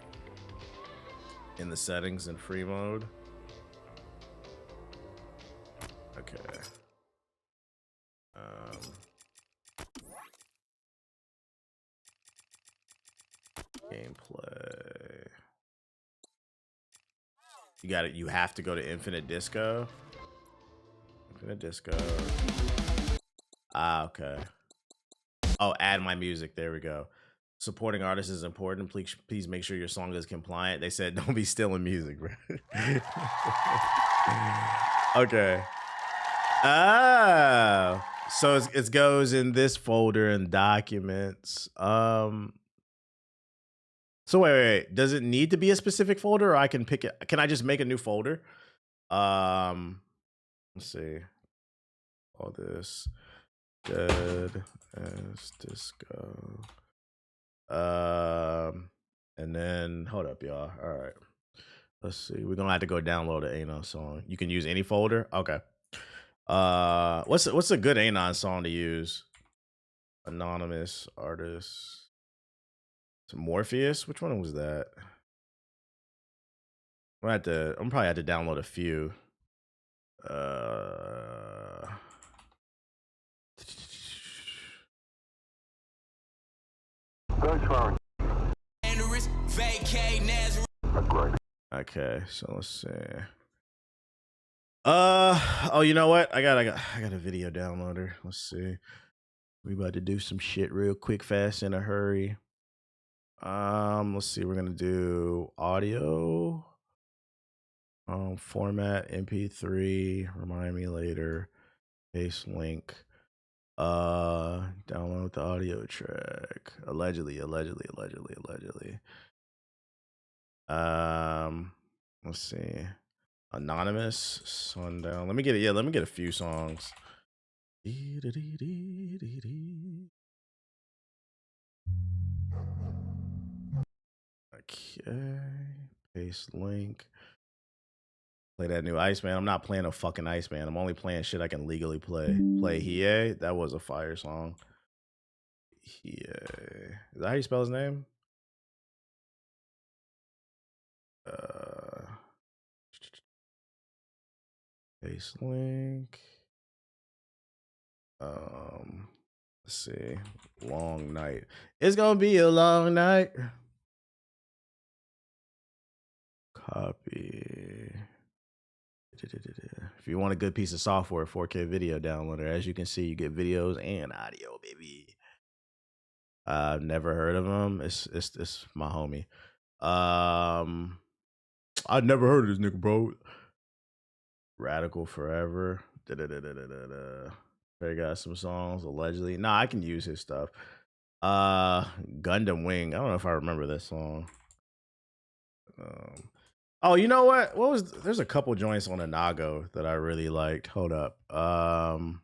In the settings in free mode. Okay. Gameplay. You got it. You have to go to Infinite Disco. Infinite Disco. Ah, okay. Oh, add my music. There we go. Supporting artists is important. Please make sure your song is compliant. They said don't be stealing music, bro. Okay. Ah, so it goes in this folder in documents. So wait. Does it need to be a specific folder, or I can pick it? Can I just make a new folder? Let's see. All this dead as disco. And then hold up, y'all. All right, let's see. We're gonna have to go download an Anon song. You can use any folder. Okay. What's a good Anon song to use? Anonymous artist. Morpheus. Which one was that? I'm probably have to download a few. Okay, so let's see. Oh, you know what? I got a video downloader. Let's see. We about to do some shit real quick, fast, in a hurry. Let's see. We're gonna do audio. Format MP3. Remind me later. Paste link. Download the audio track. Allegedly. Let's see. Anonymous. Sundown. Let me get it. Yeah, let me get a few songs. Okay. Paste link. Play that new Iceman. I'm not playing a fucking Iceman. I'm only playing shit I can legally play. Play Hiei. That was a fire song. Hiei. Is that how you spell his name? Paste link. Let's see. Long night. It's gonna be a long night. Copy. If you want a good piece of software, 4K video downloader, as you can see, you get videos and audio, baby. I've never heard of him. It's my homie. I've never heard of this nigga, bro. Radical Forever. They got some songs, allegedly. Nah, I can use his stuff. Gundam Wing. I don't know if I remember this song. Oh, you know what? There's a couple joints on Inago that I really liked. Hold up. Oh,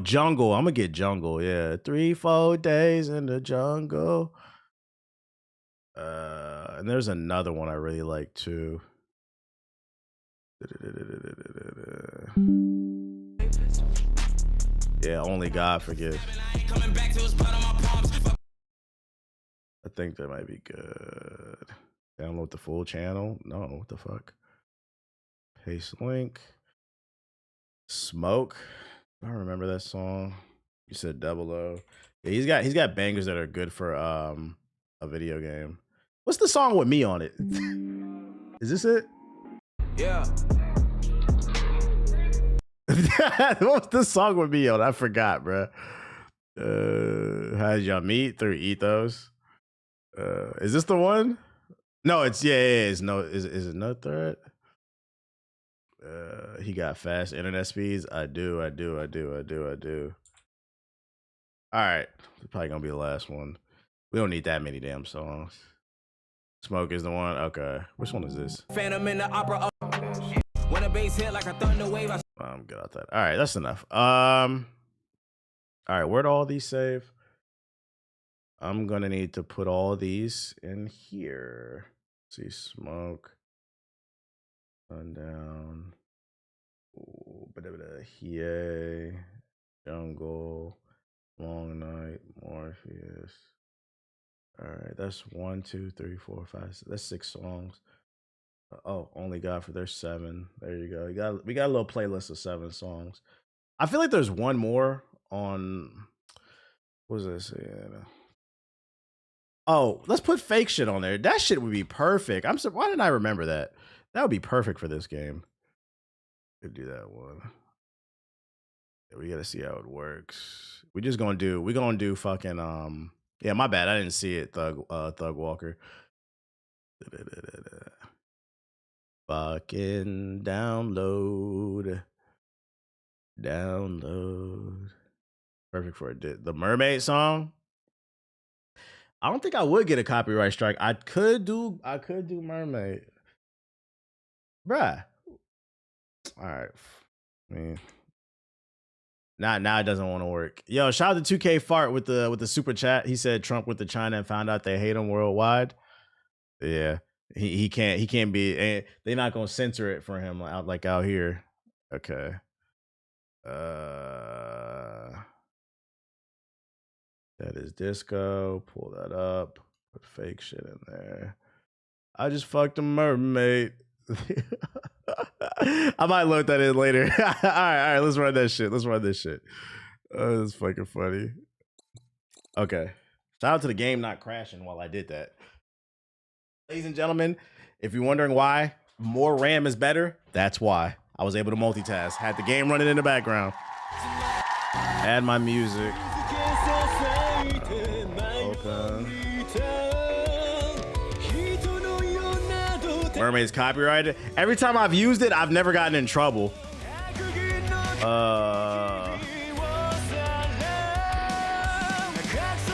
Jungle. I'm gonna get Jungle. Yeah, 3-4 days in the jungle. And there's another one I really like too. Yeah, Only God Forgives. I think that might be good. Download the full channel. No, what the fuck? Paste link. Smoke. I don't remember that song. You said 00. Yeah, he's got bangers that are good for a video game. What's the song with me on it? Is this it? Yeah. What was the song with me on? I forgot, bro. How did y'all meet? Through Ethos. Is this the one? No, it's it's no. Is it No Threat? He got fast internet speeds. I do. All right, it's probably gonna be the last one. We don't need that many damn songs. Smoke is the one. Okay, which one is this? Phantom in the opera. When a bass hit like a thunder wave. I'm good at that. All right, that's enough. All right, where'd all these save? I'm gonna need to put all these in here. Let's see, Smoke, Sundown, Hiei, Jungle, Long Night, Morpheus. All right, that's 1, 2, 3, 4, 5, 6. That's 6 songs. Oh, Only God for there's 7. There you go. We got a little playlist of 7 songs. I feel like there's one more on. What was this? Yeah. Oh, let's put fake shit on there. That shit would be perfect. Why didn't I remember that? That would be perfect for this game. Could do that one. Yeah, we gotta see how it works. We're gonna do fucking yeah, my bad. I didn't see it, Thug Walker. Fucking download. Perfect for the Mermaid song. I don't think I would get a copyright strike. I could do Mermaid. Bruh. All right. I mean, now it doesn't want to work. Yo, shout out to 2K Fart with the super chat. He said Trump went to China and found out they hate him worldwide. Yeah. He can't be, they're not gonna censor it for him out here. Okay. That is disco. Pull that up. Put fake shit in there. I just fucked a mermaid. I might load that in later. all right. Let's run this shit. Oh, that's fucking funny. Okay. Shout out to the game not crashing while I did that. Ladies and gentlemen, if you're wondering why more RAM is better, that's why. I was able to multitask. Had the game running in the background. Add my music. Open. Mermaid's copyrighted. Every time I've used it, I've never gotten in trouble.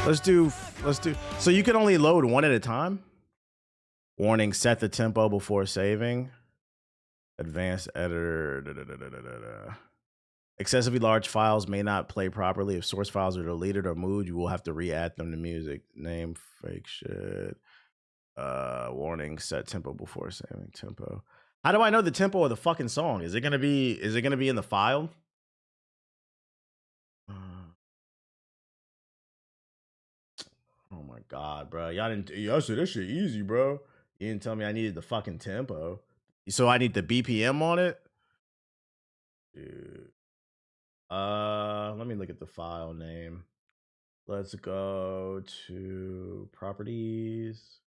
Let's do. So you can only load one at a time. Warning: set the tempo before saving. Advanced editor. Excessively large files may not play properly. If source files are deleted or moved, you will have to re-add them to music. Name fake shit. Warning: set tempo before saving. Tempo. How do I know the tempo of the fucking song? Is it gonna be in the file? Oh my god, bro. Y'all said this shit easy, bro. You didn't tell me I needed the fucking tempo. So I need the BPM on it? Dude. Let me look at the file name. Let's go to properties.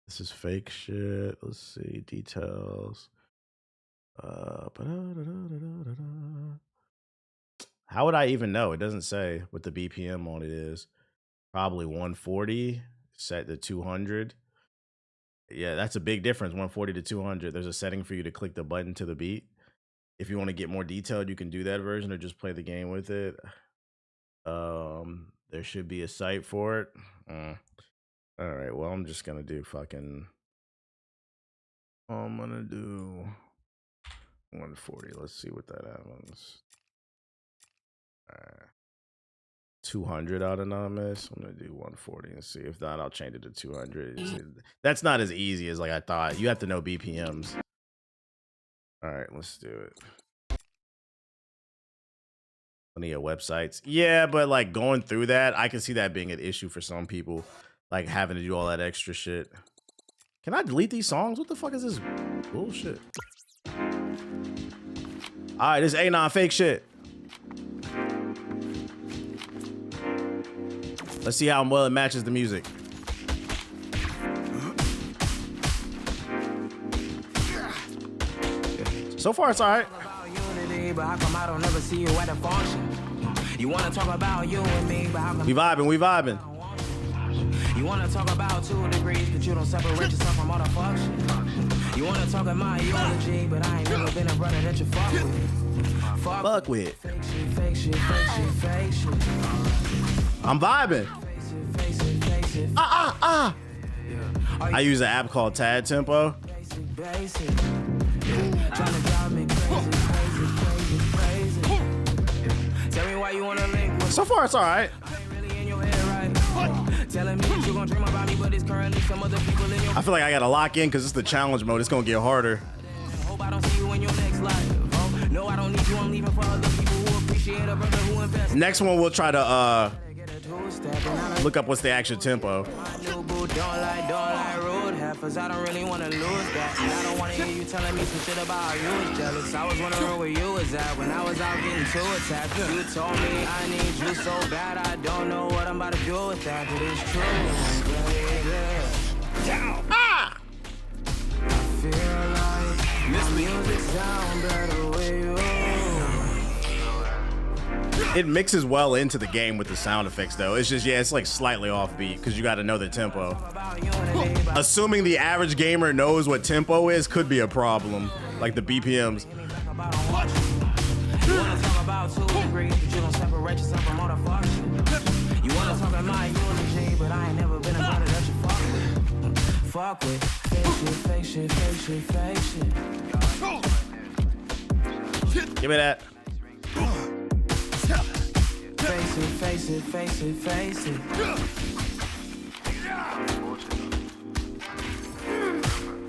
This is fake shit. Let's see. Details. How would I even know? It doesn't say what the BPM on it is. Probably 140, set to 200. Yeah, that's a big difference, 140 to 200. There's a setting for you to click the button to the beat. If you want to get more detailed, you can do that version or just play the game with it. There should be a site for it. All right, well, I'm just going to do fucking... I'm going to do 140. Let's see what that happens. 200 autonomous. I'm gonna do 140 and see. If not, I'll change it to 200. That's not as easy as like I thought. You have to know BPMs. All right, let's do it. Plenty of websites. Yeah, but like going through that, I can see that being an issue for some people, like having to do all that extra shit. Can I delete these songs? What the fuck is this bullshit? All right, this Anon fake shit. Let's see how well it matches the music. So far, it's all right. We vibing. You wanna talk about 2 degrees, but you don't separate yourself from all the function. You wanna talk about my eulogy, but I ain't never been a brother that you fuck with. Fuck with. Fake shit. I'm vibing. I use an app called Tad Tempo. So far, it's all right. I feel like I gotta lock in because it's the challenge mode. It's gonna get harder. Next one, we'll try to look up what's the actual tempo. I don't really want to lose that. And I don't want to hear you telling me some shit about you was jealous. I was wondering where you was at when I was out getting too attacked. You told me I need you so bad. I don't know what I'm about to do with that, but it's true. I feel like my music sound better with you. It mixes well into the game with the sound effects, though. It's just, yeah, it's like slightly offbeat because you got to know the tempo. Assuming the average gamer knows what tempo is could be a problem, like the BPMs. You want to talk about 2 degrees, but you don't separate yourself from all the function. You want to talk about my eulogy, but I ain't never been a brother that you fuck with. Fake shit. Give me that. Face it.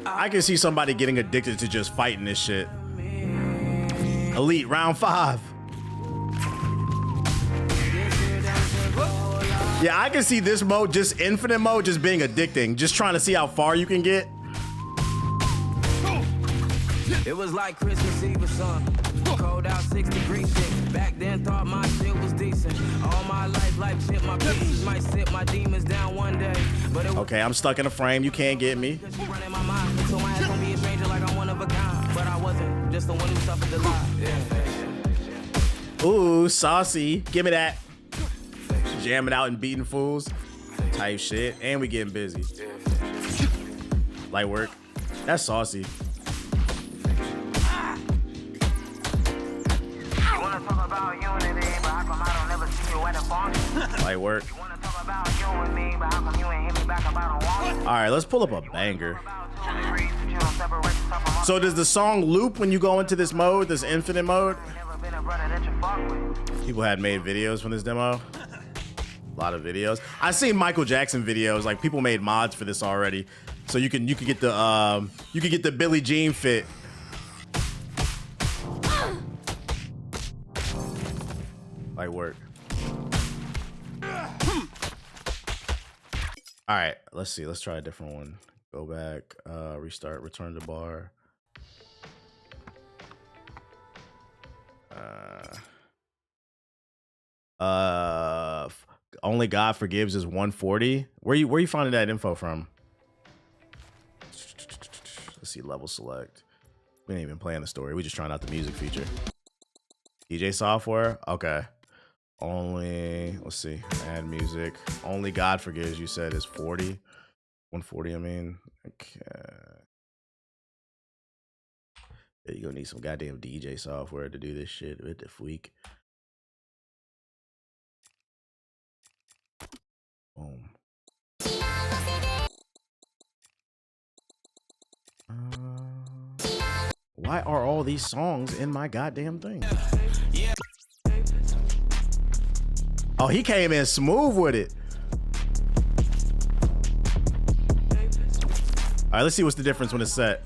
I can see somebody getting addicted to just fighting this shit. Elite round 5. Yeah, I can see this mode, just infinite mode, just being addicting. Just trying to see how far you can get. It was like Christmas Eve or something. Cold out 6 degrees shit. Back then thought my shit was decent. All my life shit, my pieces might sit my demons down one day. But it okay, I'm stuck in a frame. You can't get me. Running my mind, so my ass gonna be a stranger like I'm one of a kind. But I wasn't, just the one who suffered the lie. Yeah. Ooh, saucy. Give me that. Jamming out and beating fools. Type shit. And we getting busy. Light work. That's saucy. Light work. Alright, let's pull up a banger. So does the song loop when you go into this mode, this infinite mode? People had made videos from this demo. A lot of videos. I've seen Michael Jackson videos, like people made mods for this already. So you can get the Billie Jean fit. Light work. All right, let's see. Let's try a different one. Go back, restart, return to bar. Only God Forgives is 140. Where you finding that info from? Let's see, level select. We ain't even playing the story. We just trying out the music feature. DJ software. Okay. Only, let's see, add music. Only God Forgives, you said, is 40. 140, I mean. Okay. Yeah, you're gonna need some goddamn DJ software to do this shit with the freak. Boom. Why are all these songs in my goddamn thing? Oh, he came in smooth with it. All right, let's see what's the difference when it's set.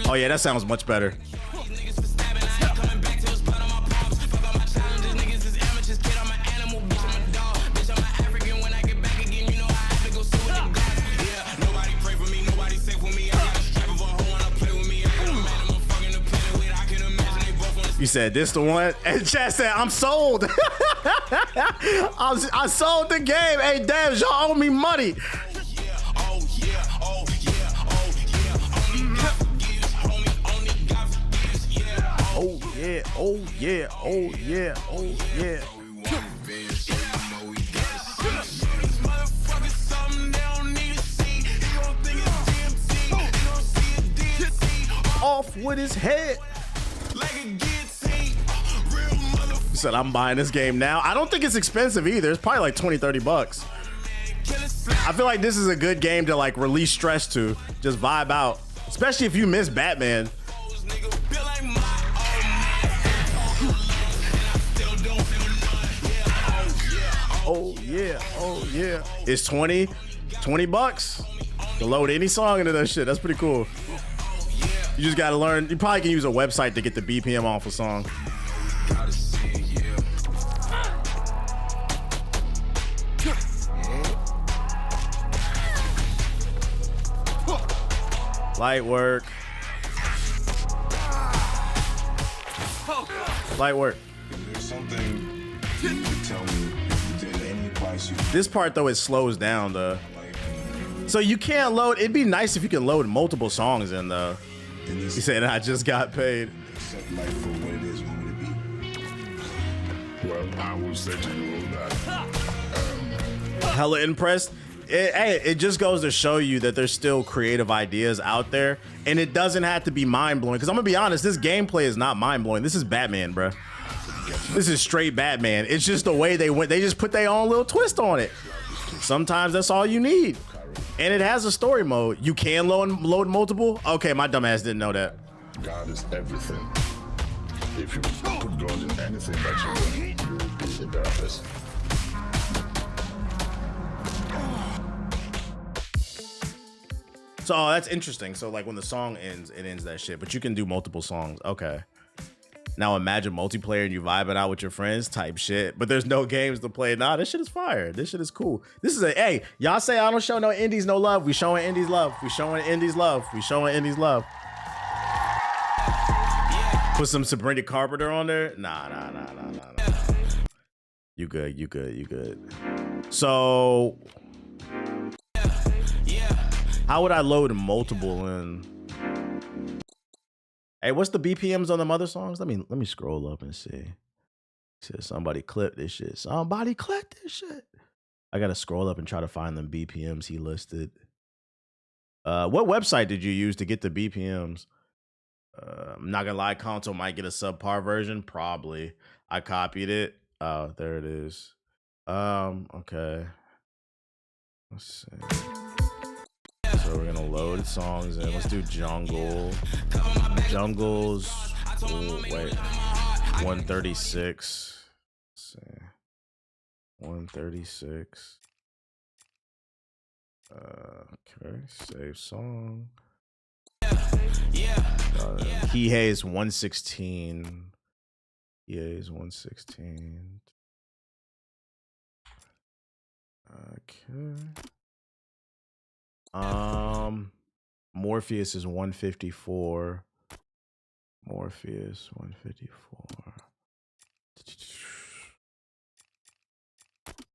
Oh yeah, that sounds much better. You said this the one, and chat said I'm sold. I sold the game. Hey, damn, y'all owe me money. Oh yeah, oh yeah, oh yeah, oh yeah. Off with his head. He said, I'm buying this game now. I don't think it's expensive either. It's probably like 20, 30 bucks. I feel like this is a good game to like release stress to. Just vibe out. Especially if you miss Batman. Oh yeah, oh yeah. It's 20 bucks to load any song into that shit. That's pretty cool. You just gotta learn. You probably can use a website to get the BPM off a song. Light work. Light work. There's something you can tell me. Any advice you This part though, it slows down though. So you can't load. It'd be nice if you can load multiple songs in though. He said, I just got paid. accept life for what it is want it to be. Well, I will say to you that hella impressed. It just goes to show you that there's still creative ideas out there, and it doesn't have to be mind-blowing. Because I'm gonna be honest, this gameplay is not mind-blowing. This is Batman, bro. This is straight Batman. It's just the way they went. They just put their own little twist on it. Sometimes that's all you need. And it has a story mode. You can load multiple? Okay, my dumbass didn't know that. God is everything. If you put God in anything that you do, you will be a better person. So that's interesting. So like when the song ends, it ends that shit. But you can do multiple songs. Okay. Now imagine multiplayer and you vibing out with your friends type shit. But there's no games to play. Nah, this shit is fire. This shit is cool. This is hey, y'all say I don't show no indies no love. We showing indies love. We showing indies love. We showing indies love. Put some Sabrina Carpenter on there. Nah. You good. So how would I load multiple in? Hey, what's the BPMs on them other songs? Let me scroll up and see. Said somebody clip this shit. Somebody clip this shit. I gotta scroll up and try to find them BPMs he listed. What website did you use to get the BPMs? I'm not gonna lie, console might get a subpar version. Probably. I copied it. Oh, there it is. Okay. Let's see. So we're gonna load songs in. Let's do Jungle. Jungle's wait. 136. Let's see. 136. Okay, save song. He has 116. He has 116. Okay. Morpheus is 154. Morpheus 154.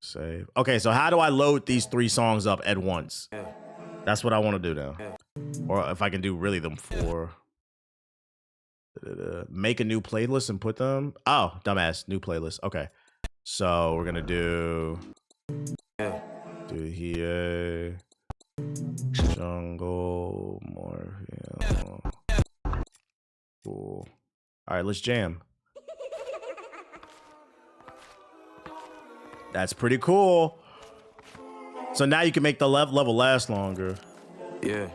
Save. Okay, so how do I load these 3 songs up at once? That's what I want to do now. Or if I can do really them 4. Make a new playlist and put them. Oh, dumbass. New playlist. Okay. So we're gonna do here. Jungle, Morpheus. Cool. All right, let's jam. That's pretty cool. So now you can make the level last longer. Yeah.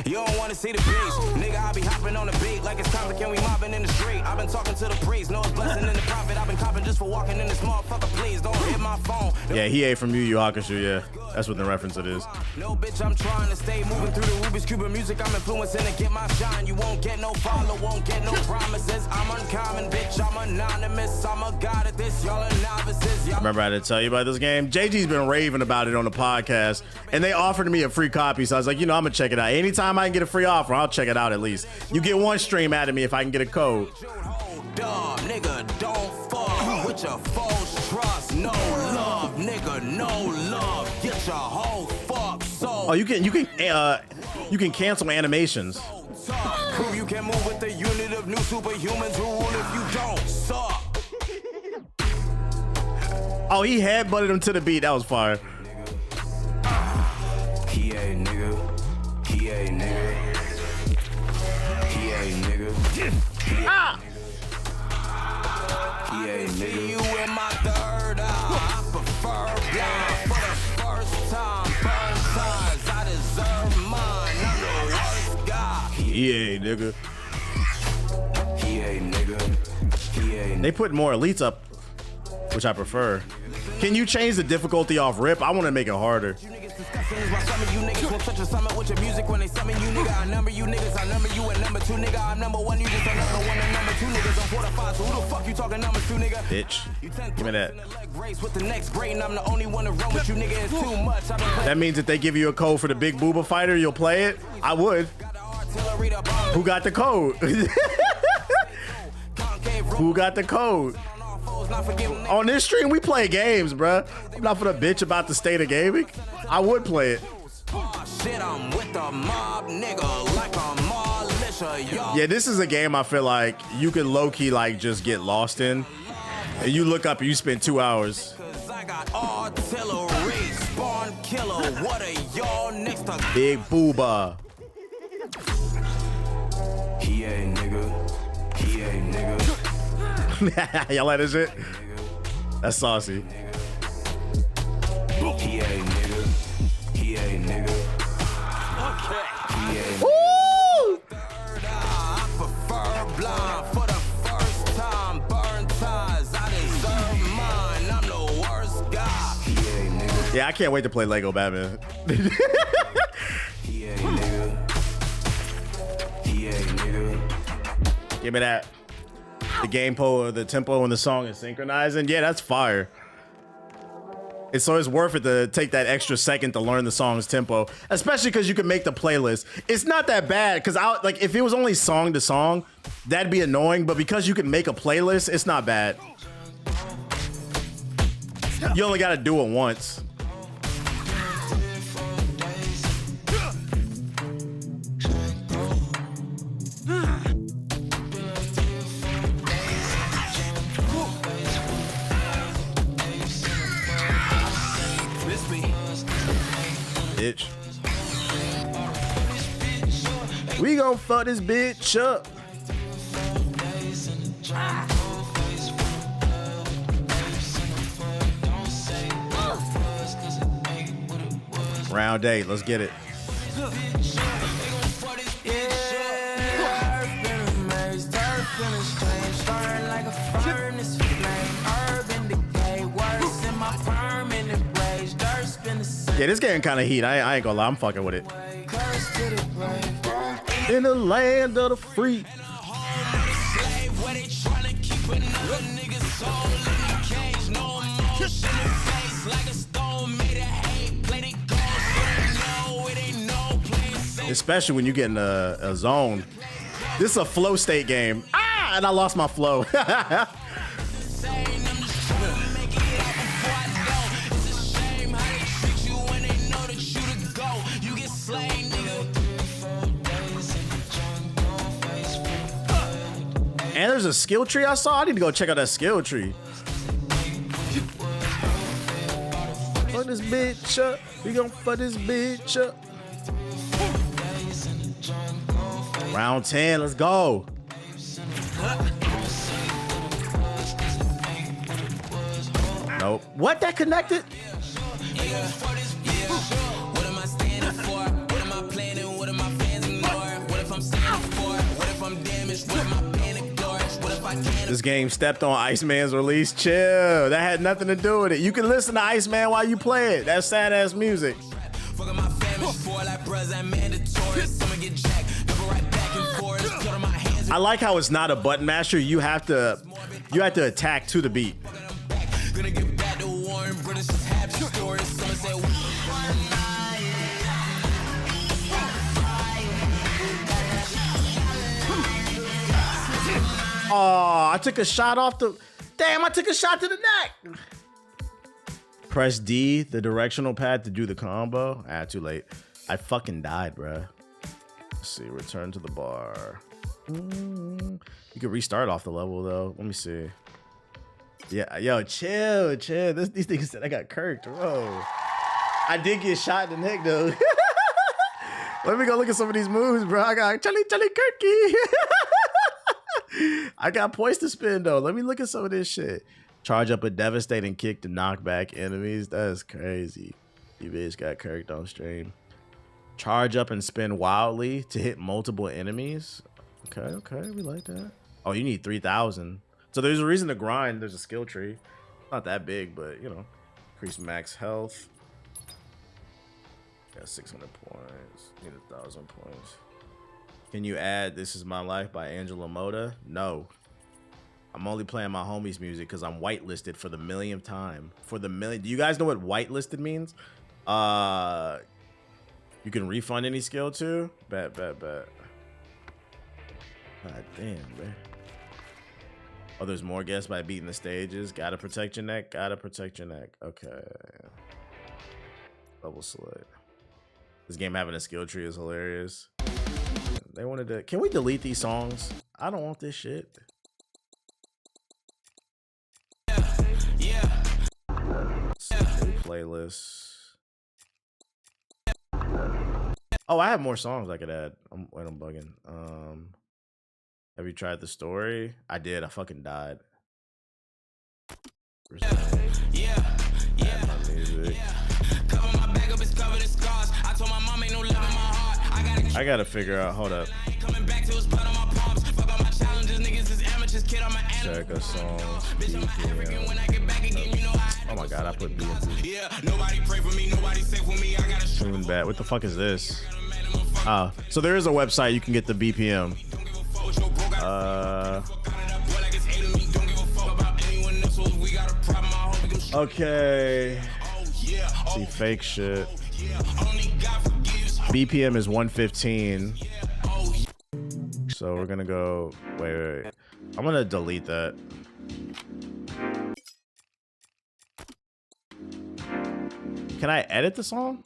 You don't wanna see the beast, nigga. I be hopping on the beat like it's time can we mobbing in the street. I've been talking to the priest, no it's blessing in the prophet. I've been copping just for walking in this motherfucker. Please don't hit my phone. Yeah, he ate from Yu Yu Hakusho. Yeah, that's what the reference it is. No bitch, I'm trying to stay moving through the Rubik's Cube of music. I'm influencing to get my shine. You won't get no follow, won't get no promises. I'm uncommon, bitch. I'm anonymous. I'm a god at this. Y'all are novices. Remember I had to tell you about this game? JG's been raving about it on the podcast, and they offered me a free copy. So I was like, I'm gonna check it out. Anytime I can get a free offer, I'll check it out at least. You get one stream out of me if I can get a code. Dumb nigga, don't fuck with your false trust. No love, nigga, no love. Get your whole fuck soul. Oh, you can cancel animations. Prove you can move with the unit of new superhumans who rule if you don't suck. Oh, he headbutted him to the beat. That was fire. He a nigga. He a nigga. He a nigga. Ah! He a nigga. You in my third eye. I prefer blind for the first time. Burn signs. I deserve mine. I'm the worst guy. He a nigga. He a nigga. He a nigga. They put more elites up, which I prefer. Can you change the difficulty off rip? I want to make it harder. You niggas will touch a summit with your music when they summon you, nigga. I number you niggas, I number you at number 2, nigga. I'm number 1, you just a number 1 and number 2 niggas. I'm 4 to 5, so who the fuck you talking numbers to, nigga? Bitch, give me that. With the next grade, and I'm the only one to run with you, nigga. It's too much. That means if they give you a code for the Big Booba fighter, you'll play it? I would. Who got the code? Who got the code? On this stream, we play games, bruh. I'm not for the bitch about the state of gaming. I would play it. Shit, I'm with the mob, nigga, like a militia, yo. Yeah, this is a game I feel like you could low-key like just get lost in. And you look up and you spend 2 hours. I got artillery, spawn killer. What are y'all next to? Big Booba. He a nigga. He a nigga. Y'all like this shit? That's saucy. He a nigga. He a nigga. Okay. He a nigga. Woo! I prefer blind for the first time. Burn ties. I deserve mine. I'm the worst guy. He a nigga. Yeah, I can't wait to play Lego Batman. He a nigga. He a nigga. Give me that. The tempo and the song is synchronizing. Yeah, that's fire. It's always worth it to take that extra second to learn the song's tempo, especially because you can make the playlist. It's not that bad because like if it was only song to song, that'd be annoying. But because you can make a playlist, it's not bad. You only got to do it once. We gon' fuck this bitch up. Round 8, let's get it. Yeah, this getting kind of heat. I ain't gonna lie, I'm fucking with it. In the land of the free. Especially when you get in a zone. This is a flow state game. Ah, and I lost my flow. And there's a skill tree I saw. I need to go check out that skill tree. Fuck this bitch up. We gon' fuck this bitch up. Round 10, let's go. Nope. What, that connected? What am I standing for? What am I planning? What am my fans ignore? What if I'm standing for? What if I'm damaged? What am I panic doors? What if I can't? This game stepped on Iceman's release. Chill. That had nothing to do with it. You can listen to Iceman while you play it. That's sad ass music. I like how it's not a button masher. You have to attack to the beat. Gonna get back to Warren, British happy stories. Someone said, Oh, I took a shot off the... Damn, I took a shot to the neck. Press D, the directional pad, to do the combo. Ah, too late. I fucking died, bruh. Let's see, return to the bar. You could restart off the level, though. Let me see. Yeah, yo, chill. These niggas said I got kirked. Whoa. I did get shot in the neck, though. Let me go look at some of these moves, bro. I got Charlie Kirky. I got points to spin, though. Let me look at some of this shit. Charge up a devastating kick to knock back enemies. That's crazy. You bitch got kirked on stream. Charge up and spin wildly to hit multiple enemies. Okay, we like that. Oh, you need 3,000. So there's a reason to grind. There's a skill tree. Not that big, but, you know. Increase max health. Got 600 points. Need 1,000 points. Can you add This Is My Life by Angela Moda? No. I'm only playing my homies' music because I'm whitelisted for the millionth time. For the million. Do you guys know what whitelisted means? You can refund any skill too? Bet. God damn, man. Oh, there's more guests by beating the stages. Gotta protect your neck. Okay. Level select. This game having a skill tree is hilarious. They wanted to... Can we delete these songs? I don't want this shit. Playlist. Oh, I have more songs I could add. I'm bugging. Have you tried the story? I did. I fucking died. Yeah. My music. Cover my back up, it's covered in scars. I told my mom ain't no love in my heart. I gotta figure out. Hold up. Coming back to his blood on my palms. Fuck all my challenges, niggas is amateurs. Kid on my check a song. Bitch, I'm African. When I get back again, you know oh my god, I put B in. Yeah, nobody pray for me, nobody safe for me. I got a tune bat. What the fuck is this? So there is a website you can get the BPM. Okay. See, fake shit. BPM is 115. So we're gonna go. Wait. I'm gonna delete that. Can I edit the song?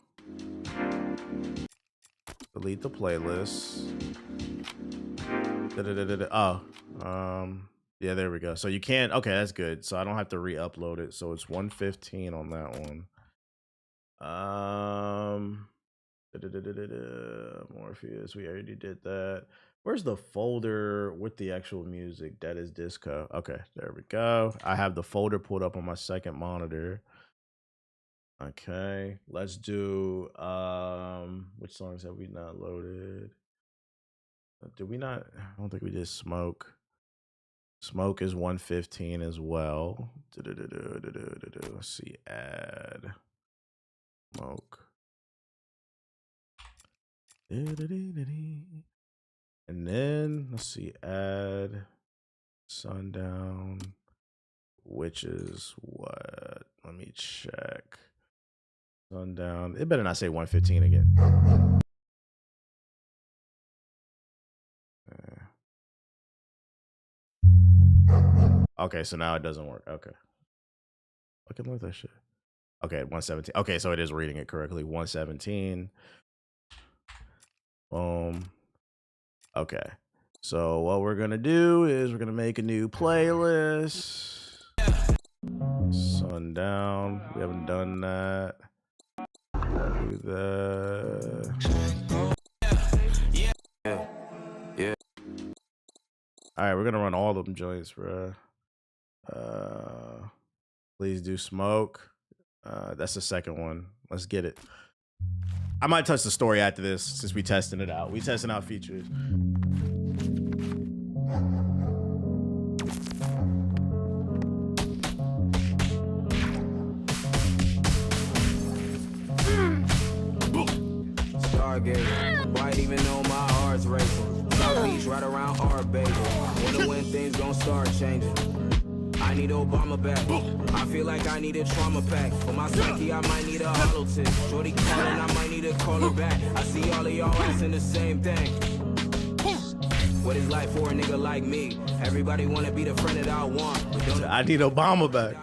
Delete the playlist. Yeah, there we go. So you can't. Okay, that's good. So I don't have to re-upload it. So it's 115 on that one. Morpheus, we already did that. Where's the folder with the actual music? That is disco. Okay, there we go. I have the folder pulled up on my second monitor. Okay, let's do which songs have we not loaded? Did we not? I don't think we did Smoke. Smoke is 115 as well. Let's see, add Smoke. And then let's see, add Sundown, which is what? Let me check. Sundown. It better not say 115 again. Okay, so now it doesn't work. Okay. Fucking with that shit. Okay, 117. Okay, so it is reading it correctly. 117. Boom. Okay. So what we're gonna do is we're gonna make a new playlist. Sundown. We haven't done that. Do that. Yeah. All right, we're gonna run all of them joints, bro. Please do Smoke. That's the second one. Let's get it. I might touch the story after this since we testing it out. We testing out features. Stargate, might even know my heart's racing. South Beach right around our baby. Wonder when things gon' start changing. I need Obama back. I feel like I need a trauma pack. For my psyche, I might need a hollow tip. Shorty calling, I might need to call her back. I see all of y'all asking the same thing. What is life for a nigga like me? Everybody wanna be the friend that I want. But don't I need Obama back.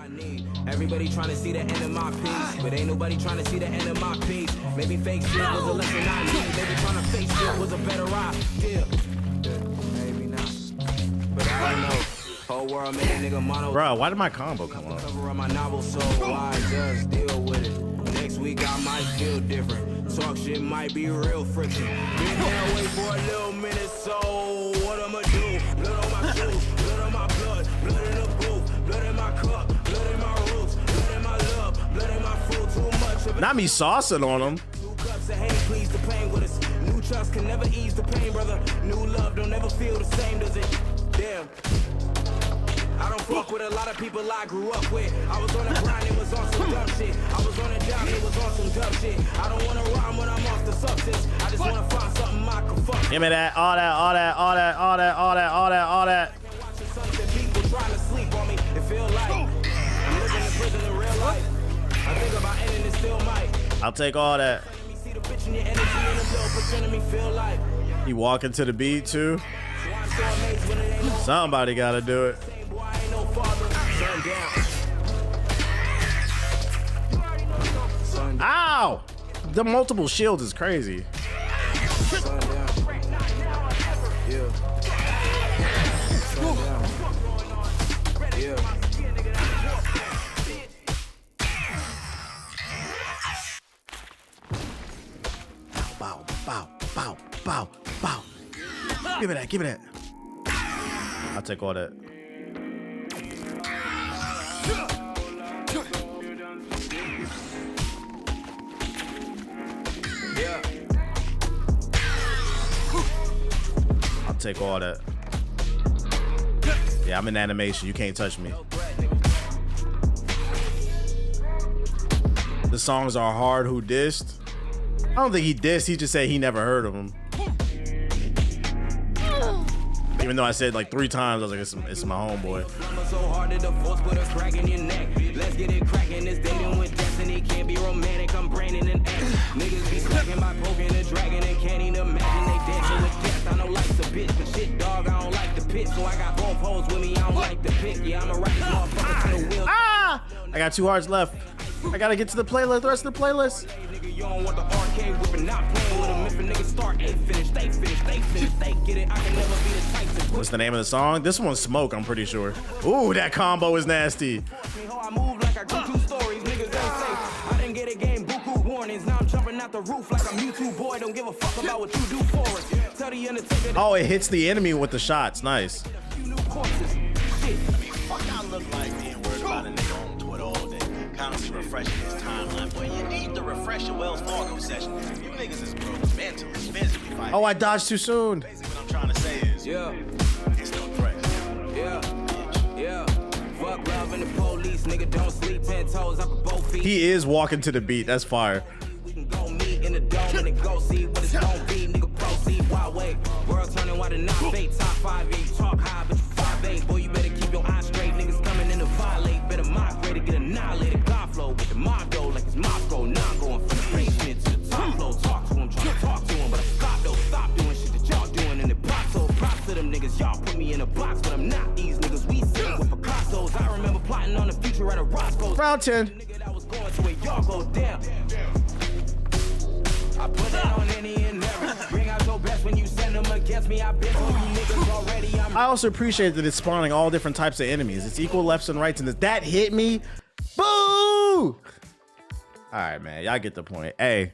Everybody trying to see the end of my piece, but ain't nobody trying to see the end of my piece. Maybe fake shit was a lesson I need. Maybe trying to fake shit was a better idea. Maybe not, but I don't know. Whole world made a nigga mono. Bro, why did my combo come on? Cover of my novel, so why just deal with it? Next week I might feel different. Talk shit might be real friction. Been there wait for a little minute, so what I'ma do? Blood on my shoes, blood on my blood, blood in the booth, blood in my cup, blood in my roots, blood in my love, blood in my food. Too much of it. Not me saucing on them. 2 cups of hate, please the pain with us. New trust can never ease the pain, brother. New love don't ever feel the same, does it? Damn. I don't fuck with a lot of people I grew up with. I was on the grind, it was on some dumb shit. I was on a job, it was on some dumb shit. I don't wanna rhyme when I'm off the substance. I just wanna find something I can fuck. Give me that, all that, all that, all that, all that, all that, all that, all that. Watching sunset, people trying to sleep on me. It feel like I'm living in prison in real life. I think about ending it, still might. I'll take all that. See the bitch in your energy and a little percent of me feel like You walking to the beat too? Somebody gotta do it. Ow! The multiple shields is crazy. Bow, bow, bow, bow, bow. Give me that, give me that. I'll take all that. I'll take all that. Yeah, I'm in animation. You can't touch me. The songs are hard. Who dissed? I don't think he dissed. He just said he never heard of them. Even though I said like 3 times, I was like, it's my homeboy. So hard to divorce with a crack in your neck. Let's get it cracking. This dating with destiny can't be romantic. I'm branding an X. Niggas be slacking by poking a dragon and can't even imagine they dancing with death. I know life's a bitch, but shit, dog, I don't like the pit. So I got both hoes with me. I don't like the pick. Yeah, I'm a right motherfucker to the wheel. Ah! I got 2 hearts left. I gotta get to the playlist. The rest of the playlist. You don't want the arcade whipping, not playing with them. If a nigga start, ain't finished, they finish, they finish, they get it. I can never be the type to. What's the name of the song? This one's Smoke, I'm pretty sure. Ooh, that combo is nasty. I move like I grew 2 stories, niggas ain't safe. I didn't get a game, buku warnings. Now I'm jumping out the roof like a Mewtwo boy. tell the Undertaker. Oh, it hits the enemy with the shots. Nice. Fuck, I look like being worried about a nigga on Twitter all day, constantly refreshing his timeline. Boy, you need to refresh your Wells Fargo session. You niggas is broke mentally, physically. Fighting. Oh, I dodged too soon. Basically, what I'm trying to say is, it's no threat. Yeah. Fuck love and the police, nigga don't sleep 10 toes up at both feet. He is walking to the beat. That's fire. We can go meet in the dome and then go see what it's gonna be. Nigga proceed, wild way. World turning why the not fake. Top 5, yeah, you talk high, but you 5'8". Boy, you better keep your eyes straight. Niggas coming in to violate. Better migrate to get annihilated. God flow with the mob though, like it's Moscow. Now I'm going from the basement to the top flow. Talk to him, try to talk to him, but I stop though. Stop doing shit that y'all doing in the box. So props to them niggas. Y'all put me in a box, but I'm not these niggas. We sitting with Picasso's. I remember plotting on the future at a Roscoe's. Round 10. Nigga that was going to where y'all go down. I put that on any and every. Bring out your best when you send them against me. I've been told you niggas already. I also appreciate that it's spawning all different types of enemies. It's equal lefts and rights, and that hit me. Boo! All right, man. Y'all get the point. Hey,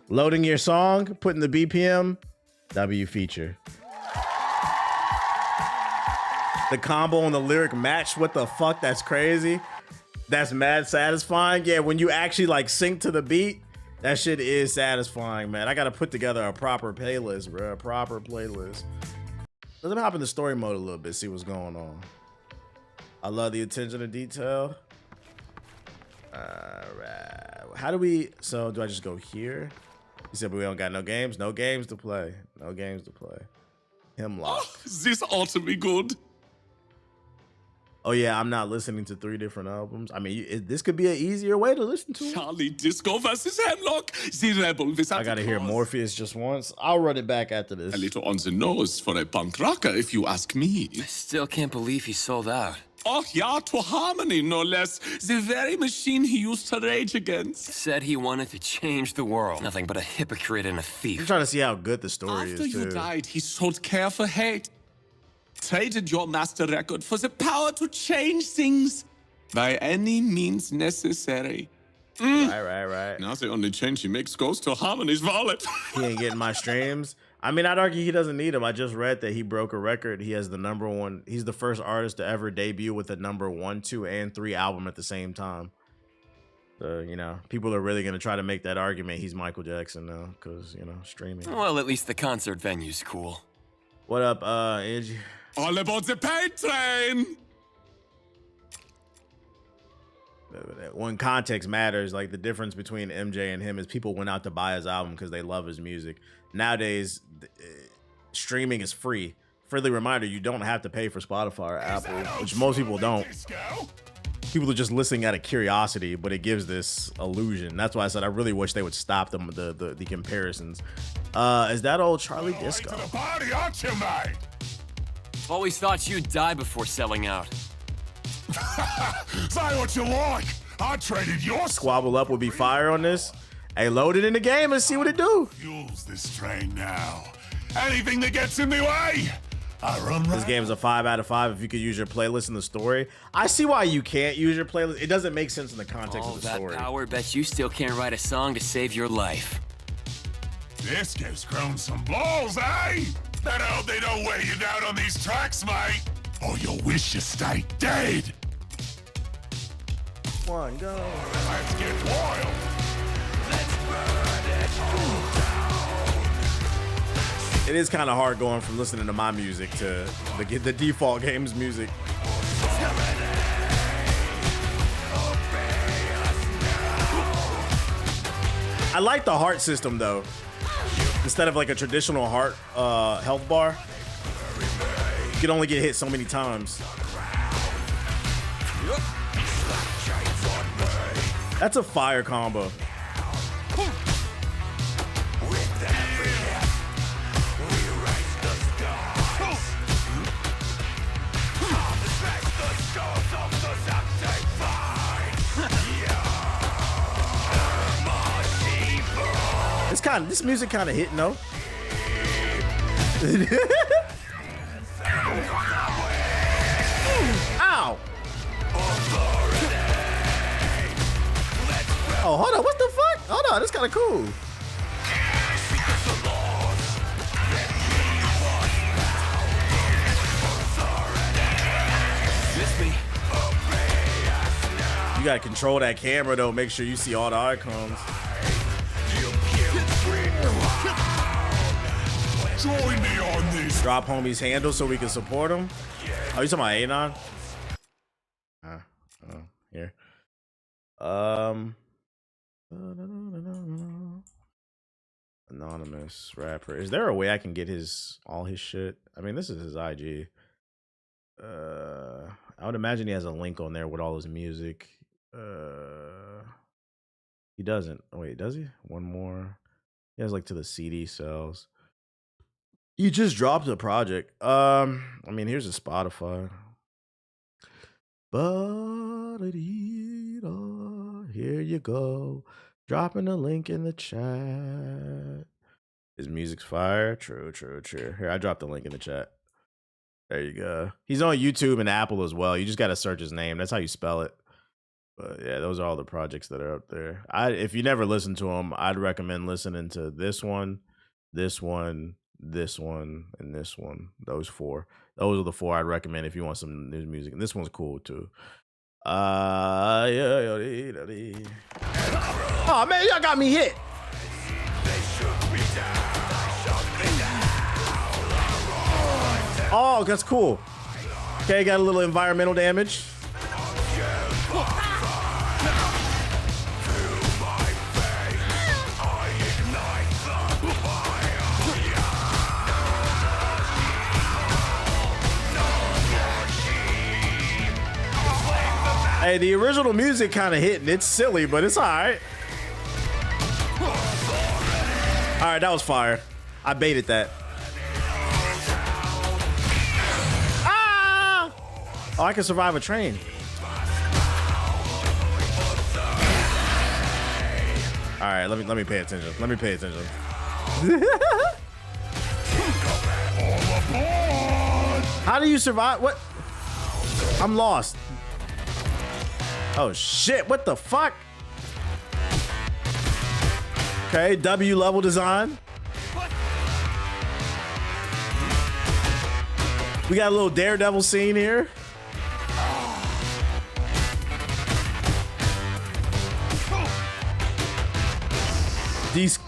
loading your song, putting the BPM, W feature. The combo and the lyric match. What the fuck? That's crazy. That's mad satisfying. Yeah, when you actually like sync to the beat, that shit is satisfying, man. I gotta put together a proper playlist, bro. A proper playlist. Let me hop into story mode a little bit, see what's going on. I love the attention to detail. All right. How do we, so do I just go here? He said, but we don't got no games? No games to play. No games to play. Hemlock. Oh, this ought to be good. Oh yeah, I'm not listening to 3 different albums. I mean, this could be an easier way to listen to it. Charlie Disco versus Hemlock. The rebel without I gotta hear Morpheus just once. I'll run it back after this. A little on the nose for a punk rocker, if you ask me. I still can't believe he sold out. Oh yeah, to Harmony, no less. The very machine he used to rage against. Said he wanted to change the world. Nothing but a hypocrite and a thief. I'm trying to see how good the story After is, you too. died, he sold Care for Hate. Traded your master record for the power to change things by any means necessary. Right. Now the only change he makes goes to Harmony's wallet. He ain't getting my streams. I mean, I'd argue he doesn't need them. I just read that he broke a record. He has the #1. He's the first artist to ever debut with a #1, 2, and 3 album at the same time. So, you know, people are really going to try to make that argument he's Michael Jackson now because, you know, streaming. Well, at least the concert venue's cool. What up, Angie? All about the pain train. When context matters, like the difference between MJ and him is people went out to buy his album because they love his music. Nowadays, streaming is free. Friendly reminder, you don't have to pay for Spotify or Apple, which most people don't. People are just listening out of curiosity, but it gives this illusion. That's why I said I really wish they would stop the comparisons. Is that old Charlie Disco? To the party, aren't you, mate? Always thought you'd die before selling out. Say what you like. I traded your Squabble Up would be fire on this. Hey, load it in the game and see what it do. Fuels this train now. Anything that gets in the way, I run right. This game is a 5 out of 5 if you could use your playlist in the story. I see why you can't use your playlist. It doesn't make sense in the context of the story. All that power, bet you still can't write a song to save your life. This gives grown some balls, eh? That hope they don't weigh you down on these tracks, mate. Or you'll wish you stayed dead. One, go. Let's get wild. Let's burn it down. It is kind of hard going from listening to my music to the default game's music. I like the heart system though. Instead of like a traditional heart health bar, you can only get hit so many times. That's a fire combo. This music kind of hitting though. Ow! Oh, hold on. What the fuck? Hold on. That's kind of cool. You gotta control that camera though. Make sure you see all the icons. Join me on this. Drop homie's handle so we can support him. Oh, you talking about Anon? Here. Anonymous rapper. Is there a way I can get all his shit? I mean, this is his IG. I would imagine he has a link on there with all his music. He doesn't. Oh, wait, does he? One more. He has like to the CD sales. He just dropped a project. I mean, here's a Spotify. Here you go. Dropping a link in the chat. His music's fire. True. Here, I dropped the link in the chat. There you go. He's on YouTube and Apple as well. You just got to search his name. That's how you spell it. But yeah, those are all the projects that are up there. If you never listened to him, I'd recommend listening to this one, this one, this one, and this one. Those four. Those are the four I'd recommend if you want some new music. And this one's cool too. Oh man, y'all got me hit. Oh, that's cool. Okay, got a little environmental damage. Hey, the original music kind of hitting. It's silly, but it's all right. All right, that was fire. I baited that. Ah! Oh, I can survive a train. All right, let me pay attention. Let me pay attention. How do you survive? What? I'm lost. Oh shit, what the fuck? Okay, W level design. We got a little Daredevil scene here.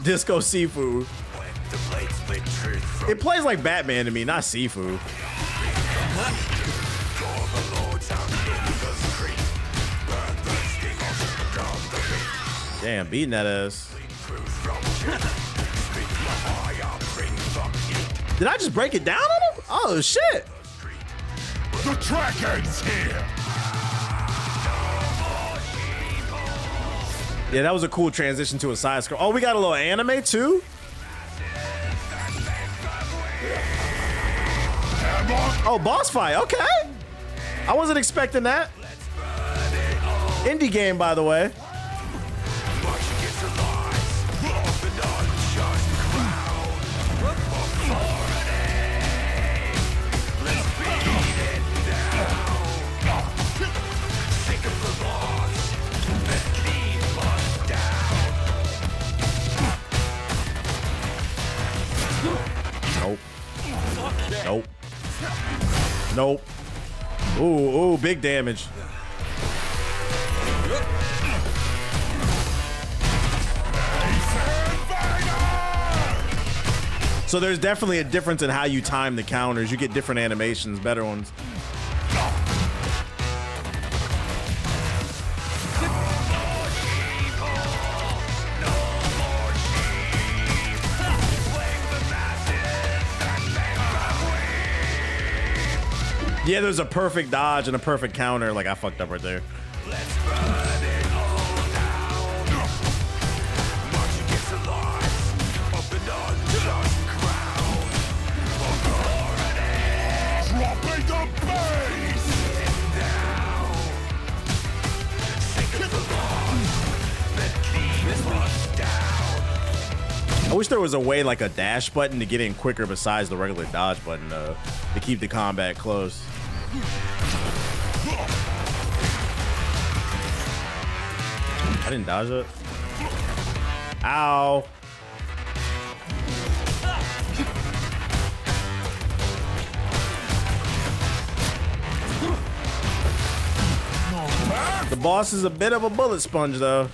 Disco Seafood. It plays like Batman to me, not Seafood. Damn, beating that ass. Did I just break it down on him? Oh shit. The track ends here. Yeah, that was a cool transition to a side scroll. Oh, we got a little anime too? Oh, boss fight, okay. I wasn't expecting that. Indie game, by the way. Nope. Nope. Ooh, big damage. So there's definitely a difference in how you time the counters. You get different animations, better ones. Yeah, there's a perfect dodge and a perfect counter. Like, I fucked up right there. I wish there was a way, like a dash button, to get in quicker besides the regular dodge button, to keep the combat close. I didn't dodge it. Ow. The boss is a bit of a bullet sponge, though.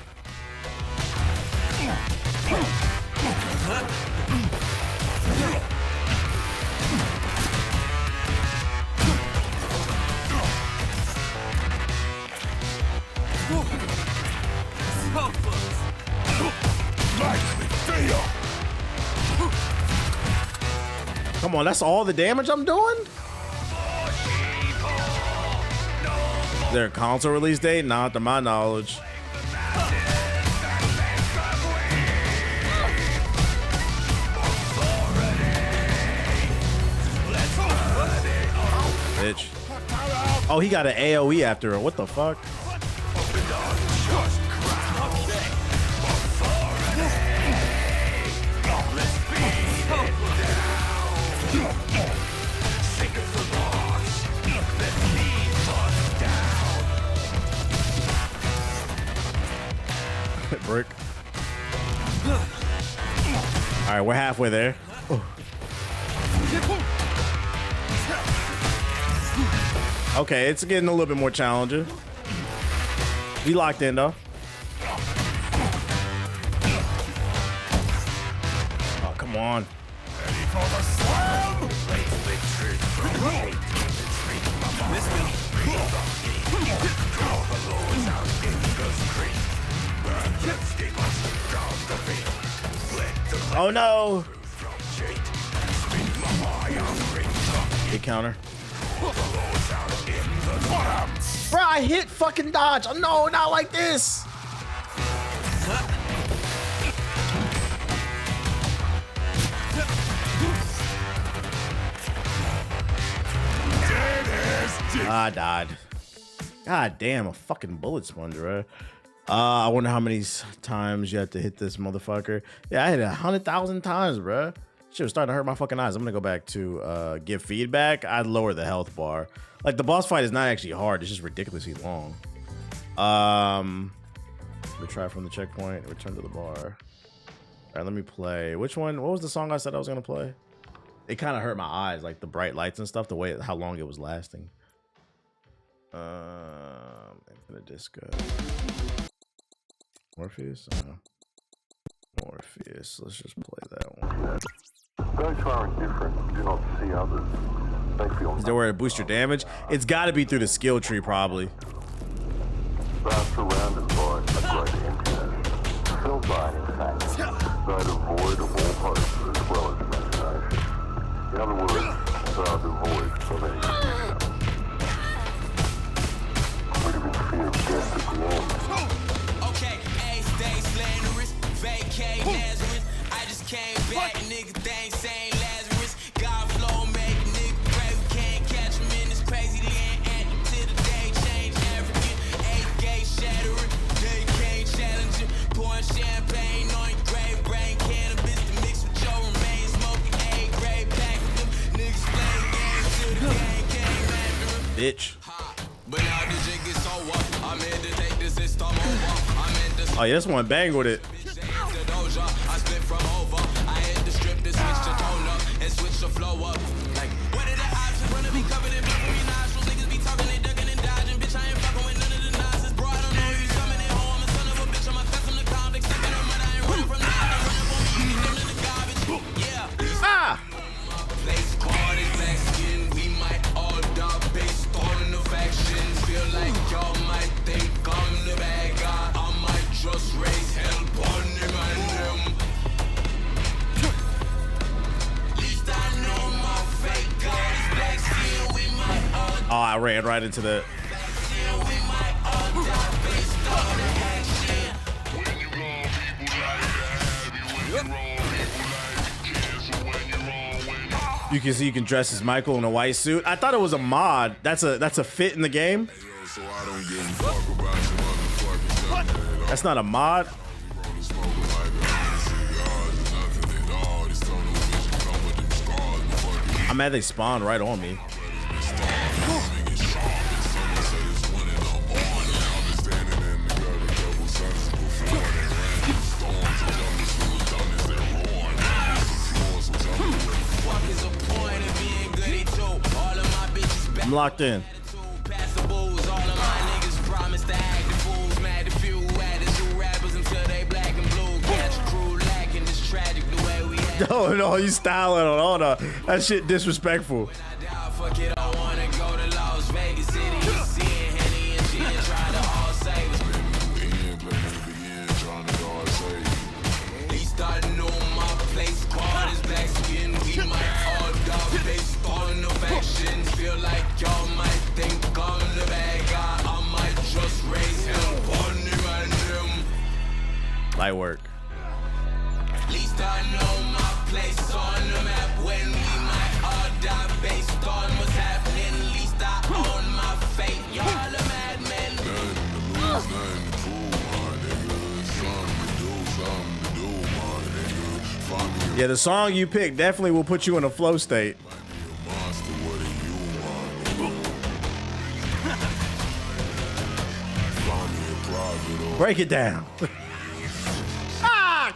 Come on, that's all the damage I'm doing? Is there a console release date? Not to my knowledge. Bitch. Oh, he got an AoE after her. What the fuck? Brick. All right, we're halfway there. Okay, it's getting a little bit more challenging. We locked in though. Oh, come on. Oh no! Hit counter. Bro, I hit fucking dodge. Oh, no, not like this. I died. God damn, a fucking bullet sponge, right? I wonder how many times you have to hit this motherfucker. Yeah, I hit it 100,000 times, bro. Shit was starting to hurt my fucking eyes. I'm gonna go back to give feedback. I'd lower the health bar. Like, the boss fight is not actually hard. It's just ridiculously long. Retry from the checkpoint. Return to the bar. All right, let me play. Which one? What was the song I said I was gonna play? It kind of hurt my eyes, like the bright lights and stuff. The way how long it was lasting. Infinite Disco. Morpheus. Morpheus. Let's just play that one. Those who are indifferent do not see others. They feel. Is there a way to boost your damage? It's got to be through the skill tree, probably. They are surrounded by a great emptiness, filled by an insanity, they are devoid of all hope as well as imagination. In other words, they are devoid of any future. We live in fear of death at the end. Okay, A stay slanderous, vacate Nazareth. I just came back, nigga, things saying Lazarus. God flow, make nigga pray. We can't catch him in this crazy land. Add to the day, change African. A-gate shattering, they can't challenge him. Pouring champagne on your grave, brain cannabis to mix with your remains. Smoking A-grade, pack with them niggas playing games till the gang came after him. Bitch. But now the jig is so up. I'm here to take this system over. I'm in the Oh yeah, this one bang with it. I split from over. I hit the strip to switch the tone up and switch the flow up. Like, what are the options? Wanna be covered in blurry nostrils. Niggas be talking, they ducking and dodging. Bitch, I ain't fucking with none of the nonsense. Bro, I don't know you coming in home. I'm a son of a bitch. I'm a custom to convict. Stuck in the mud. I ain't running from that. I'm running for me. Them in the garbage. Yeah. Ah! Place squad is black skin. We might all die based on the factions. Feel like y'all might think I'm the bad guy. I might just raise hell on them and them. Least I know my fake God is black skin. We might all Oh, I ran right into the. die based on the action. You can see you can dress as Michael in a white suit. I thought it was a mod. That's a fit in the game. That's not a mod. I'm mad they spawned right on me. I'm locked in. No, you styling on all that shit disrespectful. Fuck it, I wanna go to Las Vegas City. Seeing Henny and Gin try to all save us. He starting on my place, squad is back skin. We might all dog face, starting no action. Feel like y'all might think I'm the bad guy. I might just raise him, pardon him and him. Light work. At least I know my place on the map when we might all die based on what's happening. At least I own my fate. Y'all are madmen. Yeah, the song you picked definitely will put you in a flow state. Break it down. Ah!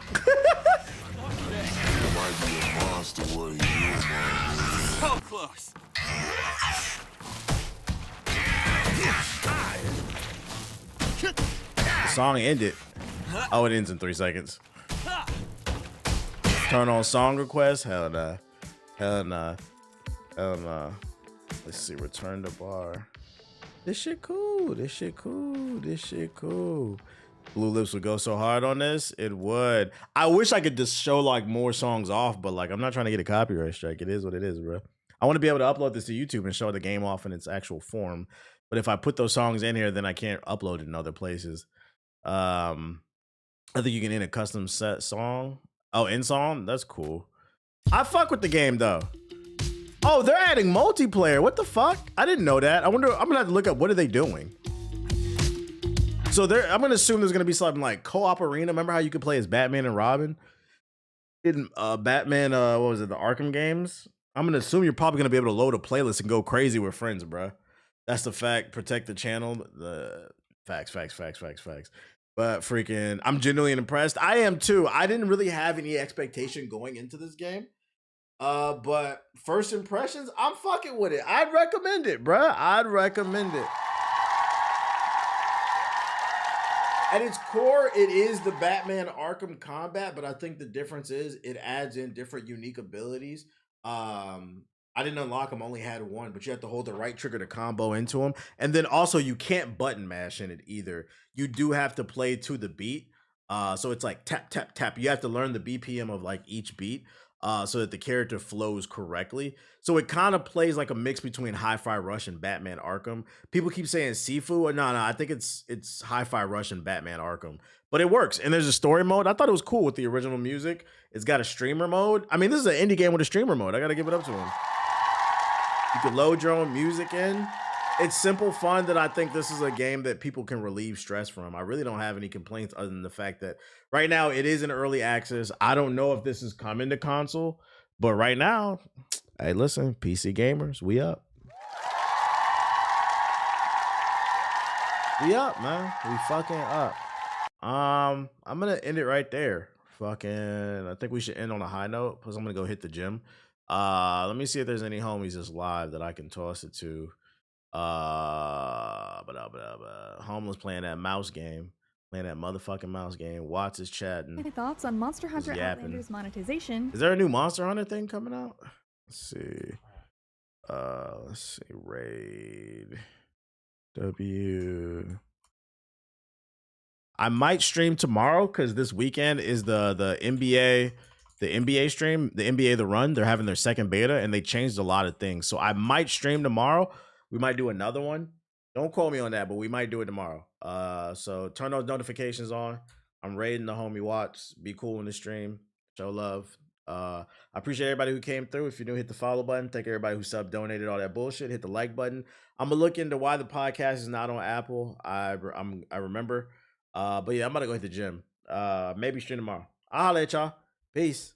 So close. The song ended. Oh, it ends in 3 seconds. Turn on song request? Hell nah. Hell nah. Hell nah. Let's see. Return to bar. This shit cool. This shit cool. This shit cool. Blue Lips would go so hard on this. It would. I wish I could just show like more songs off, but like I'm not trying to get a copyright strike. It is what it is, bro. I want to be able to upload this to YouTube and show the game off in its actual form. But if I put those songs in here, then I can't upload it in other places. I think you can end a custom set song. Oh, in song? That's cool. I fuck with the game though. Oh, they're adding multiplayer. What the fuck? I didn't know that. I wonder, I'm gonna have to look up what are they doing. So I'm gonna assume there's gonna be something like co-op arena. Remember how you could play as Batman and Robin in Batman? What was it? The Arkham games. I'm gonna assume you're probably gonna be able to load a playlist and go crazy with friends, bro. That's the fact. Protect the channel. The facts. But freaking, I'm genuinely impressed. I am too. I didn't really have any expectation going into this game. But first impressions, I'm fucking with it. I'd recommend it, bruh. I'd recommend it. At its core, it is the Batman Arkham combat, but I think the difference is it adds in different unique abilities. I didn't unlock them, only had one, but you have to hold the right trigger to combo into them. And then also you can't button mash in it either. You do have to play to the beat. So it's like tap, tap, tap. You have to learn the BPM of like each beat so that the character flows correctly. So it kind of plays like a mix between Hi-Fi Rush and Batman Arkham. People keep saying Sifu. No, I think it's Hi-Fi Rush and Batman Arkham. But it works. And there's a story mode. I thought it was cool with the original music. It's got a streamer mode. I mean, this is an indie game with a streamer mode. I got to give it up to him. You can load your own music in. It's simple fun that I think this is a game that people can relieve stress from. I really don't have any complaints other than the fact that right now it is in early access. I don't know if this is coming to console, but right now, hey, listen, PC gamers, we up. We up, man. We fucking up. I'm gonna end it right there. Fucking, I think we should end on a high note because I'm gonna go hit the gym. Let me see if there's any homies that's live that I can toss it to. Homeless playing that mouse game. Playing that motherfucking mouse game. Watts is chatting. Any thoughts on Monster Hunter Outlander's monetization? Is there a new Monster Hunter thing coming out? Let's see. Raid. W. I might stream tomorrow because this weekend is the NBA stream, the NBA The Run. They're having their second beta and they changed a lot of things. So I might stream tomorrow. We might do another one. Don't quote me on that, but we might do it tomorrow. So turn those notifications on. I'm raiding the homie Watts. Be cool in the stream. Show love. I appreciate everybody who came through. If you're new, hit the follow button. Thank everybody who sub donated all that bullshit. Hit the like button. I'm gonna look into why the podcast is not on Apple. I remember. But yeah, I'm about to go hit the gym. Maybe stream tomorrow. I'll holla at y'all. Peace.